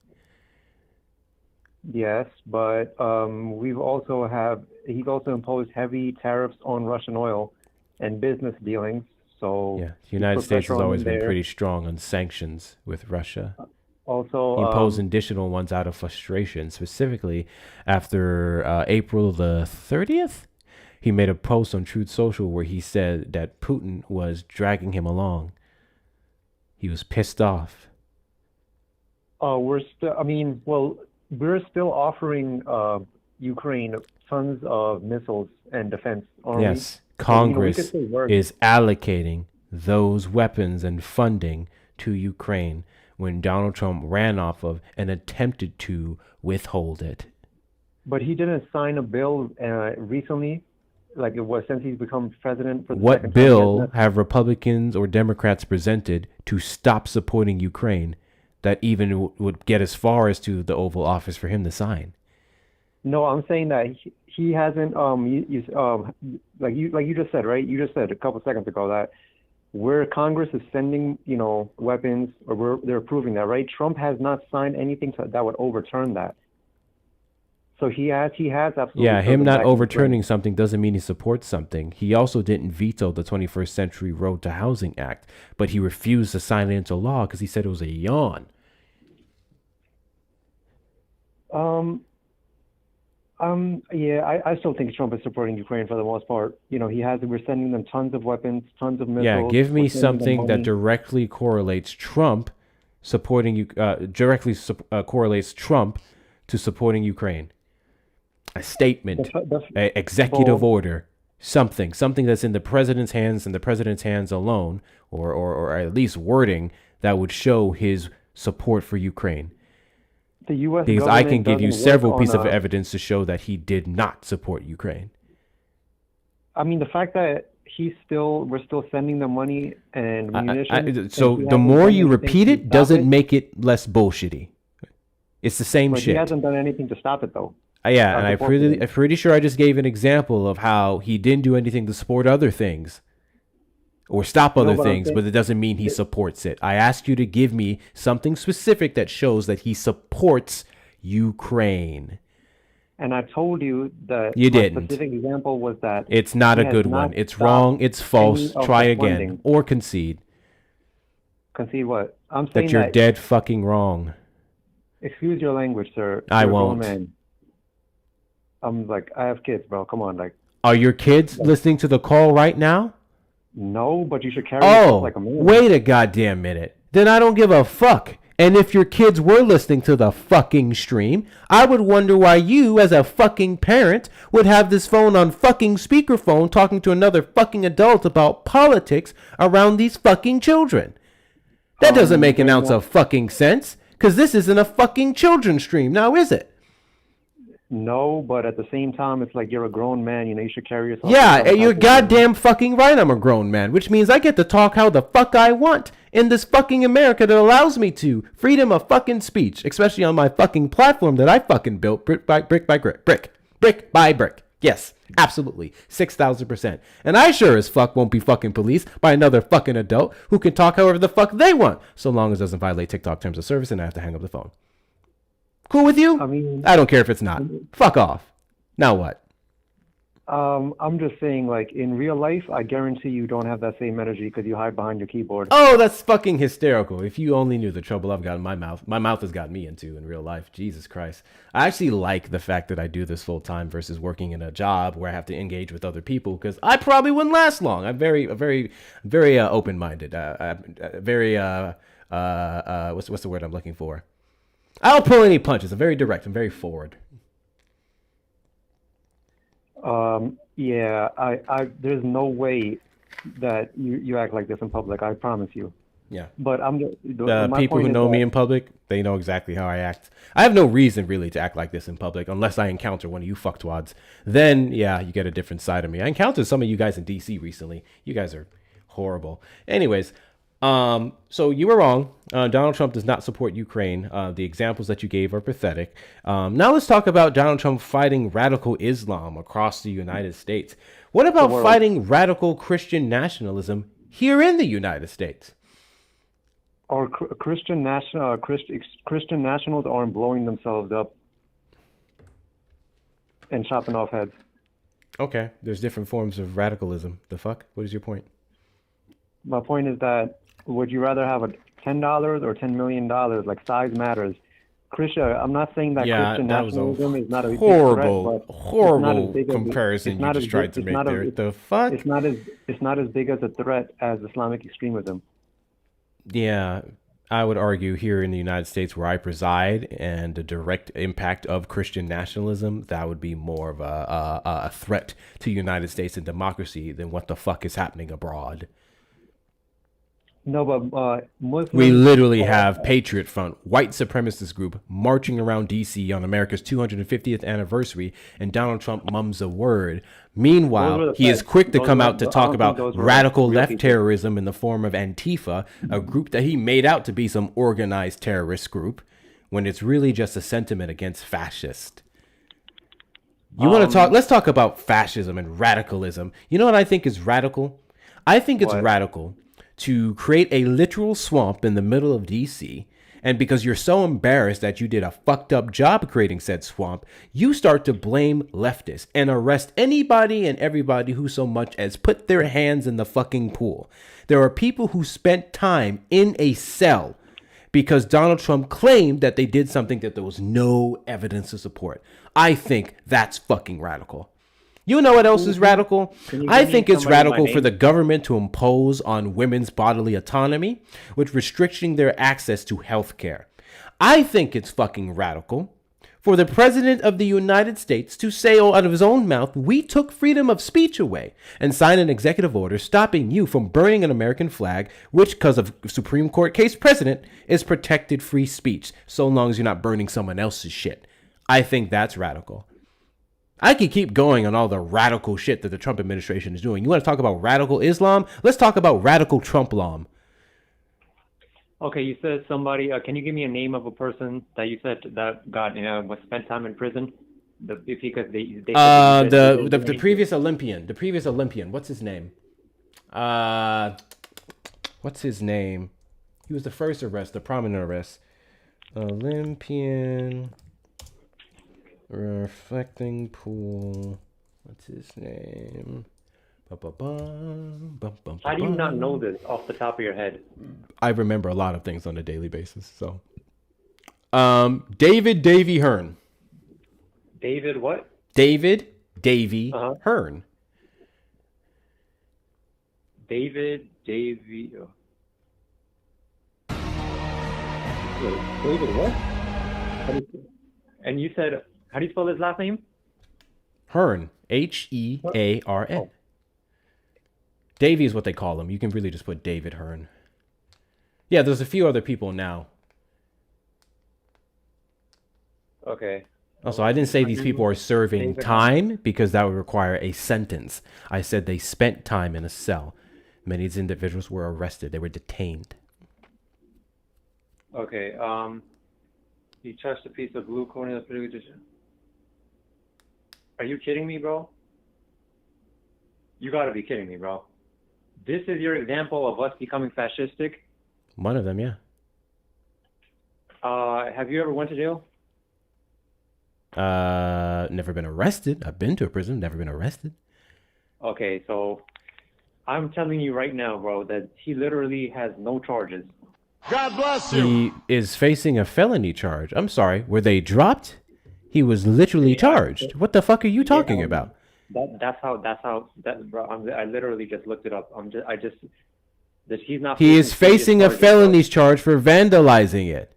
Yes, but he's also imposed heavy tariffs on Russian oil and business dealings. So yeah, the United States has always been there. pretty strong on sanctions with Russia. Also, he imposed additional ones out of frustration, specifically after April the 30th. He made a post on Truth Social where he said that Putin was dragging him along. He was pissed off. We're still offering Ukraine tons of missiles and defense. Yes, Congress is allocating those weapons and funding to Ukraine when Donald Trump ran off of and attempted to withhold it. But he didn't sign a bill recently, like it was since he's become president for the What second bill time. have Republicans or Democrats presented to stop supporting Ukraine that even would get as far as to the Oval Office for him to sign? No, I'm saying that he hasn't. Like you just said, right? You just said a couple seconds ago that where Congress is sending, weapons, or they're approving that, right? Trump has not signed anything that would overturn that. So he has absolutely. Yeah, him not back overturning something doesn't mean he supports something. He also didn't veto the 21st Century Road to Housing Act, but he refused to sign it into law because he said it was a yawn. Yeah, I still think Trump is supporting Ukraine for the most part. We're sending them tons of weapons, tons of missiles. Yeah, give me we're sending them something that money. directly correlates Trump supporting you. Correlates Trump to supporting Ukraine. A statement, an executive order, something that's in the president's hands and the president's hands alone, or at least wording that would show his support for Ukraine. The U.S. Because I can government give you doesn't several work pieces of on evidence to show that he did not support Ukraine. I mean, the fact that we're still sending them money and munitions. So the more you repeat it, doesn't make it less bullshitty. It's the same but shit. He hasn't done anything to stop it, though. Yeah, and I'm pretty sure I just gave an example of how he didn't do anything to support other things or stop other things, but it doesn't mean he supports it. I asked you to give me something specific that shows that he supports Ukraine. And I told you that you my didn't. specific example was that it's not a good one. It's wrong. It's false. Try again or concede. Concede what? I'm saying that you're dead fucking wrong. Excuse your language, sir. I won't. Man. I'm like, I have kids, bro. Come on, like. Are your kids listening to the call right now? No, but you should carry yourself like a man. Wait a goddamn minute. Then I don't give a fuck. And if your kids were listening to the fucking stream, I would wonder why you, as a fucking parent, would have this phone on fucking speakerphone talking to another fucking adult about politics around these fucking children. That doesn't make an ounce of fucking sense, because this isn't a fucking children's stream, now is it? No, but at the same time, it's like you're a grown man. You know, you should carry yourself. Yeah, you're goddamn fucking right. I'm a grown man, which means I get to talk how the fuck I want in this fucking America that allows me to. Freedom of fucking speech, especially on my fucking platform that I fucking built brick by brick. Yes, absolutely. 6,000%. And I sure as fuck won't be fucking policed by another fucking adult who can talk however the fuck they want, so long as it doesn't violate TikTok terms of service and I have to hang up the phone. Cool with you? I mean, I don't care if it's not. Fuck off. Now what? I'm just saying, like, in real life, I guarantee you don't have that same energy because you hide behind your keyboard. Oh, that's fucking hysterical. If you only knew the trouble I've got in my mouth. My mouth has gotten me into in real life. Jesus Christ. I actually like the fact that I do this full time versus working in a job where I have to engage with other people because I probably wouldn't last long. I'm very open-minded. What's the word I'm looking for? I don't pull any punches. I'm very direct. I'm very forward. Yeah, there's no way that you act like this in public. I promise you. Yeah. But the people who know me in public, they know exactly how I act. I have no reason really to act like this in public unless I encounter one of you fucktwads. Then, yeah, you get a different side of me. I encountered some of you guys in DC recently. You guys are horrible. Anyways, so you were wrong. Donald Trump does not support Ukraine. The examples that you gave are pathetic. Now let's talk about Donald Trump fighting radical Islam across the United States. What about fighting radical Christian nationalism here in the United States? Or Christian nationals aren't blowing themselves up and chopping off heads. Okay, there's different forms of radicalism. The fuck? What is your point? My point is that would you rather have a $10 or $10 million? Like, size matters. Christian, I'm not saying that Christian nationalism is not a horrible comparison you just tried to make there. The fuck? It's not as big as a threat as Islamic extremism. Yeah, I would argue here in the United States where I preside and the direct impact of Christian nationalism, that would be more of a threat to the United States and democracy than what the fuck is happening abroad. No, but Muslims... We literally have Patriot Front, white supremacist group, marching around D.C. on America's 250th anniversary, and Donald Trump mums a word. Meanwhile, he is quick to come out to talk about radical left terrorism in the form of Antifa, a group that he made out to be some organized terrorist group, when it's really just a sentiment against fascist. You want to talk? Let's talk about fascism and radicalism. You know what I think is radical? I think it's radical to create a literal swamp in the middle of DC, and because you're so embarrassed that you did a fucked up job creating said swamp, you start to blame leftists and arrest anybody and everybody who so much as put their hands in the fucking pool. There are people who spent time in a cell because Donald Trump claimed that they did something that there was no evidence to support. I think that's fucking radical. You know what else is radical? I think it's radical for the government to impose on women's bodily autonomy, with restricting their access to health care. I think it's fucking radical for the president of the United States to say out of his own mouth, we took freedom of speech away, and sign an executive order stopping you from burning an American flag, which, because of Supreme Court case precedent, is protected free speech, so long as you're not burning someone else's shit. I think that's radical. I could keep going on all the radical shit that the Trump administration is doing. You want to talk about radical Islam? Let's talk about radical Trump-lam. Okay, you said somebody. Can you give me a name of a person that you said that got was spent time in prison? Because they the previous Olympian. The previous Olympian. What's his name? What's his name? He was the first arrest, the prominent arrest. Olympian. Reflecting pool. What's his name? How do you not know this off the top of your head? I remember a lot of things on a daily basis. So, David Davy Hearn. David what? David Davy Hearn. David Davy. David what? And you said, how do you spell his last name? Hearn. Hearn. Oh. Davy is what they call him. You can really just put David Hearn. Yeah, there's a few other people now. Okay. Also, I didn't say these people are serving time because that would require a sentence. I said they spent time in a cell. Many of these individuals were arrested. They were detained. Okay. He touched a piece of blue corn in the position. Are you kidding me, bro? You gotta be kidding me, bro. This is your example of us becoming fascistic? One of them, yeah. Have you ever went to jail? Never been arrested. I've been to a prison, never been arrested. Okay, so I'm telling you right now, bro, that he literally has no charges. God bless you. He is facing a felony charge. I'm sorry, were they dropped? He was literally charged. What the fuck are you talking about? That's how, bro, I literally just looked it up. He's not. He is facing a felony charge for vandalizing it.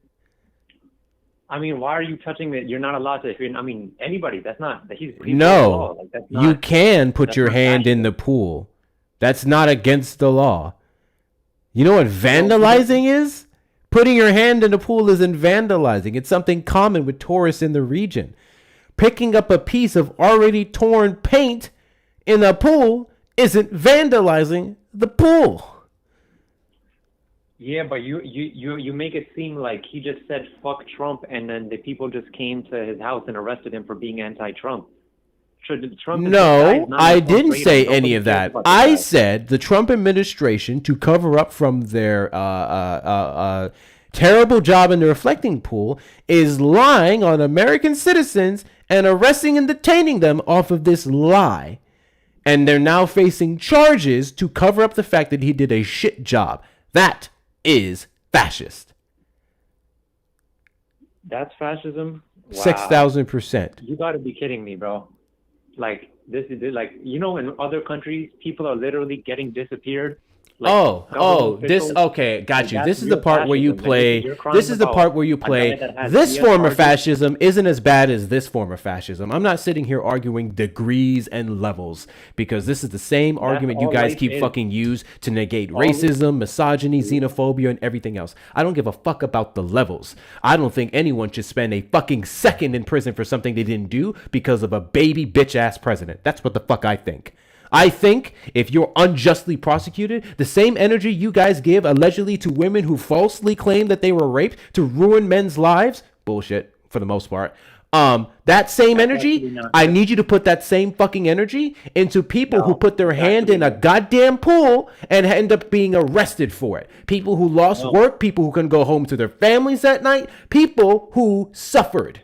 I mean, why are you touching it? You're not allowed to. I mean, anybody. That's not. He's No, like, that's not, you can put your hand in the pool. That's not against the law. You know what vandalizing is? Putting your hand in the pool isn't vandalizing. It's something common with tourists in the region. Picking up a piece of already torn paint in a pool isn't vandalizing the pool. Yeah, but you make it seem like he just said fuck Trump, and then the people just came to his house and arrested him for being anti-Trump. No, I didn't say any of that. I said the Trump administration, to cover up from their terrible job in the reflecting pool, is lying on American citizens and arresting and detaining them off of this lie. And they're now facing charges to cover up the fact that he did a shit job. That is fascist. That's fascism? Wow. 6,000%. You gotta be kidding me, bro. Like, this is like, you know, in other countries, people are literally getting disappeared. Like, okay, got you. This is the part where you play. This is the part where you play. This form of fascism isn't as bad as this form of fascism. I'm not sitting here arguing degrees and levels because this is the same argument you guys keep fucking use to negate racism, misogyny, xenophobia, and everything else. I don't give a fuck about the levels. I don't think anyone should spend a fucking second in prison for something they didn't do because of a baby bitch ass president. That's what the fuck I think. I think if you're unjustly prosecuted, the same energy you guys give allegedly to women who falsely claim that they were raped to ruin men's lives, bullshit for the most part, that same energy, I need you to put that same fucking energy into people who put their hand in a goddamn pool and end up being arrested for it. People who lost work, people who couldn't go home to their families that night, people who suffered.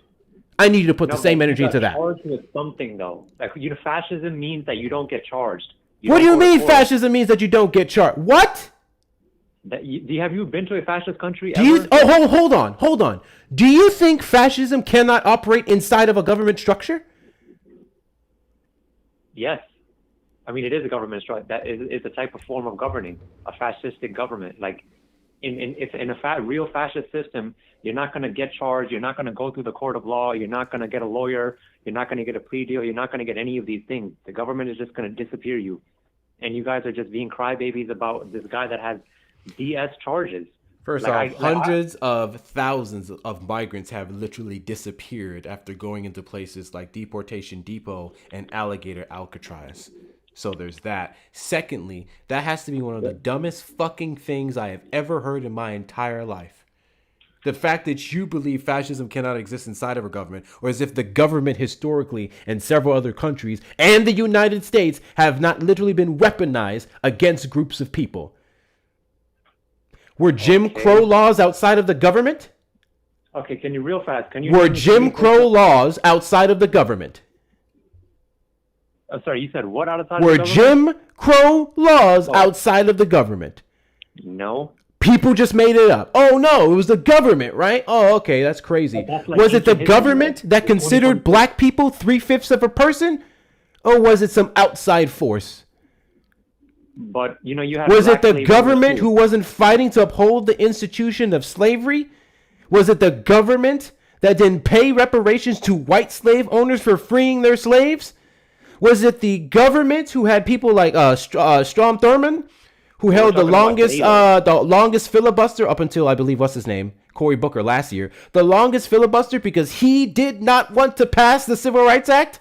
I need you to put the same energy into that. Charged with something though, like fascism means that you don't get charged. What do you mean fascism means that you don't get charged? What? Have you been to a fascist country? Hold on. Do you think fascism cannot operate inside of a government structure? Yes, I mean it is a government structure. That is a type of form of governing, a fascistic government. Like in a real fascist system, you're not going to get charged. You're not going to go through the court of law. You're not going to get a lawyer. You're not going to get a plea deal. You're not going to get any of these things. The government is just going to disappear you. And you guys are just being crybabies about this guy that has BS charges. First off, hundreds of thousands of migrants have literally disappeared after going into places like Deportation Depot and Alligator Alcatraz. So there's that. Secondly, that has to be one of the dumbest fucking things I have ever heard in my entire life. The fact that you believe fascism cannot exist inside of a government, or as if the government historically and several other countries and the United States have not literally been weaponized against groups of people. Were Jim Crow laws outside of the government? Okay, can you real fast? Can you? Were Jim Crow laws outside of the government? Sorry, you said what outside Were of the government? Jim Crow laws outside of the government? No. People just made it up. Oh no, it was the government, right? Oh, okay, that's crazy. Like Was it the ancient government history, that considered black people 3/5 of a person? Or was it some outside force? But you know you had. Was it black the slaves government too. who wasn't fighting to uphold the institution of slavery? Was it the government that didn't pay reparations to white slave owners for freeing their slaves? Was it the government who had people like Strom Thurmond, who held the longest filibuster up until, I believe, what's his name? Cory Booker last year. The longest filibuster because he did not want to pass the Civil Rights Act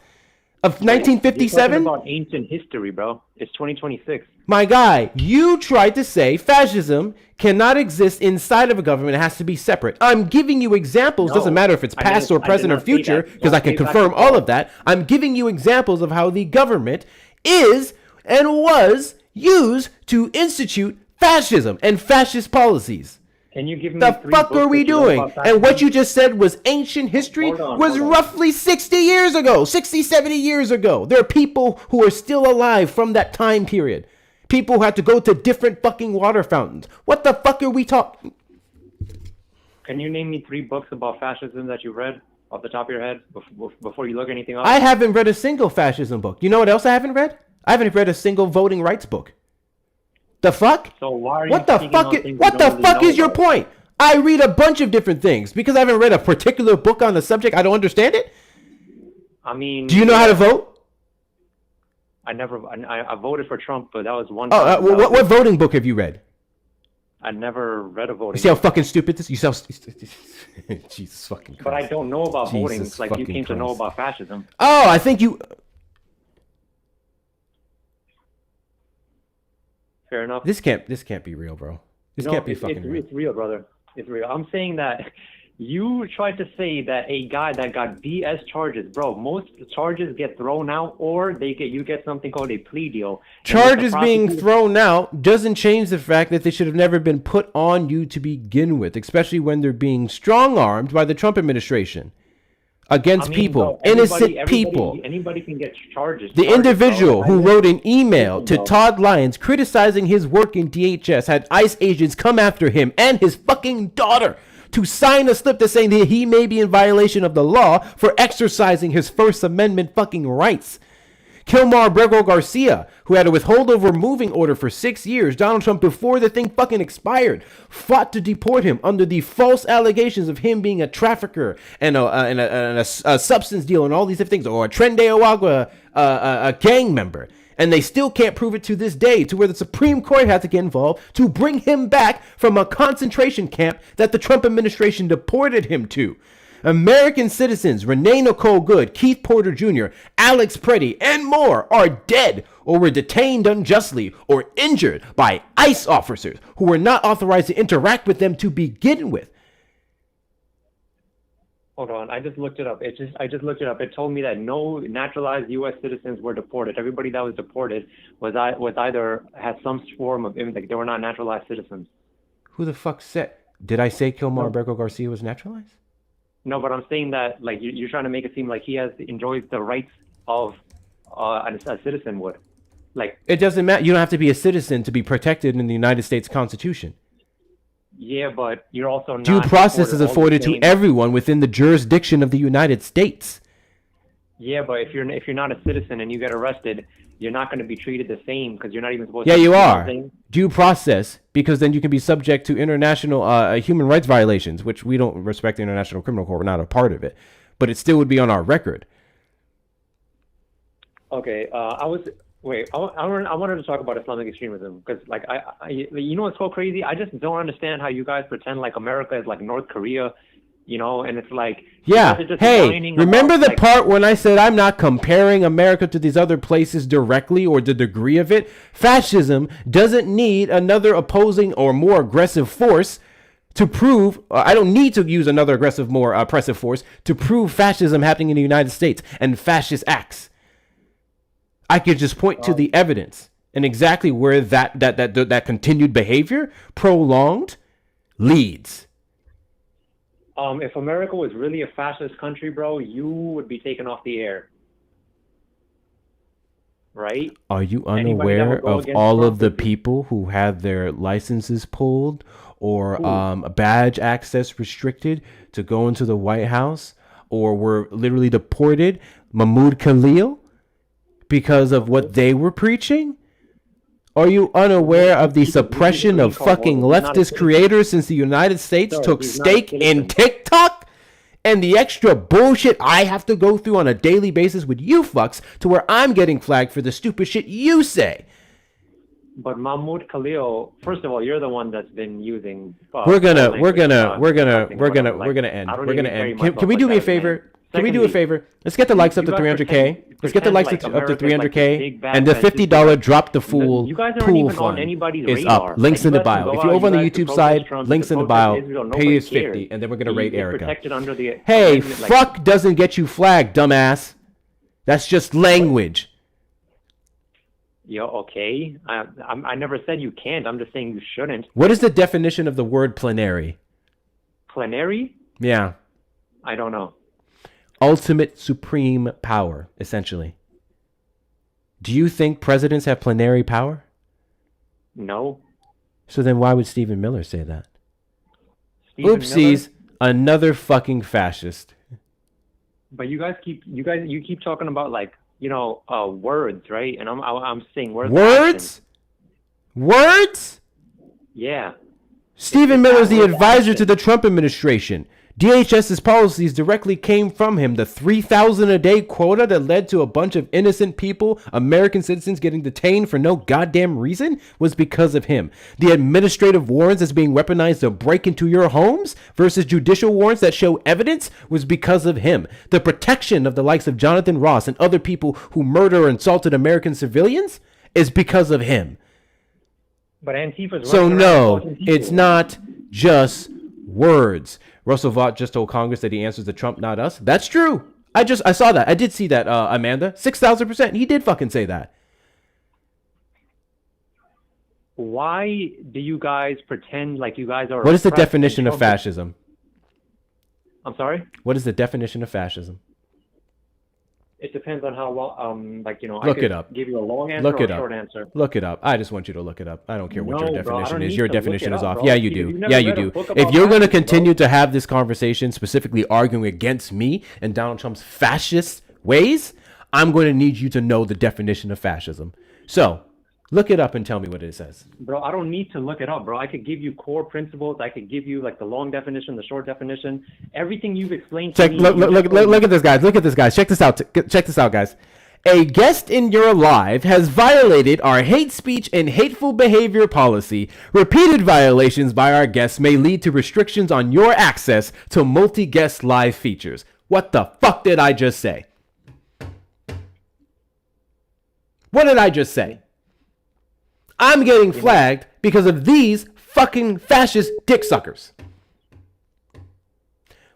of 1957? You're talking about ancient history, bro. It's 2026. My guy, you tried to say fascism cannot exist inside of a government. It has to be separate. I'm giving you examples. No, Doesn't matter if it's past or present or future, because I can confirm all of that. I'm giving you examples of how the government is and was used to institute fascism and fascist policies. Can you give me The three fuck books are we that you know doing? about And what fascism? you just said was ancient history, was roughly 60 years ago, 60, 70 years ago. There are people who are still alive from that time period. People who had to go to different fucking water fountains. What the fuck are we talking? Can you name me 3 books about fascism that you read off the top of your head before you look anything up? I haven't read a single fascism book. You know what else I haven't read? I haven't read a single voting rights book. The fuck? So why are you What the speaking fuck? on things What you the don't really fuck know is your about? point? I read a bunch of different things because I haven't read a particular book on the subject. I don't understand it. I mean, Do you know how to vote? I voted for Trump, but that was one. Oh, time. what voting book have you read? I never read a voting. You see how book. fucking stupid this? You see how Jesus fucking Christ. But I don't know about voting. Jesus It's like you fucking came to know Christ. about fascism. Oh, I think you. Fair enough. This can't be real, bro. This No, can't be it's, fucking real. It's real, brother. It's real. I'm saying that you tried to say that a guy that got BS charges, bro. Most charges get thrown out, or you get something called a plea deal. And with the Charges being prosecutor- thrown out doesn't change the fact that they should have never been put on you to begin with, especially when they're being strong-armed by the Trump administration against I mean, people, bro, innocent everybody- people. Anybody can get charges. The individual who wrote an email to bro. Todd Lyons criticizing his work in DHS had ICE agents come after him and his fucking daughter to sign a slip that's saying that he may be in violation of the law for exercising his First Amendment fucking rights. Kilmar Brego Garcia, who had a withholdover moving order for 6 years, Donald Trump, before the thing fucking expired, fought to deport him under the false allegations of him being a trafficker and a substance dealer and all these different things, or a Trende Oagwa, a gang member. And they still can't prove it to this day, to where the Supreme Court had to get involved to bring him back from a concentration camp that the Trump administration deported him to. American citizens Renee Nicole Good, Keith Porter Jr., Alex Preddy, and more are dead or were detained unjustly or injured by ICE officers who were not authorized to interact with them to begin with. Hold on, I just looked it up. I just looked it up. It told me that no naturalized U.S. citizens were deported. Everybody that was deported was either had some form of like they were not naturalized citizens. Who the fuck said? Did I say Kilmar Brego Garcia was naturalized? No, but I'm saying that like you're trying to make it seem like he enjoys the rights of a citizen would. Like It doesn't matter. You don't have to be a citizen to be protected in the United States Constitution. yeah, but you're also not. Due process is all the afforded to same- everyone within the jurisdiction of the United States. Yeah, but if you're not a citizen and you get arrested, you're not going to be treated the same because you're not even supposed Yeah, to. you know what are. I'm saying? Due process, because then you can be subject to international human rights violations, which we don't respect the International Criminal Court. We're not a part of it. But it still would be on our record. Okay, I was Wait, I wanted to talk about Islamic extremism because, like, you know, what's so crazy. I just don't understand how you guys pretend like America is like North Korea, you know, and it's like you Yeah. guys are just Hey, whining remember about, the like, part when I said I'm not comparing America to these other places directly or the degree of it? Fascism doesn't need another opposing or more aggressive force to prove. I don't need to use another aggressive, more oppressive force to prove fascism happening in the United States and fascist acts. I could just point to the evidence and exactly where that continued behavior, prolonged, leads. If America was really a fascist country, bro, you would be taken off the air, right? Are you Anybody that unaware would go of against all Trump of the would be people who had their licenses pulled or Who? badge access restricted to go into the White House or were literally deported? Mahmoud Khalil, because of what they were preaching? Are you unaware of the suppression of fucking leftist creators since the United States Sir, took he's not a stake in citizen. TikTok? And the extra bullshit I have to go through on a daily basis with you fucks to where I'm getting flagged for the stupid shit you say. But Mahmoud Khalil, first of all, you're the one that's been using. We're gonna foreign language, something, whatever. we're gonna end. I don't We're even gonna carry end. Can myself we like do me a that, man. favor? Can we do a Secondly, favor? Let's get the likes up to you guys 300K. Let's get the pretend likes like up to America's like this 300K. big bad And the fascist $50 drop the fool You guys aren't pool even on fund anybody's is radar. up. Links Like, in you the guys can bio. go If you're out, over on the you guys can YouTube protest side, Trump, links you in the can bio. protest Israel, Pay nobody is 50, cares. and then we're gonna rate You're Erica. protected under the Hey, amendment, like, fuck doesn't get you flagged, dumbass. That's just language. yo, okay. I never said you can't. I'm just saying you shouldn't. What is the definition of the word plenary? Plenary? Yeah. I don't know. Ultimate supreme power, essentially. Do you think presidents have plenary power? No. So then why would Stephen Miller say that? Stephen Oopsies, Miller? another fucking fascist. But you keep talking about, like, you know, words, right? And I'm saying words. Words? Words? Yeah. Stephen It's Miller's that the word advisor action. to the Trump administration. DHS's policies directly came from him. The 3,000 a day quota that led to a bunch of innocent people, American citizens, getting detained for no goddamn reason was because of him. The administrative warrants that's being weaponized to break into your homes versus judicial warrants that show evidence was because of him. The protection of the likes of Jonathan Ross and other people who murder or insulted American civilians is because of him. But Antifa's So running around no, assaulting people. it's not just words. Russell Vought just told Congress that he answers to Trump, not us. That's true. I saw that. I did see that, Amanda. 6,000%. He did fucking say that. Why do you guys pretend like you guys are? What is the oppressed and definition of Trump- fascism? I'm sorry. What is the definition of fascism? It depends on how well, like, you know, I Look could it up. give you a long answer Look or it a up. short answer. Look it up. I just want you to look it up. I don't care what your No, bro, I definition don't is. need Your to look definition it is up, off. bro. Yeah, you You've do. never Yeah, you read a do. book If about you're going to fascism, bro. continue to have this conversation, specifically arguing against me and Donald Trump's fascist ways, I'm going to need you to know the definition of fascism. So, look it up and tell me what it says. Bro, I don't need to look it up, bro. I could give you core principles. I could give you, like, the long definition, the short definition. Everything you've explained to Check. me. Look at this, guys. Look at this, guys. Check this out. Check this out, guys. A guest in your live has violated our hate speech and hateful behavior policy. Repeated violations by our guests may lead to restrictions on your access to multi-guest live features. What the fuck did I just say? What did I just say? I'm getting flagged because of these fucking fascist dick suckers.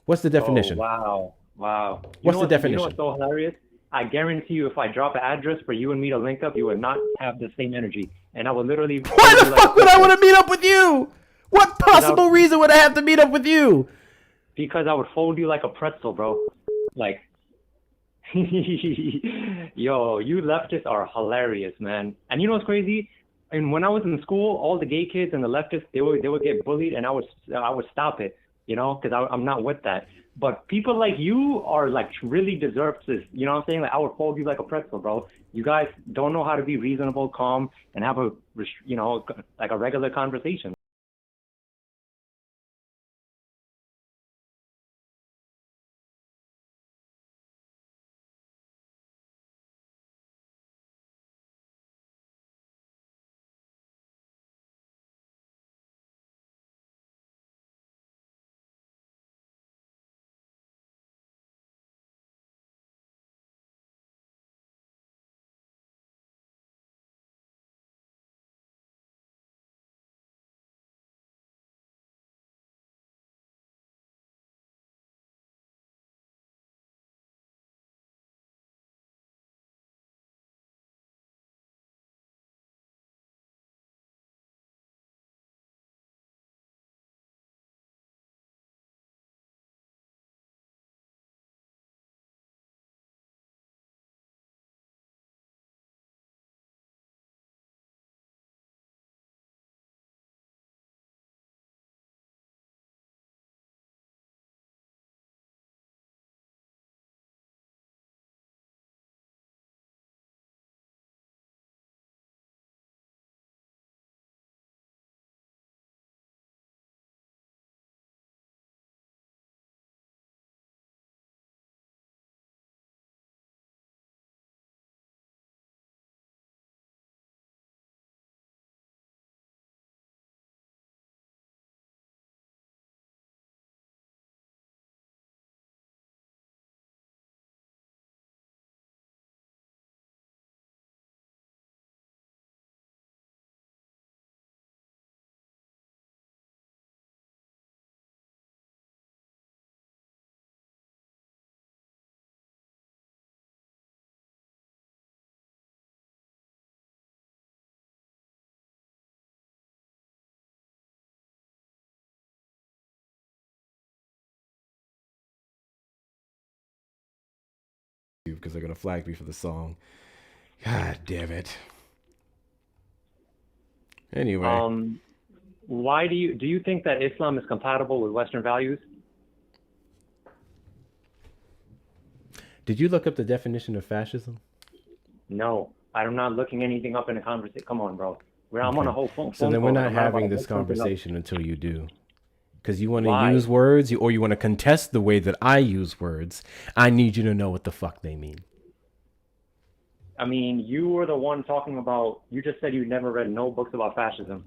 What's the definition? Oh, wow. What's the You definition? know what's so hilarious? I guarantee you, if I drop an address for you and me to link up, you would not have the same energy. And I would literally... Why the fuck would I want to meet up with you? What possible reason would I have to meet up with you? Because I would fold you like a pretzel, bro. Like... Yo, you leftists are hilarious, man. And you know what's crazy? And when I was in school, all the gay kids and the leftists, they would get bullied, and I would stop it, you know, because I'm not with that. But people like you are, like, really deserve this. You know what I'm saying? Like, I would fold you like a pretzel, bro. You guys don't know how to be reasonable, calm, and have a, you know, like a regular conversation. because they're gonna flag me for the song. God damn it. Anyway. Why do you think that Islam is compatible with Western values? Did you look up the definition of fascism? No, I'm not looking anything up in a conversation. Come on, bro. I'm on a whole phone. So then we're not having this conversation until you do. Because you want to use words, or you want to contest the way that I use words. I need you to know what the fuck they mean. I mean, you were the one talking about, you just said you never read no books about fascism.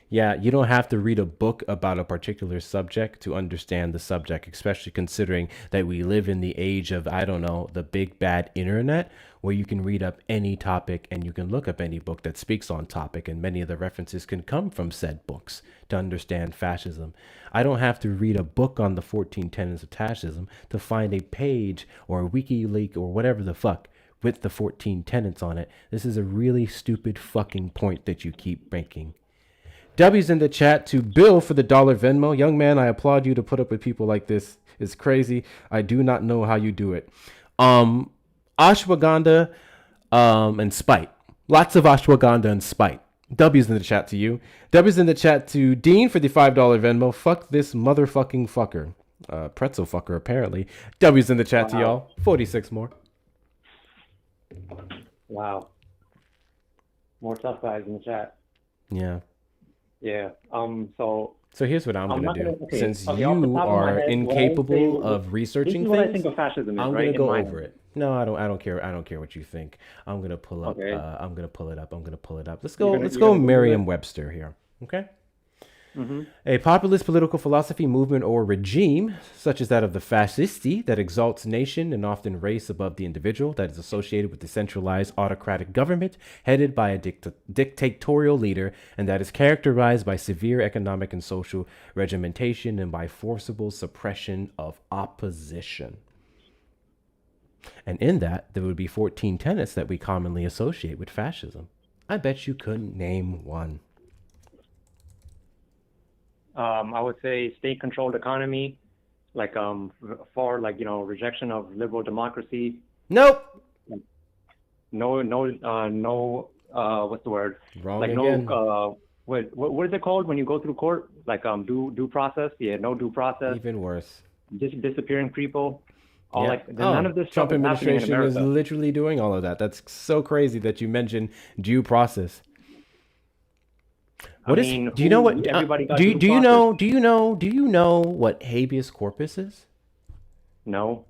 Yeah, you don't have to read a book about a particular subject to understand the subject, especially considering that we live in the age of, I don't know, the big bad internet, where you can read up any topic and you can look up any book that speaks on topic, and many of the references can come from said books to understand fascism. I don't have to read a book on the 14 tenets of fascism to find a page or a WikiLeaks or whatever the fuck with the 14 tenets on it. This is a really stupid fucking point that you keep making. W's in the chat to Bill for the $1 Venmo. Young man, I applaud you to put up with people like this. It's crazy. I do not know how you do it. Ashwagandha and spite. Lots of ashwagandha and spite. W's in the chat to you. W's in the chat to Dean for the $5 Venmo. Fuck this motherfucking fucker. Pretzel fucker, apparently. W's in the chat to y'all. 46 more. Wow. More tough guys in the chat. Yeah. Yeah. So here's what I'm gonna do. Since off the you top of my are head, incapable what I of researching this is what I things, think of fascism is, I'm right? gonna go In my over it. No, I don't care. I don't care what you think. I'm gonna pull up. I'm gonna pull it up. Let's go. Let's go Merriam-Webster here. Okay. Mm-hmm. A populist political philosophy, movement, or regime, such as that of the fascisti, that exalts nation and often race above the individual, that is associated with the centralized autocratic government headed by a dictatorial leader, and that is characterized by severe economic and social regimentation and by forcible suppression of opposition. And in that, there would be 14 tenets that we commonly associate with fascism. I bet you couldn't name one. I would say state-controlled economy, like rejection of liberal democracy. Nope. No. What's the word? Wrong like again. No. What is it called when you go through court? Like due process. Yeah, no due process. Even worse. Disappearing people. All Yeah. none of this Trump stuff is happening in administration is America. literally doing all of that. That's so crazy that you mentioned due process. Do you know what? Do you know what habeas corpus is? No.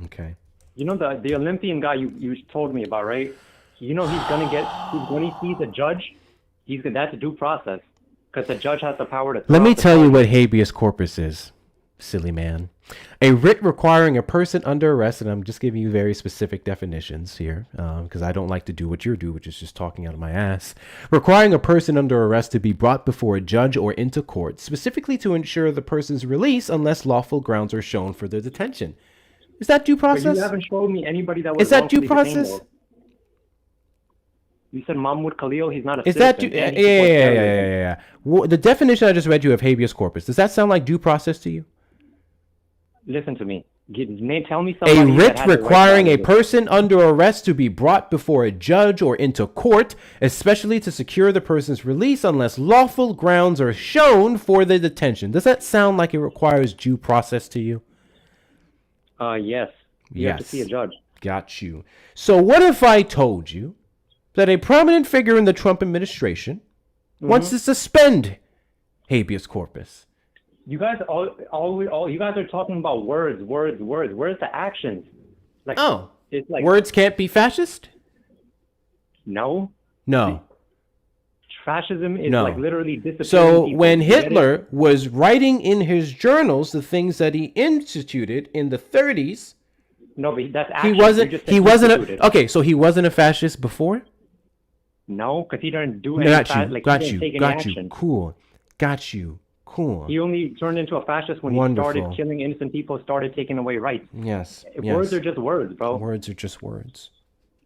Okay. You know the Olympian guy you told me about, right? You know he's gonna get when he sees a judge, that's a due process because the judge has the power to. Let me tell you what habeas corpus is, silly man. A writ requiring a person under arrest, and I'm just giving you very specific definitions here because I don't like to do what you do, which is just talking out of my ass. Requiring a person under arrest to be brought before a judge or into court, specifically to ensure the person's release unless lawful grounds are shown for their detention. Is that due process? But you haven't showed me anybody that was. Is that due wrongfully detained, process? though. You said Mahmoud Khalil, he's not a Is citizen. that yeah. Well, the definition I just read you of habeas corpus, does that sound like due process to you? Listen to me. Tell me somebody A writ that has the right requiring a values. person under arrest to be brought before a judge or into court, especially to secure the person's release unless lawful grounds are shown for the detention. Does that sound like it requires due process to you? Yes. You have to see a judge. Got you. So what if I told you that a prominent figure in the Trump administration wants to suspend habeas corpus? You guys all you guys are talking about words. Where's the actions? Like it's like words can't be fascist? No. Fascism is like literally disappearing. So people. when You get it? Hitler was writing in his journals the things that he instituted in the 30s, no, but that's he actions. wasn't. You just said He wasn't. instituted. Okay, so he wasn't a fascist before. No, because he didn't do any. Got he didn't take any action. Cool. Got you. Cool. He only turned into a fascist when Wonderful. he started killing innocent people, started taking away rights. Yes. Words are just words, bro. Words are just words.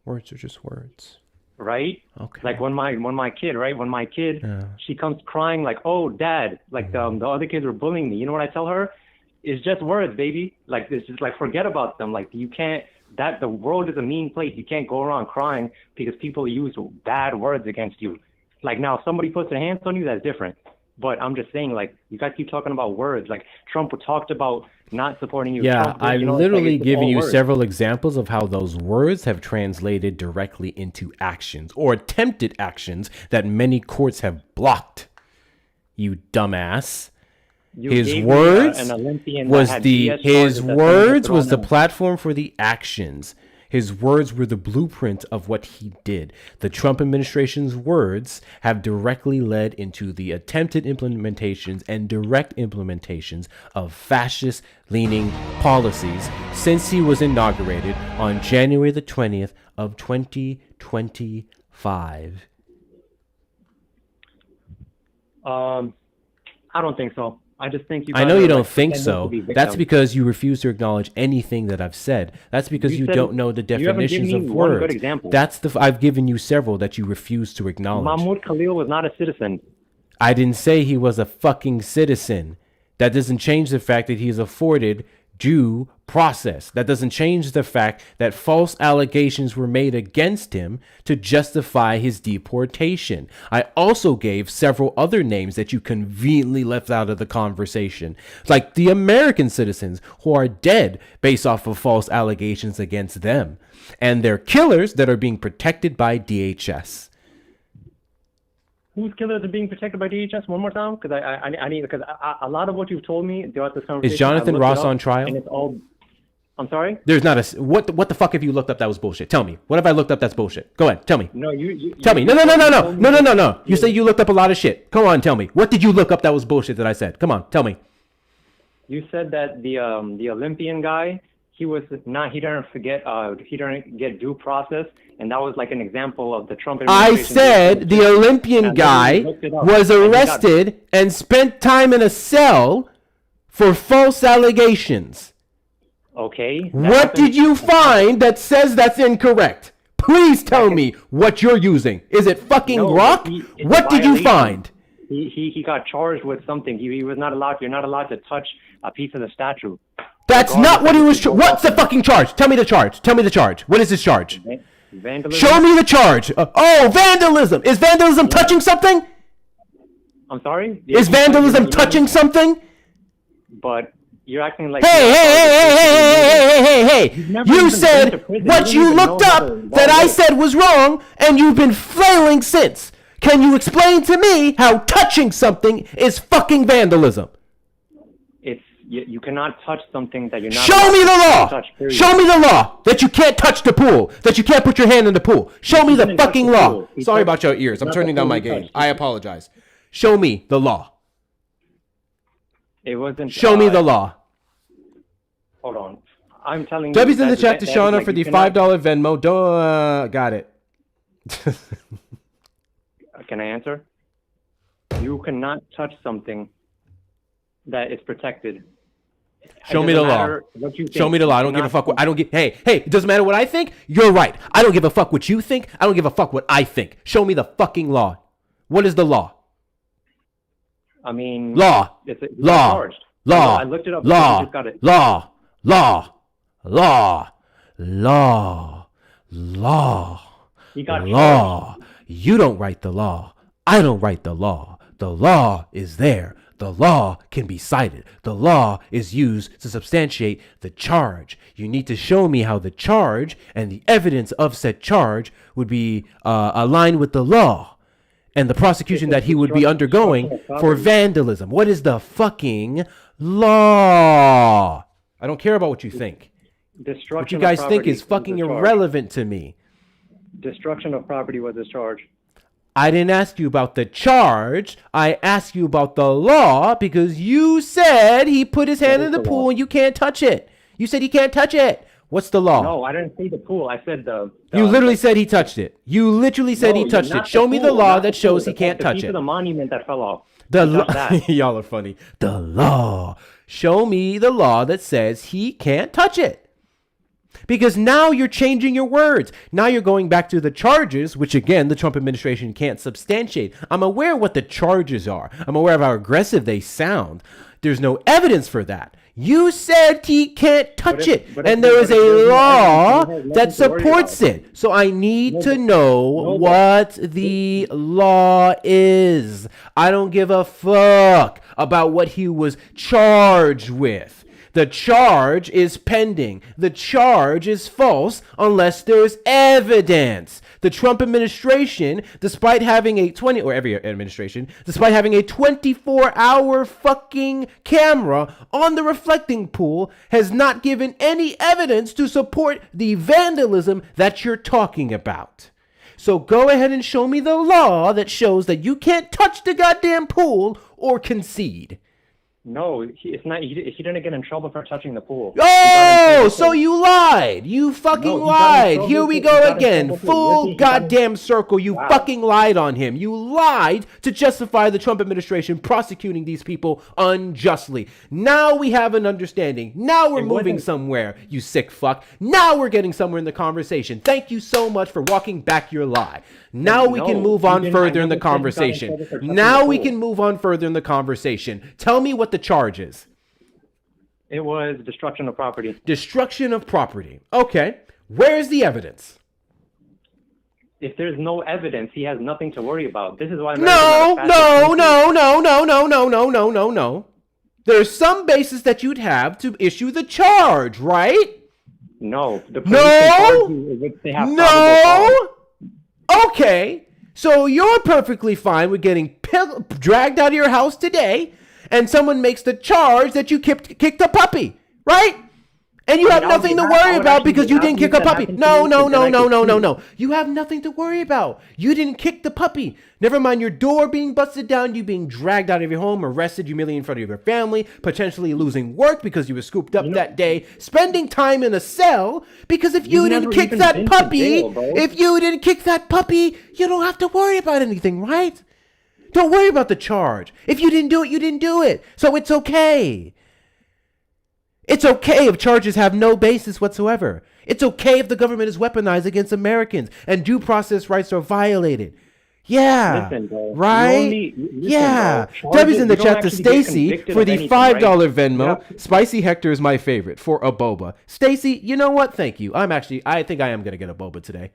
Words are just words. Right? Okay. Like when my kid, she comes crying like, "Oh, Dad!" Like the other kids were bullying me. You know what I tell her? It's just words, baby. Like it's just like forget about them. Like you can't that the world is a mean place. You can't go around crying because people use bad words against you. Like now, if somebody puts their hands on you, that's different. But I'm just saying, like, you guys keep talking about words. Like Trump talked about not supporting you. Yeah, Trump, I've you know, literally it's given all you words. several examples of how those words have translated directly into actions or attempted actions that many courts have blocked. You dumbass. You His gave me, words an Olympian was that had the BS his charges that someone words had was the thrown out. platform for the actions. His words were the blueprint of what he did. The Trump administration's words have directly led into the attempted implementations and direct implementations of fascist-leaning policies since he was inaugurated on January the 20th of 2025. I don't think so. I just think you. I know guys you are, don't like, think pretending to so. be That's victims. because you refuse to acknowledge anything that I've said. That's because you said- don't know the you haven't definitions given of me one words. good example. That's I've given you several that you refuse to acknowledge. Mahmoud Khalil was not a citizen. I didn't say he was a fucking citizen. That doesn't change the fact that he's afforded due process. That doesn't change the fact that false allegations were made against him to justify his deportation. I also gave several other names that you conveniently left out of the conversation, like the American citizens who are dead based off of false allegations against them, and their killers that are being protected by DHS. Whose killers are being protected by DHS? One more time, because I need, because a lot of what you've told me throughout this conversation. Is Jonathan I looked Ross it up, on trial? And it's all. I'm sorry. There's not a what the fuck have you looked up that was bullshit? Tell me. What have I looked up that's bullshit? Go ahead, tell me. No, you Tell me. No. You say you looked up a lot of shit. Come on, tell me. What did you look up that was bullshit that I said? Come on, tell me. You said that the Olympian guy, he didn't get due process, and that was like an example of the Trump I administration. said the Olympian guy was arrested and spent time in a cell for false allegations. Okay. What did you find that says that's incorrect? Please tell me what you're using. Is it fucking rock? It's a What did you violation. find? He got charged with something. He was not allowed. You're not allowed to touch a piece of the statue. That's not what he was. What's the fucking charge? Tell me the charge. Tell me the charge. What is this charge? Vandalism. Show me the charge. Vandalism. Is vandalism touching something? I'm sorry. Is vandalism touching something? But you're acting like. Hey! You've never You even been said to prison. what You you don't even looked know up how to that I evaluate. said was wrong, and you've been flailing since. Can you explain to me how touching something is fucking vandalism? You cannot touch something that you're not. Show me the allowed law. to touch, period. Show me the law that you can't touch the pool, that you can't put your hand in the pool. Show me the didn't touch fucking the law. pool. He Sorry touched- about your ears. I'm not turning the down pool my he gain. touched. I apologize. Show me the law. It wasn't. Show me the law. Hold on. I'm telling you. W's in the that- chat to that is Shauna like for you the cannot- $5 Venmo. Got it. Can I answer? You cannot touch something that is protected. Show It me the doesn't law. matter what you Show think. me the law. I You don't give a cannot- fuck what I don't give. Hey, it doesn't matter what I think. You're right. I don't give a fuck what you think. I don't give a fuck what I think. Show me the fucking law. What is the law? I mean, Law. you got Law. charged. Law. I looked it up. Law. You just got it. Law. Law. Law. Law. Law. He got Law. You don't write the law. I don't write the law. The law is there. The law can be cited. The law is used to substantiate the charge. You need to show me how the charge and the evidence of said charge would be aligned with the law and the prosecution that he would be undergoing for vandalism. What is the fucking law? I don't care about what you think. Destruction What you of guys think property is fucking was a charge. irrelevant to me. Destruction of property was his charge. I didn't ask you about the charge. I asked you about the law because you said he put his hand in the pool and you can't touch it. You said he can't touch it. What's the law? No, I didn't say the pool. I said the. You literally said he touched it. You literally said he touched it. Show me the law that shows he can't touch The it. the monument that fell off. The He got law. that. Y'all are funny. The law. Show me the law that says he can't touch it. Because now you're changing your words. Now you're going back to the charges, which again, the Trump administration can't substantiate. I'm aware of what the charges are. I'm aware of how aggressive they sound. There's no evidence for that. You said he can't touch it, but and if- there is but if a there's no law evidence, you have that nothing to worry supports about. it. So I need to know what the law is. I don't give a fuck about what he was charged with. The charge is pending. The charge is false unless there's evidence. The Trump administration, despite having a 24-hour fucking camera on the reflecting pool, has not given any evidence to support the vandalism that you're talking about. So go ahead and show me the law that shows that you can't touch the goddamn pool or concede. No, it's not. He didn't get in trouble for touching the pool. Oh, so you lied. You fucking No, he got in lied. trouble Here we he go got in again. trouble for- Full yes, he got in- goddamn circle. You Wow. fucking lied on him. You lied to justify the Trump administration prosecuting these people unjustly. Now we have an understanding. Now we're moving somewhere, you sick fuck. Now we're getting somewhere in the conversation. Thank you so much for walking back your lie. Now we can move on further in the conversation. Now we can move on further in the conversation. Tell me what the charge is. It was destruction of property. Destruction of property. Okay. Where's the evidence? If there's no evidence, he has nothing to worry about. This is why. No. There's some basis that you'd have to issue the charge, right? No. The police can charge you if they have probable cause. Okay. So you're perfectly fine with getting dragged out of your house today, and someone makes the charge that you kicked a puppy, right? And you have nothing to worry about because you didn't kick a puppy. No. You have nothing to worry about. You didn't kick the puppy. Never mind your door being busted down, you being dragged out of your home, arrested, humiliated in front of your family, potentially losing work because you were scooped up that day, spending time in a cell because if you didn't kick that puppy, you don't have to worry about anything, right? Don't worry about the charge. If you didn't do it, you didn't do it. So it's okay. It's okay if charges have no basis whatsoever. It's okay if the government is weaponized against Americans and due process rights are violated. Yeah, Listen, bro. right? Bro. Debbie's in the You don't chat to actually get Stacy convicted for of the anything, $5 right? Venmo. Yeah. Spicy Hector is my favorite for a boba. Stacy, you know what? Thank you. I think I am going to get a boba today.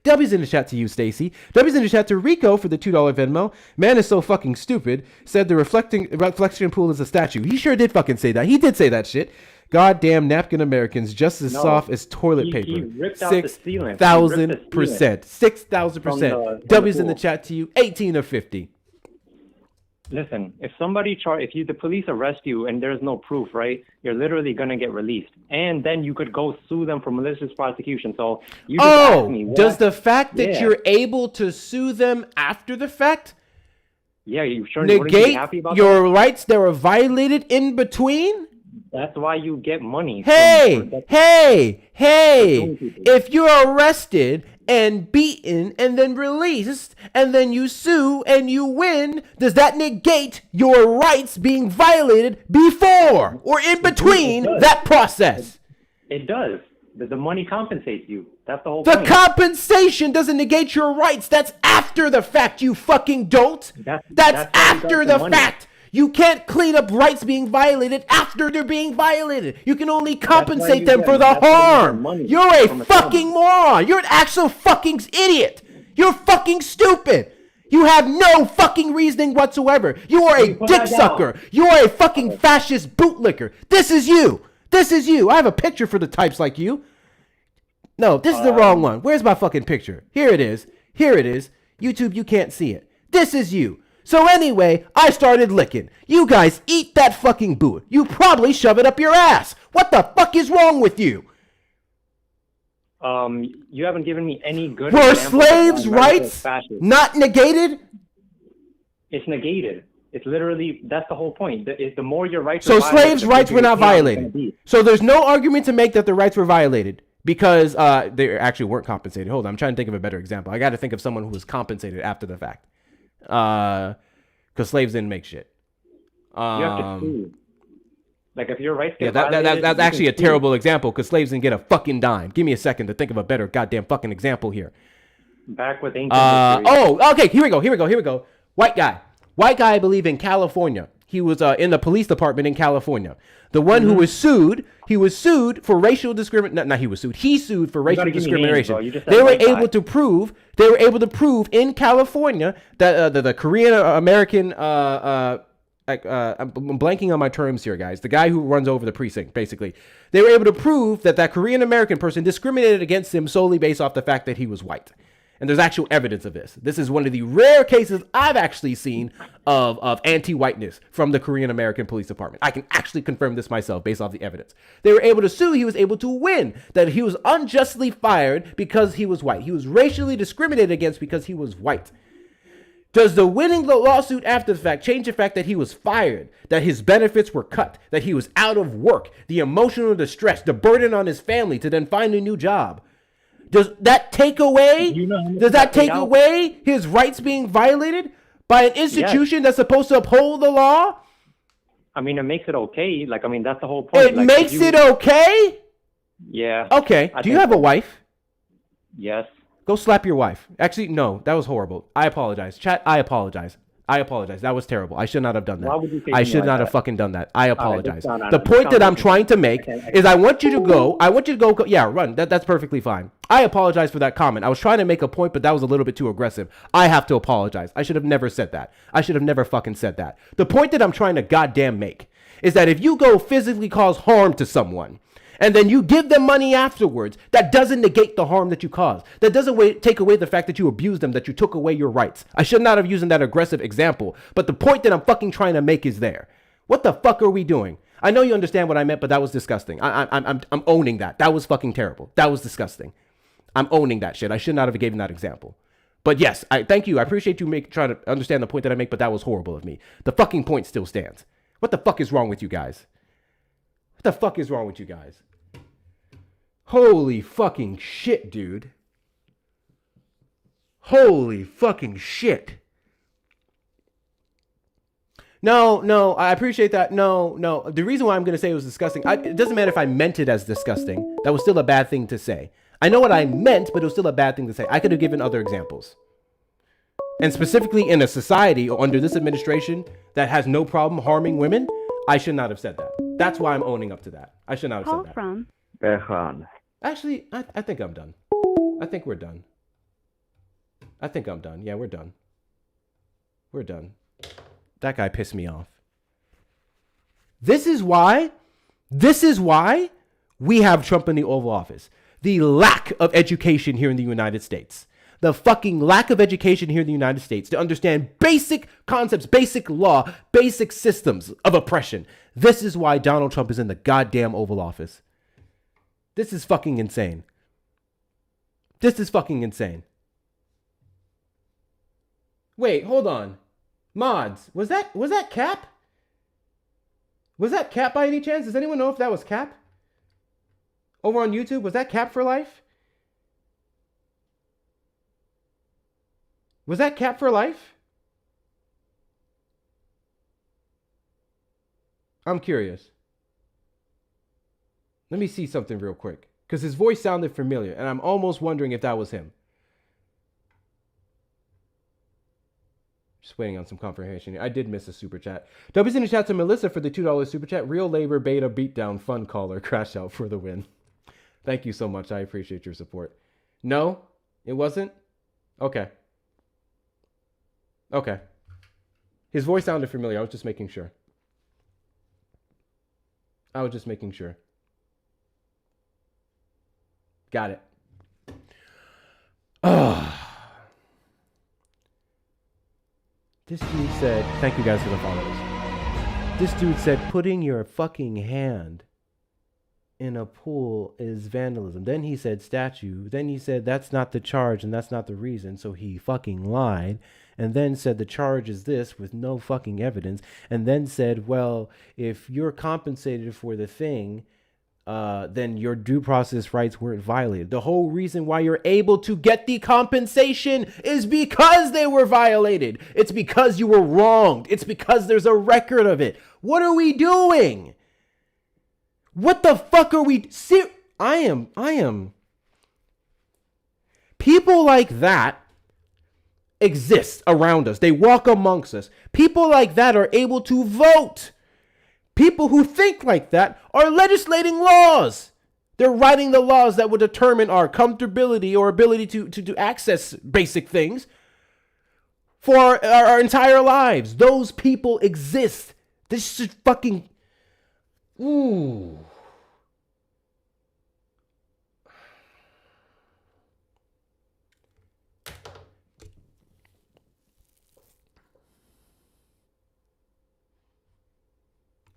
Debbie's in the chat to you, Stacy. Debbie's in the chat to Rico for the $2 Venmo. Man is so fucking stupid. Said the reflection pool is a statue. He sure did fucking say that. He did say that shit. Goddamn napkin Americans, just as soft as toilet paper. He ripped out the ceiling. 6,000%. 6,000%. W's in the chat to you. 18 of 50. Listen, if the police arrest you and there's no proof, right? You're literally gonna get released, and then you could go sue them for malicious prosecution. So you just asked me, does the fact that you're able to sue them after the fact you sure wouldn't you be negate happy about your that? rights that were violated in between? That's why you get money. Hey, if you're arrested and beaten and then released and then you sue and you win, does that negate your rights being violated before or in between that process? It does. The money compensates you. That's the whole The point. compensation doesn't negate your rights. That's after the fact, you fucking dolt. That's after the fact. You can't clean up rights being violated after they're being violated. You can only compensate them for the harm. You're a fucking moron. You're an actual fucking idiot. You're fucking stupid. You have no fucking reasoning whatsoever. You are a dick sucker. You are a fucking fascist bootlicker. This is you. I have a picture for the types like you. No, this is the wrong one. Where's my fucking picture? Here it is. YouTube, you can't see it. This is you. So anyway, I started licking. You guys eat that fucking boot. You probably shove it up your ass. What the fuck is wrong with you? You haven't given me any good. Were examples of slaves' why rights America is fascist. not negated? It's negated. It's literally, that's the whole point. The more your rights So are violated, slaves' the rights bigger were not the chaos is gonna violated. be. So there's no argument to make that the rights were violated because they actually weren't compensated. Hold on, I'm trying to think of a better example. I got to think of someone who was compensated after the fact. Because slaves didn't make shit. You have to sue. Like if your rights get that's violated, actually you a can sue. terrible example because slaves didn't get a fucking dime. Give me a second to think of a better goddamn fucking example here. Back with ancient history. Okay, here we go. White guy, I believe in California. He was in the police department in California. The one who was sued, he was sued for racial discrimination. Not he was sued. He sued for racial discrimination. They were able to prove in California that the Korean American I'm blanking on my terms here, guys. The guy who runs over the precinct, basically. They were able to prove that Korean American person discriminated against him solely based off the fact that he was white. And there's actual evidence of this. This is one of the rare cases I've actually seen of anti-whiteness from the Korean American Police Department. I can actually confirm this myself based off the evidence. They were able to sue. He was able to win. That he was unjustly fired because he was white. He was racially discriminated against because he was white. Does the winning the lawsuit after the fact change the fact that he was fired, that his benefits were cut, that he was out of work, the emotional distress, the burden on his family to then find a new job? Does that take away? Does that take away his rights being violated by an institution that's supposed to uphold the law? I mean, it makes it okay. Like, I mean, that's the whole point. It makes it okay? Yeah. Okay. Do you have a wife? Yes. Go slap your wife. Actually, no, that was horrible. I apologize. Chat, I apologize. I apologize. That was terrible. I should not have done that. Why would you say I should like not that? have fucking done that. I apologize. The point that I'm trying to make is I want you to go. Yeah, run. That's perfectly fine. I apologize for that comment. I was trying to make a point, but that was a little bit too aggressive. I have to apologize. I should have never said that. I should have never fucking said that. The point that I'm trying to goddamn make is that if you go physically cause harm to someone, and then you give them money afterwards, that doesn't negate the harm that you caused. That doesn't take away the fact that you abused them, that you took away your rights. I should not have used that aggressive example, but the point that I'm fucking trying to make is there. What the fuck are we doing? I know you understand what I meant, but that was disgusting. I'm owning that. That was fucking terrible. That was disgusting. I'm owning that shit. I should not have given that example. But yes, I thank you. I appreciate you trying to understand the point that I make, but that was horrible of me. The fucking point still stands. What the fuck is wrong with you guys? What the fuck is wrong with you guys? Holy fucking shit, dude. Holy fucking shit. No, I appreciate that. No. The reason why I'm going to say it was disgusting, it doesn't matter if I meant it as disgusting. That was still a bad thing to say. I know what I meant, but it was still a bad thing to say. I could have given other examples. And specifically in a society or under this administration that has no problem harming women, I should not have said that. That's why I'm owning up to that. I should not have said that. From Actually, I think I'm done. I think we're done. I think I'm done. Yeah, we're done. We're done. That guy pissed me off. This is why we have Trump in the Oval Office. The lack of education here in the United States. The fucking lack of education here in the United States to understand basic concepts, basic law, basic systems of oppression. This is why Donald Trump is in the goddamn Oval Office. This is fucking insane. This is fucking insane. Wait, hold on. Mods, was that Cap? Was that Cap by any chance? Does anyone know if that was Cap? Over on YouTube, was that Cap for life? Was that Cap for life? I'm curious. Let me see something real quick. Because his voice sounded familiar, and I'm almost wondering if that was him. Just waiting on some confirmation. I did miss a super chat. W's in the chat to Melissa for the $2 super chat. Real labor beta beatdown fun caller. Crash out for the win. Thank you so much. I appreciate your support. No, it wasn't? Okay. Okay. His voice sounded familiar. I was just making sure. Got it. This dude said, thank you guys for the followers. This dude said, putting your fucking hand in a pool is vandalism. Then he said statue. Then he said that's not the charge and that's not the reason. So he fucking lied. And then said the charge is this with no fucking evidence. And then said, well, if you're compensated for the thing, then your due process rights weren't violated. The whole reason why you're able to get the compensation is because they were violated. It's because you were wronged. It's because there's a record of it. What are we doing? What the fuck are we... I am... People like that exist around us. They walk amongst us. People like that are able to vote. People who think like that are legislating laws. They're writing the laws that will determine our comfortability or ability to access basic things for our entire lives. Those people exist. This is fucking... Ooh.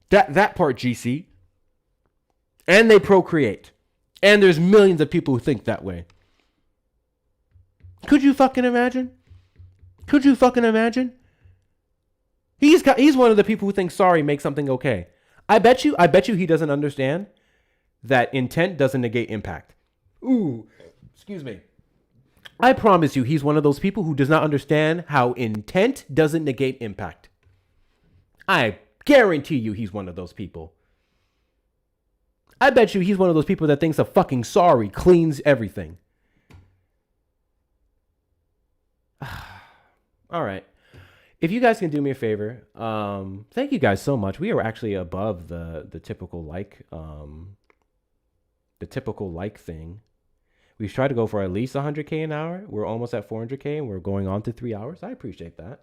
That part, GC. And they procreate. And there's millions of people who think that way. Could you fucking imagine? Could you fucking imagine? He's one of the people who thinks sorry makes something okay. I bet you he doesn't understand that intent doesn't negate impact. Ooh, excuse me. I promise you he's one of those people who does not understand how intent doesn't negate impact. I guarantee you he's one of those people. I bet you he's one of those people that thinks a fucking sorry cleans everything. All right. If you guys can do me a favor, thank you guys so much. We are actually above the typical like thing. We've tried to go for at least 100K an hour. We're almost at 400K and we're going on to 3 hours. I appreciate that.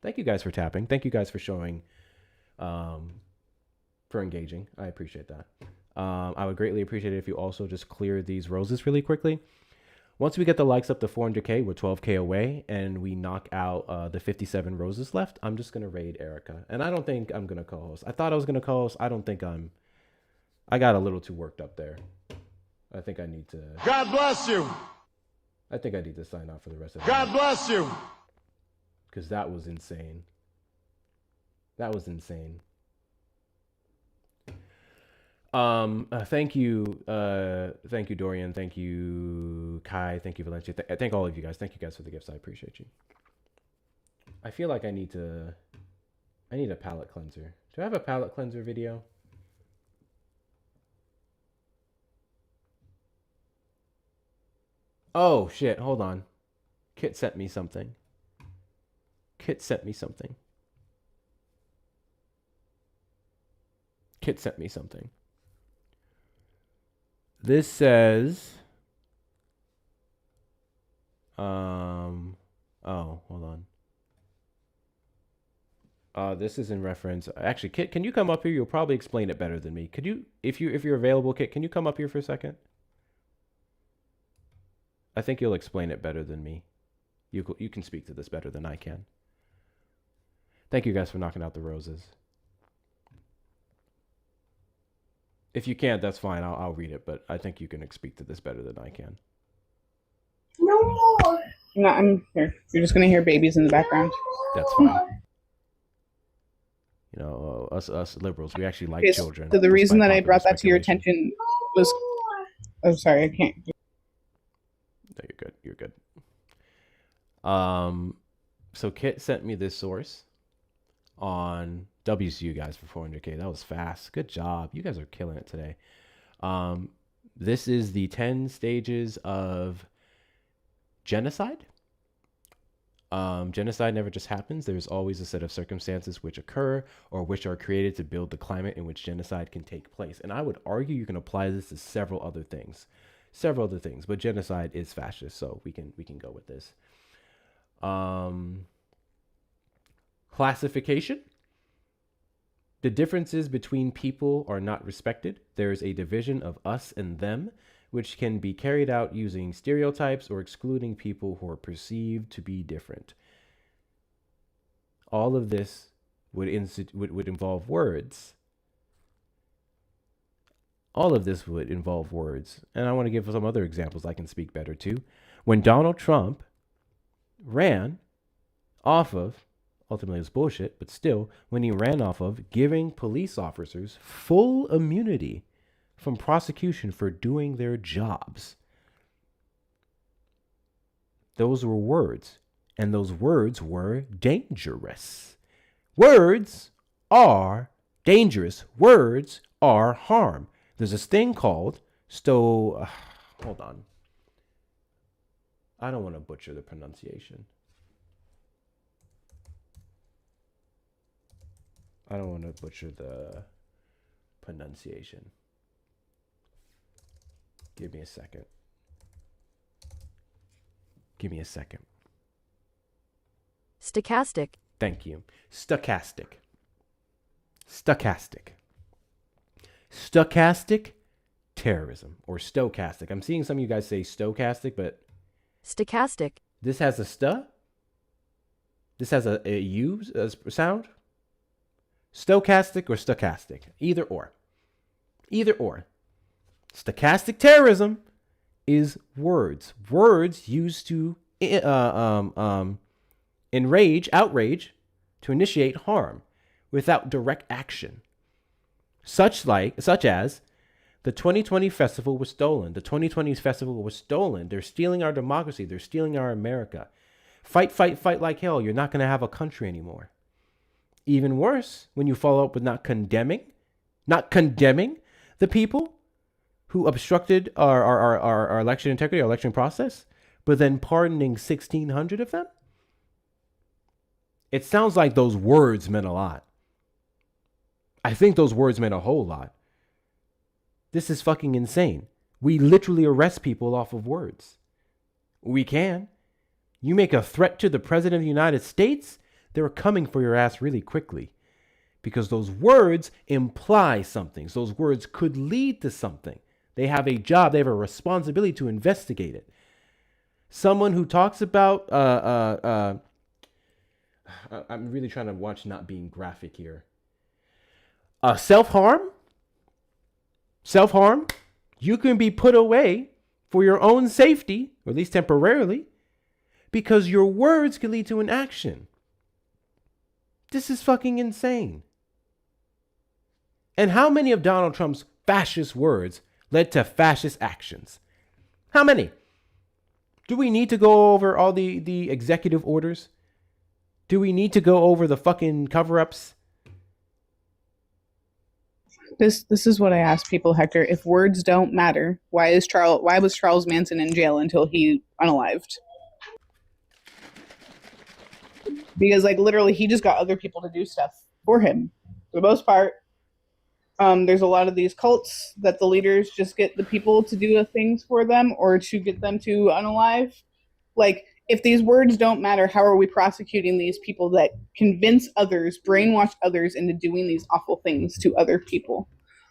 Thank you guys for tapping. Thank you guys for showing, for engaging. I appreciate that. I would greatly appreciate it if you also just clear these roses really quickly. Once we get the likes up to 400K, we're 12K away, and we knock out the 57 roses left, I'm just going to raid Erica. And I don't think I'm going to co-host. I thought I was going to co-host. I don't think I got a little too worked up there. I think I need to... God bless you. I think I need to sign off for the rest of the God bless you. Because that was insane. That was insane. Thank you, Dorian. Thank you, Kai. Thank you, Valencia. Thank all of you guys. Thank you guys for the gifts. I appreciate you. I feel like I need a palate cleanser. Do I have a palate cleanser video? Oh shit! Hold on. Kit sent me something. Kit sent me something. This says, oh, hold on. This is in reference. Actually, Kit, can you come up here? You'll probably explain it better than me. Could you, if you're available, Kit, can you come up here for a second? I think you'll explain it better than me. You can speak to this better than I can. Thank you guys for knocking out the roses. If you can't, that's fine. I'll read it, but I think you can speak to this better than I can. No more. No, I'm here. You're just gonna hear babies in the background. That's fine. You know, us liberals, we actually like children. So the reason that I brought that to your attention was, oh, sorry, I can't. No, you're good. You're good. So Kit sent me this source on WCU guys for 400K. That was fast. Good job. You guys are killing it today. This is the 10 stages of genocide. Genocide never just happens. There's always a set of circumstances which occur or which are created to build the climate in which genocide can take place. And I would argue you can apply this to several other things, but genocide is fascist, so we can go with this. Classification. The differences between people are not respected. There is a division of us and them, which can be carried out using stereotypes or excluding people who are perceived to be different. All of this would involve words. All of this would involve words. And I want to give some other examples I can speak better to. When Donald Trump ran off of, ultimately it was bullshit, but still, when he ran off of giving police officers full immunity from prosecution for doing their jobs. Those were words, and those words were dangerous. Words are dangerous. Words are harm. There's this thing called hold on. I don't want to butcher the pronunciation. I don't want to butcher the pronunciation. Give me a second. Give me a second. Stochastic. Thank you. Stochastic. Stochastic. Stochastic terrorism, or stochastic. I'm seeing some of you guys say stochastic, but Stochastic. this has a st. This has a u sound. Stochastic or stochastic. Either or. Either or. Stochastic terrorism is words. Words used to enrage, outrage, to initiate harm without direct action. Such as the 2020 festival was stolen. The 2020 festival was stolen. They're stealing our democracy. They're stealing our America. Fight, fight, fight like hell. You're not going to have a country anymore. Even worse, when you follow up with not condemning the people who obstructed our election integrity, our election process, but then pardoning 1,600 of them. It sounds like those words meant a lot. I think those words meant a whole lot. This is fucking insane. We literally arrest people off of words. We can. You make a threat to the President of the United States, they're coming for your ass really quickly. Because those words imply something. So those words could lead to something. They have a job, they have a responsibility to investigate it. Someone who talks about, I'm really trying to watch not being graphic here. Self-harm, you can be put away for your own safety, or at least temporarily, because your words can lead to an action. This is fucking insane. And how many of Donald Trump's fascist words led to fascist actions? How many? Do we need to go over all the executive orders? Do we need to go over the fucking cover-ups? This is what I ask people, Hector. If words don't matter, why was Charles Manson in jail until he unalived? Because like literally he just got other people to do stuff for him. For the most part. There's a lot of these cults that the leaders just get the people to do things for them or to get them to unalive. Like, if these words don't matter, how are we prosecuting these people that convince others, brainwash others into doing these awful things to other people?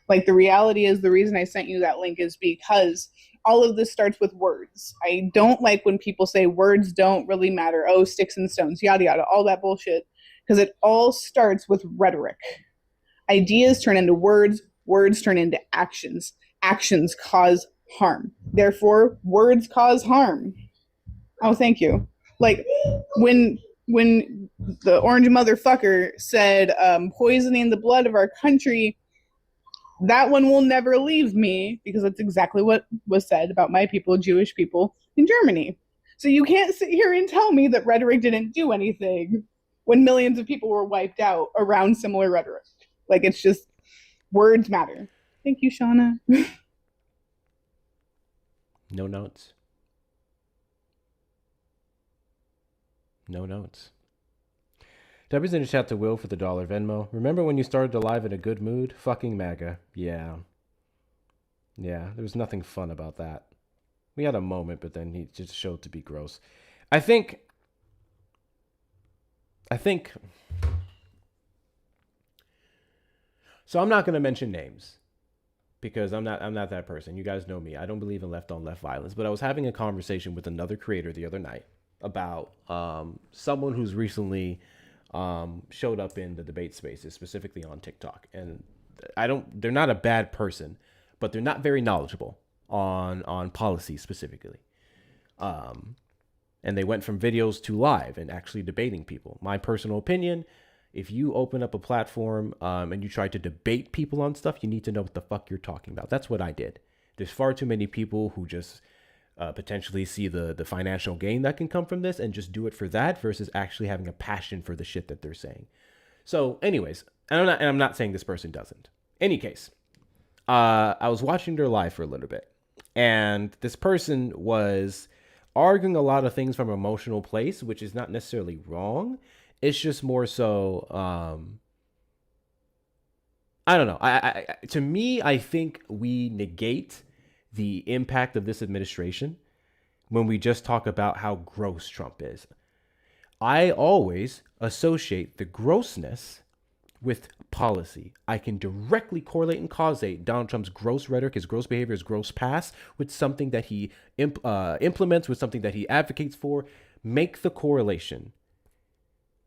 Like, the reality is, the reason I sent you that link is because all of this starts with words. I don't like when people say words don't really matter. Oh, sticks and stones, yada, yada, all that bullshit. Because it all starts with rhetoric. Ideas turn into words, words turn into actions. Actions cause harm. Therefore, words cause harm. Oh, thank you. Like, when the orange motherfucker said poisoning the blood of our country, that one will never leave me, because that's exactly what was said about my people, Jewish people, in Germany. So you can't sit here and tell me that rhetoric didn't do anything when millions of people were wiped out around similar rhetoric. Like, it's just, words matter. Thank you, Shauna. No notes. No notes. W's in the chat to Will for the $1 Venmo. Remember when you started the live in a good mood? Fucking MAGA. Yeah. Yeah, there was nothing fun about that. We had a moment, but then he just showed to be gross. I think... So I'm not going to mention names because I'm not that person. You guys know me. I don't believe in left on left violence, but I was having a conversation with another creator the other night about someone who's recently showed up in the debate spaces, specifically on TikTok. And they're not a bad person, but they're not very knowledgeable on policy specifically. And they went from videos to live and actually debating people. My personal opinion, if you open up a platform and you try to debate people on stuff, you need to know what the fuck you're talking about. That's what I did. There's far too many people who just potentially see the financial gain that can come from this and just do it for that versus actually having a passion for the shit that they're saying. So anyways, and I'm not saying this person doesn't. Any case, I was watching their live for a little bit, and this person was arguing a lot of things from an emotional place, which is not necessarily wrong. It's just more so I don't know. To me, I think we negate the impact of this administration when we just talk about how gross Trump is. I always associate the grossness with policy. I can directly correlate and causate Donald Trump's gross rhetoric, his gross behavior, his gross past with something that he implements, with something that he advocates for. Make the correlation.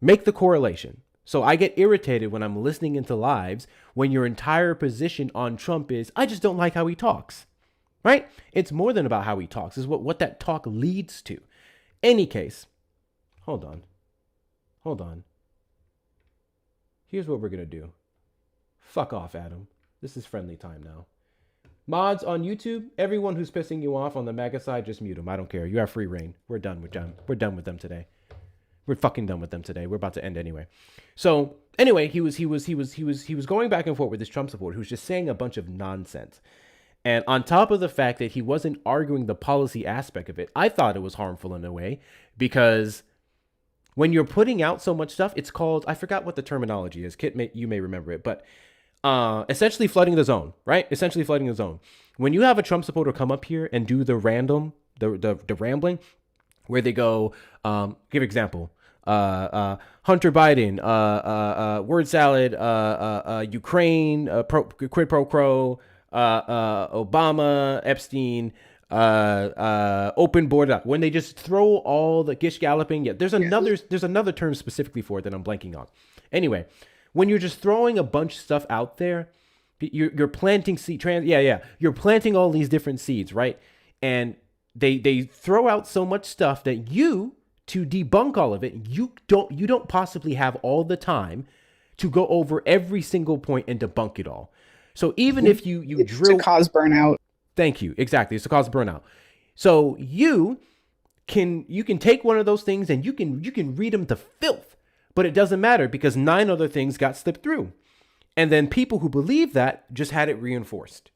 Make the correlation. So I get irritated when I'm listening into lives when your entire position on Trump is, I just don't like how he talks, right? It's more than about how he talks. It's what that talk leads to. Any case, hold on. Here's what we're going to do. Fuck off, Adam. This is friendly time now. Mods on YouTube, everyone who's pissing you off on the MAGA side, just mute them. I don't care. You have free reign. We're done with them. We're done with them today. We're fucking done with them today. We're about to end anyway. So anyway, he was going back and forth with this Trump supporter who's just saying a bunch of nonsense. And on top of the fact that he wasn't arguing the policy aspect of it, I thought it was harmful in a way because when you're putting out so much stuff, it's called, I forgot what the terminology is. Kit, you may remember it, but essentially flooding the zone, right? Essentially flooding the zone. When you have a Trump supporter come up here and do the rambling, where they go, give example, Hunter Biden, word salad, Ukraine, quid pro quo, Obama, Epstein, open border. When they just throw all the gish galloping, there's another term specifically for it that I'm blanking on. Anyway, when you're just throwing a bunch of stuff out there, you're planting you're planting all these different seeds, right? And they throw out so much stuff that to debunk all of it, you don't possibly have all the time to go over every single point and debunk it all. So even if you drill to cause burnout. Thank you. Exactly. It's to cause burnout. So you can take one of those things and you can read them to filth, but it doesn't matter because 9 other things got slipped through. And then people who believe that just had it reinforced.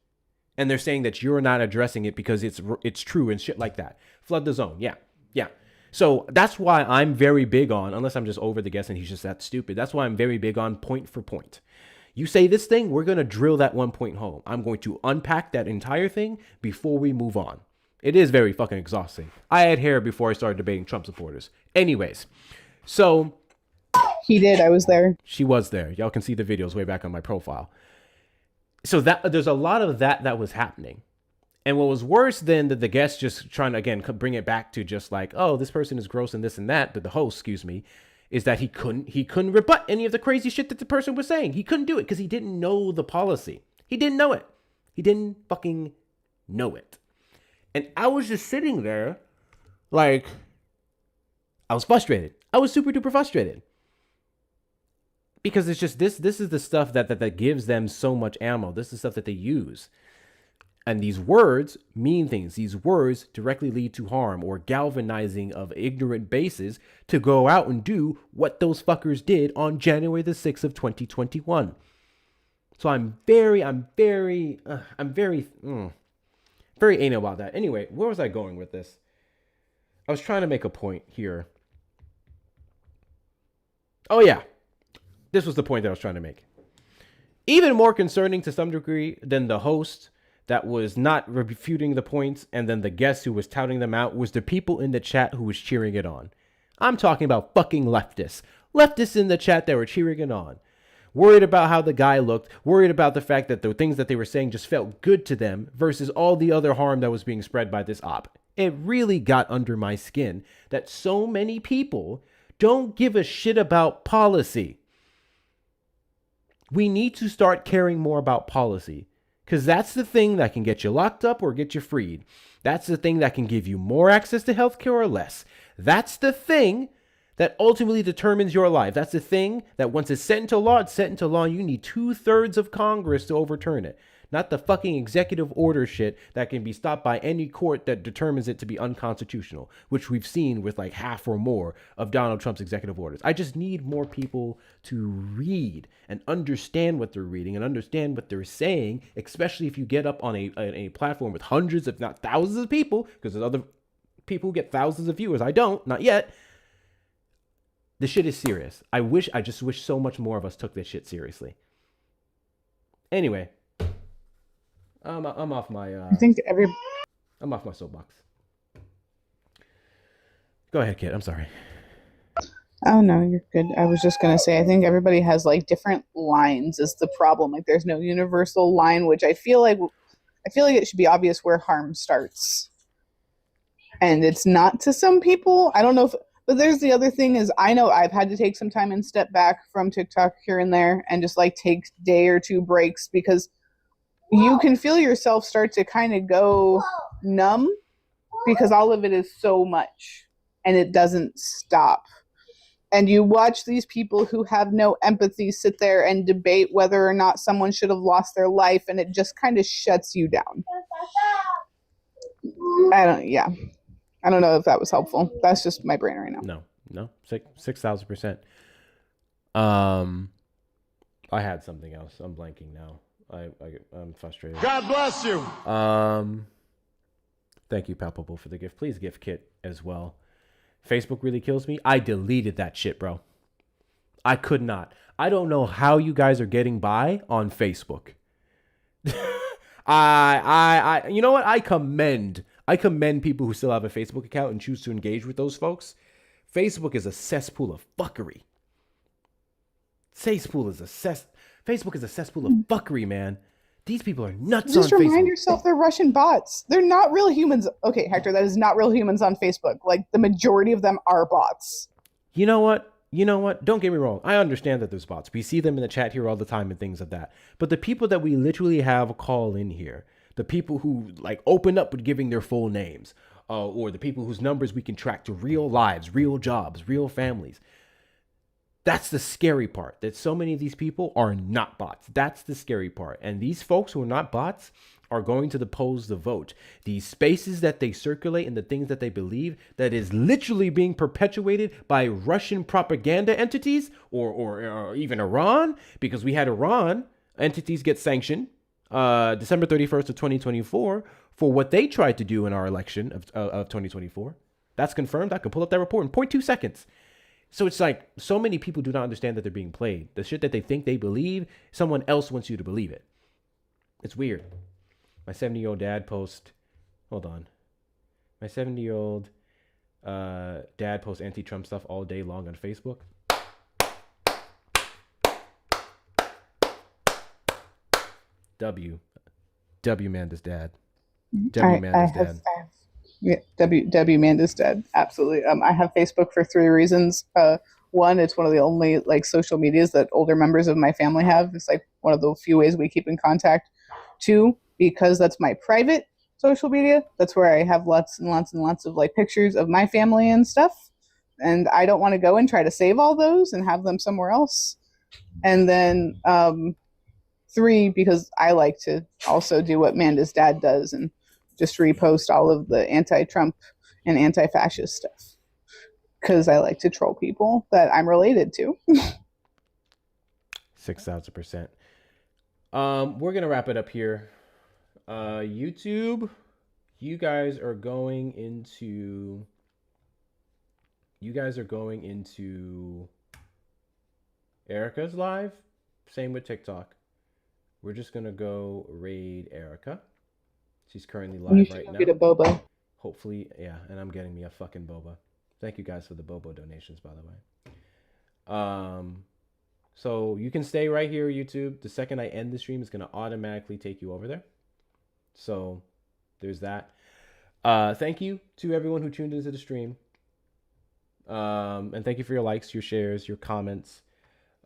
And they're saying that you're not addressing it because it's true and shit like that. Flood the zone. Yeah. So that's why I'm very big on, unless I'm just over the guess and he's just that stupid. That's why I'm very big on point for point. You say this thing, we're going to drill that 1 point home. I'm going to unpack that entire thing before we move on. It is very fucking exhausting. I had hair before I started debating Trump supporters. Anyways, so... He did. I was there. She was there. Y'all can see the videos way back on my profile. So there's a lot of that was happening. And what was worse than the guest just trying to, again, bring it back to just like, oh, this person is gross and this and that, but the host, is that he couldn't rebut any of the crazy shit that the person was saying. He couldn't do it because he didn't know the policy. He didn't know it. He didn't fucking know it. And I was just sitting there like, I was frustrated. I was super duper frustrated. Because it's just this is the stuff that gives them so much ammo. This is the stuff that they use. And these words mean things. These words directly lead to harm or galvanizing of ignorant bases to go out and do what those fuckers did on January the 6th of 2021. So I'm very anal about that. Anyway, where was I going with this? I was trying to make a point here. Oh yeah. This was the point that I was trying to make. Even more concerning to some degree than the host that was not refuting the points and then the guest who was touting them out was the people in the chat who was cheering it on. I'm talking about fucking leftists. Leftists in the chat that were cheering it on. Worried about how the guy looked, worried about the fact that the things that they were saying just felt good to them versus all the other harm that was being spread by this op. It really got under my skin that so many people don't give a shit about policy. We need to start caring more about policy. Because that's the thing that can get you locked up or get you freed. That's the thing that can give you more access to healthcare or less. That's the thing that ultimately determines your life. That's the thing that once it's set into law, you need 2/3 of Congress to overturn it. Not the fucking executive order shit that can be stopped by any court that determines it to be unconstitutional, which we've seen with like half or more of Donald Trump's executive orders. I just need more people to read and understand what they're reading and understand what they're saying, especially if you get up on a platform with hundreds, if not thousands of people, because there's other people who get thousands of viewers. I don't, not yet. This shit is serious. I just wish so much more of us took this shit seriously. Anyway, I'm off my. I think I'm off my soapbox. Go ahead, kid. I'm sorry. Oh no, you're good. I was just gonna say I think everybody has like different lines is the problem. Like there's no universal line, which I feel like it should be obvious where harm starts. And it's not to some people. I don't know if but there's the other thing is I know I've had to take some time and step back from TikTok here and there and just like take day or two breaks because you can feel yourself start to kind of go numb because all of it is so much and it doesn't stop. And you watch these people who have no empathy sit there and debate whether or not someone should have lost their life, and it just kind of shuts you down. I don't know if that was helpful. That's just my brain right now. No, 6,000%. I had something else. I'm blanking now. I'm frustrated. God bless you. Thank you, Palpable, for the gift. Please gift Kit as well. Facebook really kills me. I deleted that shit, bro. I could not. I don't know how you guys are getting by on Facebook. You know what? I commend people who still have a Facebook account and choose to engage with those folks. Facebook is a cesspool of fuckery. Facebook is a cesspool of fuckery, man. These people are nuts Just on Facebook. remind yourself they're Russian bots. They're not real humans. Okay, Hector, that is not real humans on Facebook. Like, the majority of them are bots. You know what? Don't get me wrong. I understand that there's bots. We see them in the chat here all the time and things like that. But the people that we literally have call in here, the people who like open up with giving their full names, or the people whose numbers we can track to real lives, real jobs, real families. That's the scary part, that so many of these people are not bots. That's the scary part. And these folks who are not bots are going to the polls to vote. These spaces that they circulate and the things that they believe that is literally being perpetuated by Russian propaganda entities or even Iran, because we had Iran entities get sanctioned December 31st of 2024 for what they tried to do in our election of 2024. That's confirmed. I can pull up that report in 0.2 seconds. So it's like so many people do not understand that they're being played. The shit that they think they believe, someone else wants you to believe it. It's weird. My 70-year-old dad posts, hold on. My 70-year-old dad posts anti-Trump stuff all day long on Facebook. W Manda's dad. Manda's dad. Yeah, W Manda's dead. Absolutely. I have Facebook for 3 reasons. One, it's one of the only like social medias that older members of my family have. It's like one of the few ways we keep in contact. 2, because that's my private social media. That's where I have lots and lots and lots of like pictures of my family and stuff. And I don't want to go and try to save all those and have them somewhere else. And then 3, because I like to also do what Manda's dad does and just repost all of the anti-Trump and anti-fascist stuff because I like to troll people that I'm related to. 6,000%. We're gonna wrap it up here. YouTube, you guys are going into Erica's live. Same with TikTok. We're just gonna go raid Erica. She's currently live right now. Get a boba. Hopefully, yeah, and I'm getting me a fucking boba. Thank you guys for the boba donations, by the way. So you can stay right here, YouTube. The second I end the stream, it's gonna automatically take you over there. So there's that. Thank you to everyone who tuned into the stream. And thank you for your likes, your shares, your comments,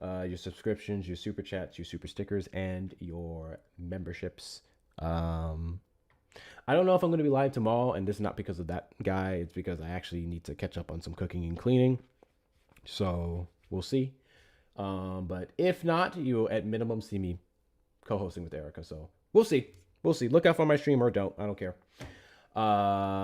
your subscriptions, your super chats, your super stickers, and your memberships. I don't know if I'm going to be live tomorrow, and this is not because of that guy. It's because I actually need to catch up on some cooking and cleaning. So we'll see. But if not, you'll at minimum see me co-hosting with Erica. So we'll see. Look out for my stream or don't. I don't care.